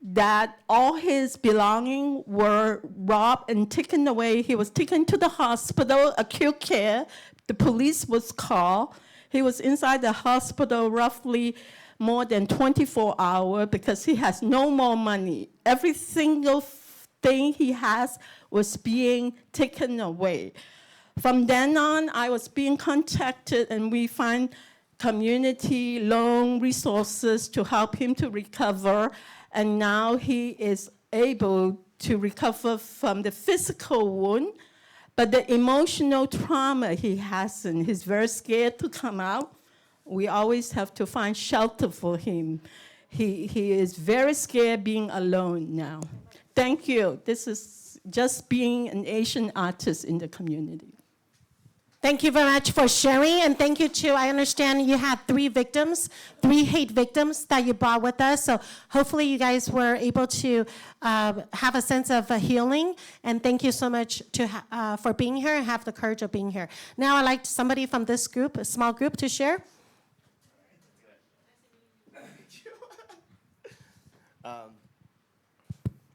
That all his belongings were robbed and taken away. He was taken to the hospital, acute care. The police was called. He was inside the hospital roughly more than 24 hours because he has no more money. Every single thing he has was being taken away. From then on, I was being contacted, and we find community loan resources to help him to recover. And now he is able to recover from the physical wound, but the emotional trauma he has, and he's very scared to come out. We always have to find shelter for him. He is very scared being alone now. Thank you. This is just being an Asian artist in the community. Thank you very much for sharing, and thank you too. I understand you had 3 victims, 3 hate victims that you brought with us, so hopefully you guys were able to have a sense of healing, and thank you so much for being here and have the courage of being here. Now I'd like somebody from this group, a small group, to share.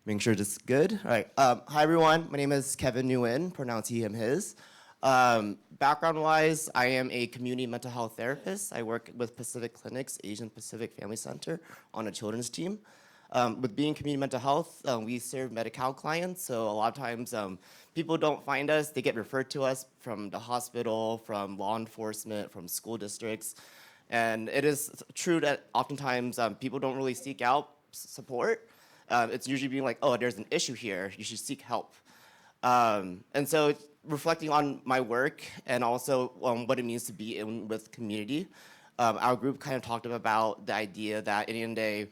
Making sure this is good. All right. Hi, everyone. My name is Kevin Nguyen, pronounce he, him, his. Background-wise, I am a community mental health therapist. I work with Pacific Clinics, Asian Pacific Family Center, on a children's team. With being community mental health, we serve Medi-Cal clients, so a lot of times people don't find us. They get referred to us from the hospital, from law enforcement, from school districts. And it is true that oftentimes people don't really seek out support. It's usually being like, oh, there's an issue here, you should seek help. And so reflecting on my work and also what it means to be in with community, our group kind of talked about the idea that at the end of the day,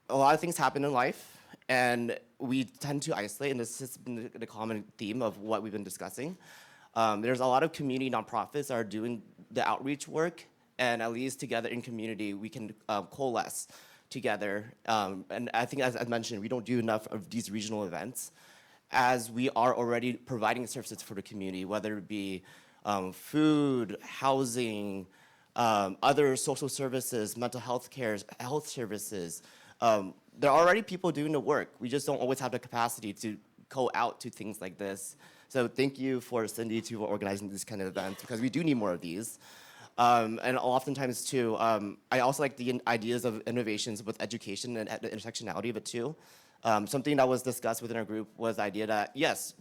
a lot of things happen in life, and we tend to isolate, and this has been the common theme of what we've been discussing. There's a lot of community nonprofits that are doing the outreach work, and at least together in community, we can coalesce together. And I think, as I mentioned, we don't do enough of these regional events, as we are already providing services for the community, whether it be food, housing, other social services, mental health care, health services. There are already people doing the work. We just don't always have the capacity to go out to things like this. So thank you for Cindy for organizing these kind of events, because we do need more of these. And oftentimes too, I also like the ideas of innovations with education and the intersectionality of it too. Something that was discussed within our group was the idea that, yes,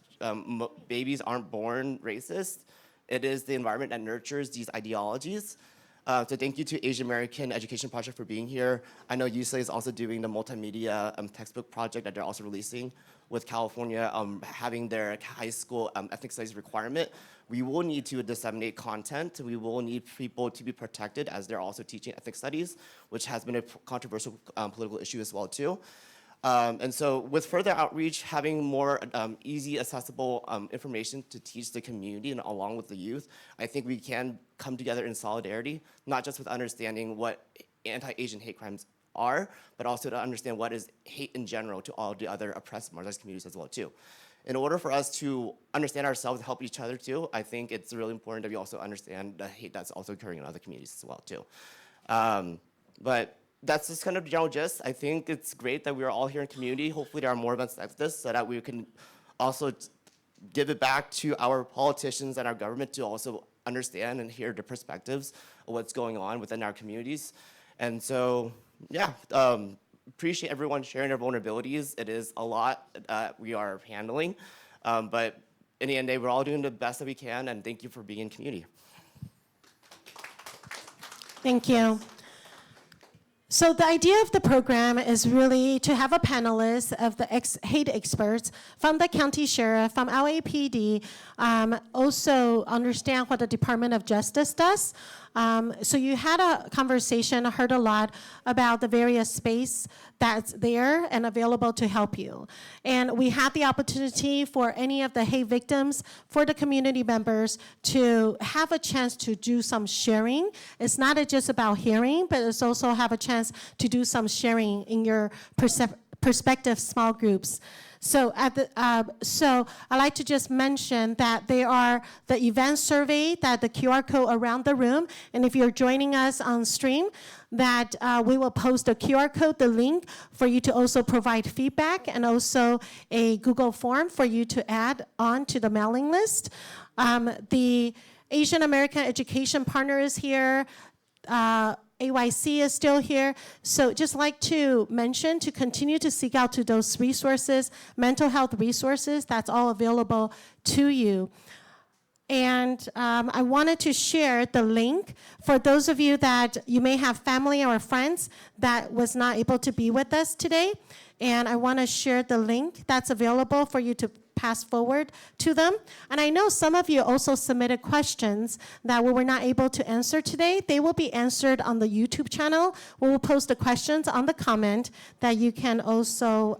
babies aren't born racist. It is the environment that nurtures these ideologies. So thank you to Asian American Education Project for being here. I know UCLA is also doing the multimedia textbook project that they're also releasing with California having their high school ethnic studies requirement. We will need to disseminate content. We will need people to be protected as they're also teaching ethnic studies, which has been a controversial political issue as well too. And so with further outreach, having more easy, accessible information to teach the community and along with the youth, I think we can come together in solidarity, not just with understanding what anti-Asian hate crimes are, but also to understand what is hate in general to all the other oppressed marginalized communities as well too. In order for us to understand ourselves and help each other too, I think it's really important that we also understand the hate that's also occurring in other communities as well too. But that's just kind of the general gist. I think it's great that we're all here in community. Hopefully there are more events like this so that we can also give it back to our politicians and our government to also understand and hear the perspectives of what's going on within our communities. And so, yeah, appreciate everyone sharing their vulnerabilities. It is a lot we are handling, but in the end of the day, we're all doing the best that we can, and thank you for being in community. Thank you. So the idea of the program is really to have a panelist of the hate experts from the county sheriff, from LAPD, also understand what the Department of Justice does. So you had a conversation, heard a lot about the various space that's there and available to help you. And we had the opportunity for any of the hate victims, for the community members to have a chance to do some sharing. It's not just about hearing, but it's also have a chance to do some sharing in your prospective small groups. So so I'd like to just mention that they are the event survey, that the QR code around the room, and if you're joining us on stream, that we will post the QR code, the link, for you to also provide feedback, and also a Google form for you to add on to the mailing list. The Asian American Education Partner is here. AYC is still here. So just like to mention to continue to seek out to those resources, mental health resources, that's all available to you. And I wanted to share the link for those of you that you may have family or friends that was not able to be with us today. And I want to share the link that's available for you to pass forward to them. And I know some of you also submitted questions that we were not able to answer today. They will be answered on the YouTube channel. We will post the questions on the comment that you can also,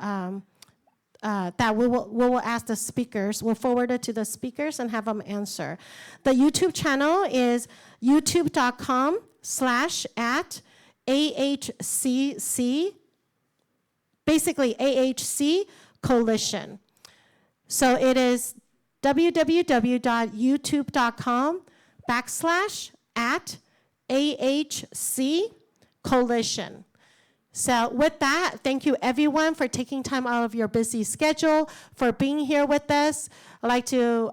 that we will ask the speakers. We'll forward it to the speakers and have them answer. The YouTube channel is youtube.com/@AHCC, basically AHC Coalition. So it is www.youtube.com/@AHC Coalition. So with that, thank you everyone for taking time out of your busy schedule, for being here with us. I'd like to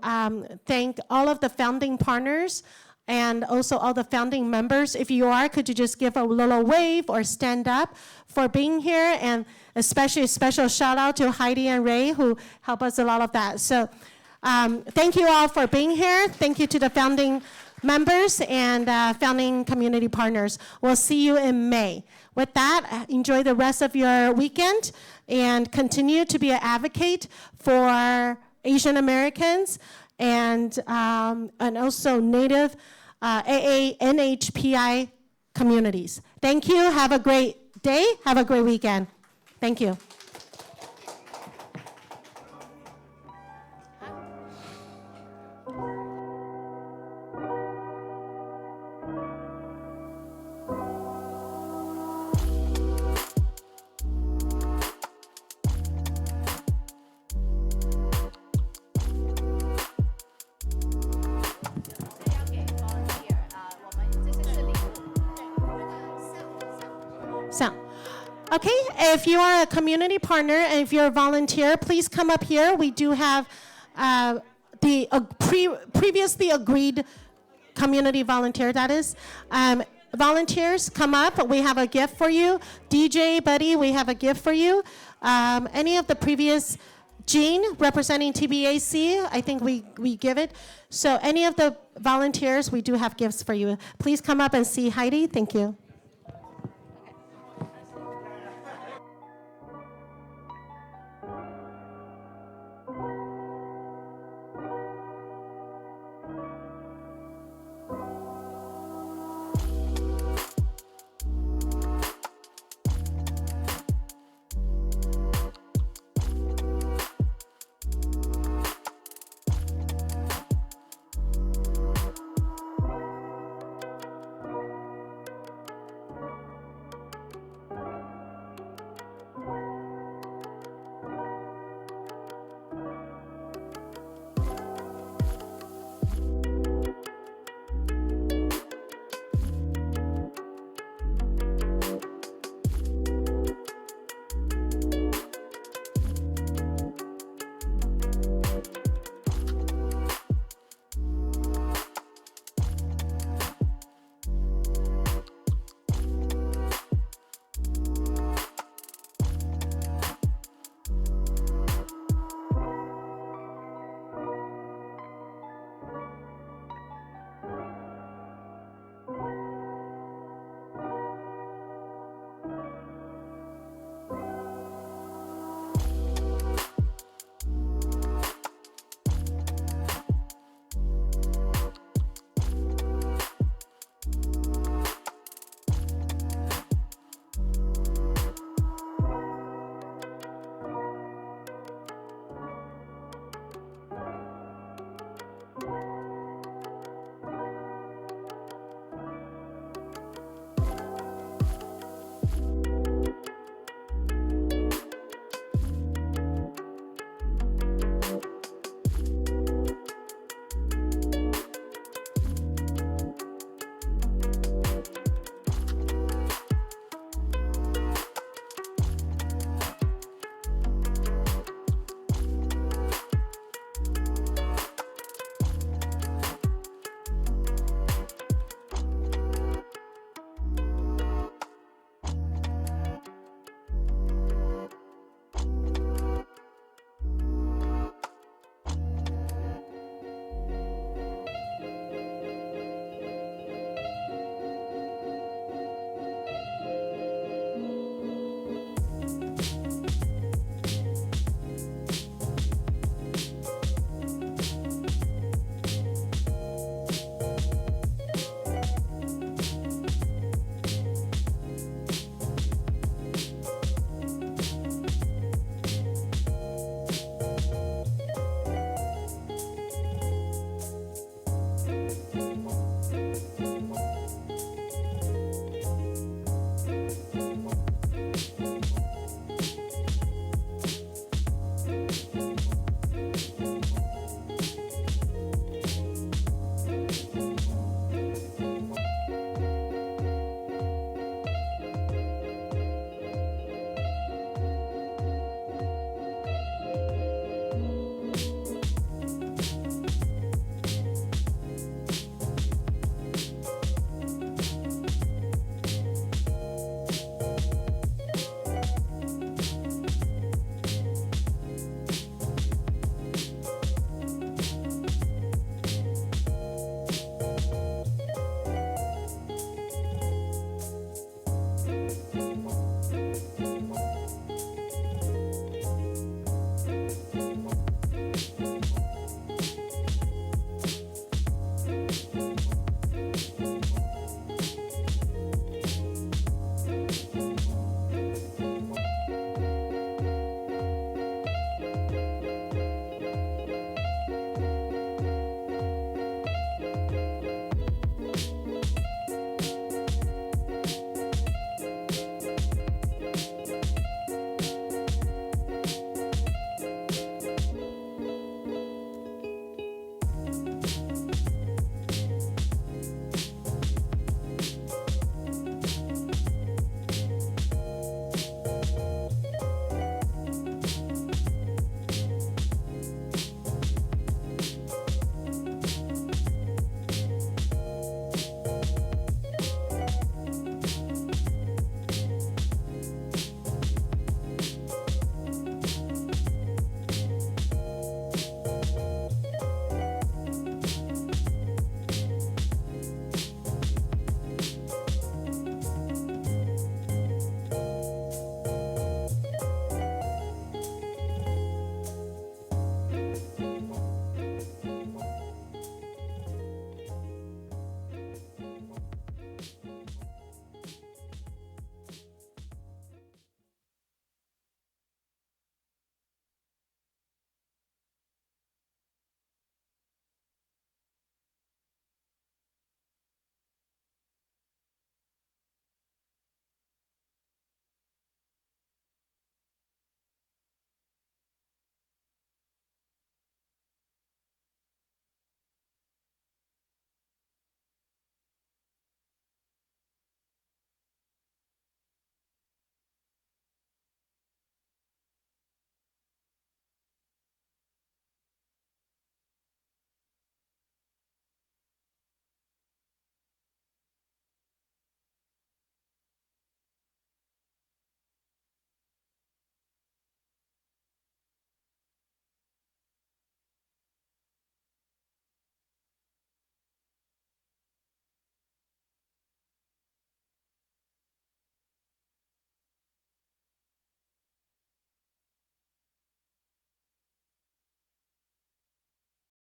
thank all of the founding partners and also all the founding members. If you are, could you just give a little wave or stand up for being here? And especially a special shout out to Heidi and Ray who help us a lot of that. So thank you all for being here. Thank you to the founding members and founding community partners. We'll see you in May. With that, enjoy the rest of your weekend and continue to be an advocate for Asian Americans and also Native AA NHPI communities. Thank you. Have a great day. Have a great weekend. Thank you. Okay, if you are a community partner and if you're a volunteer, please come up here. We do have the previously agreed community volunteer, that is. Volunteers, come up. We have a gift for you. DJ, Buddy, we have a gift for you. Any of the previous, Jean, representing TBAC, I think we give it. So any of the volunteers, we do have gifts for you. Please come up and see Heidi. Thank you.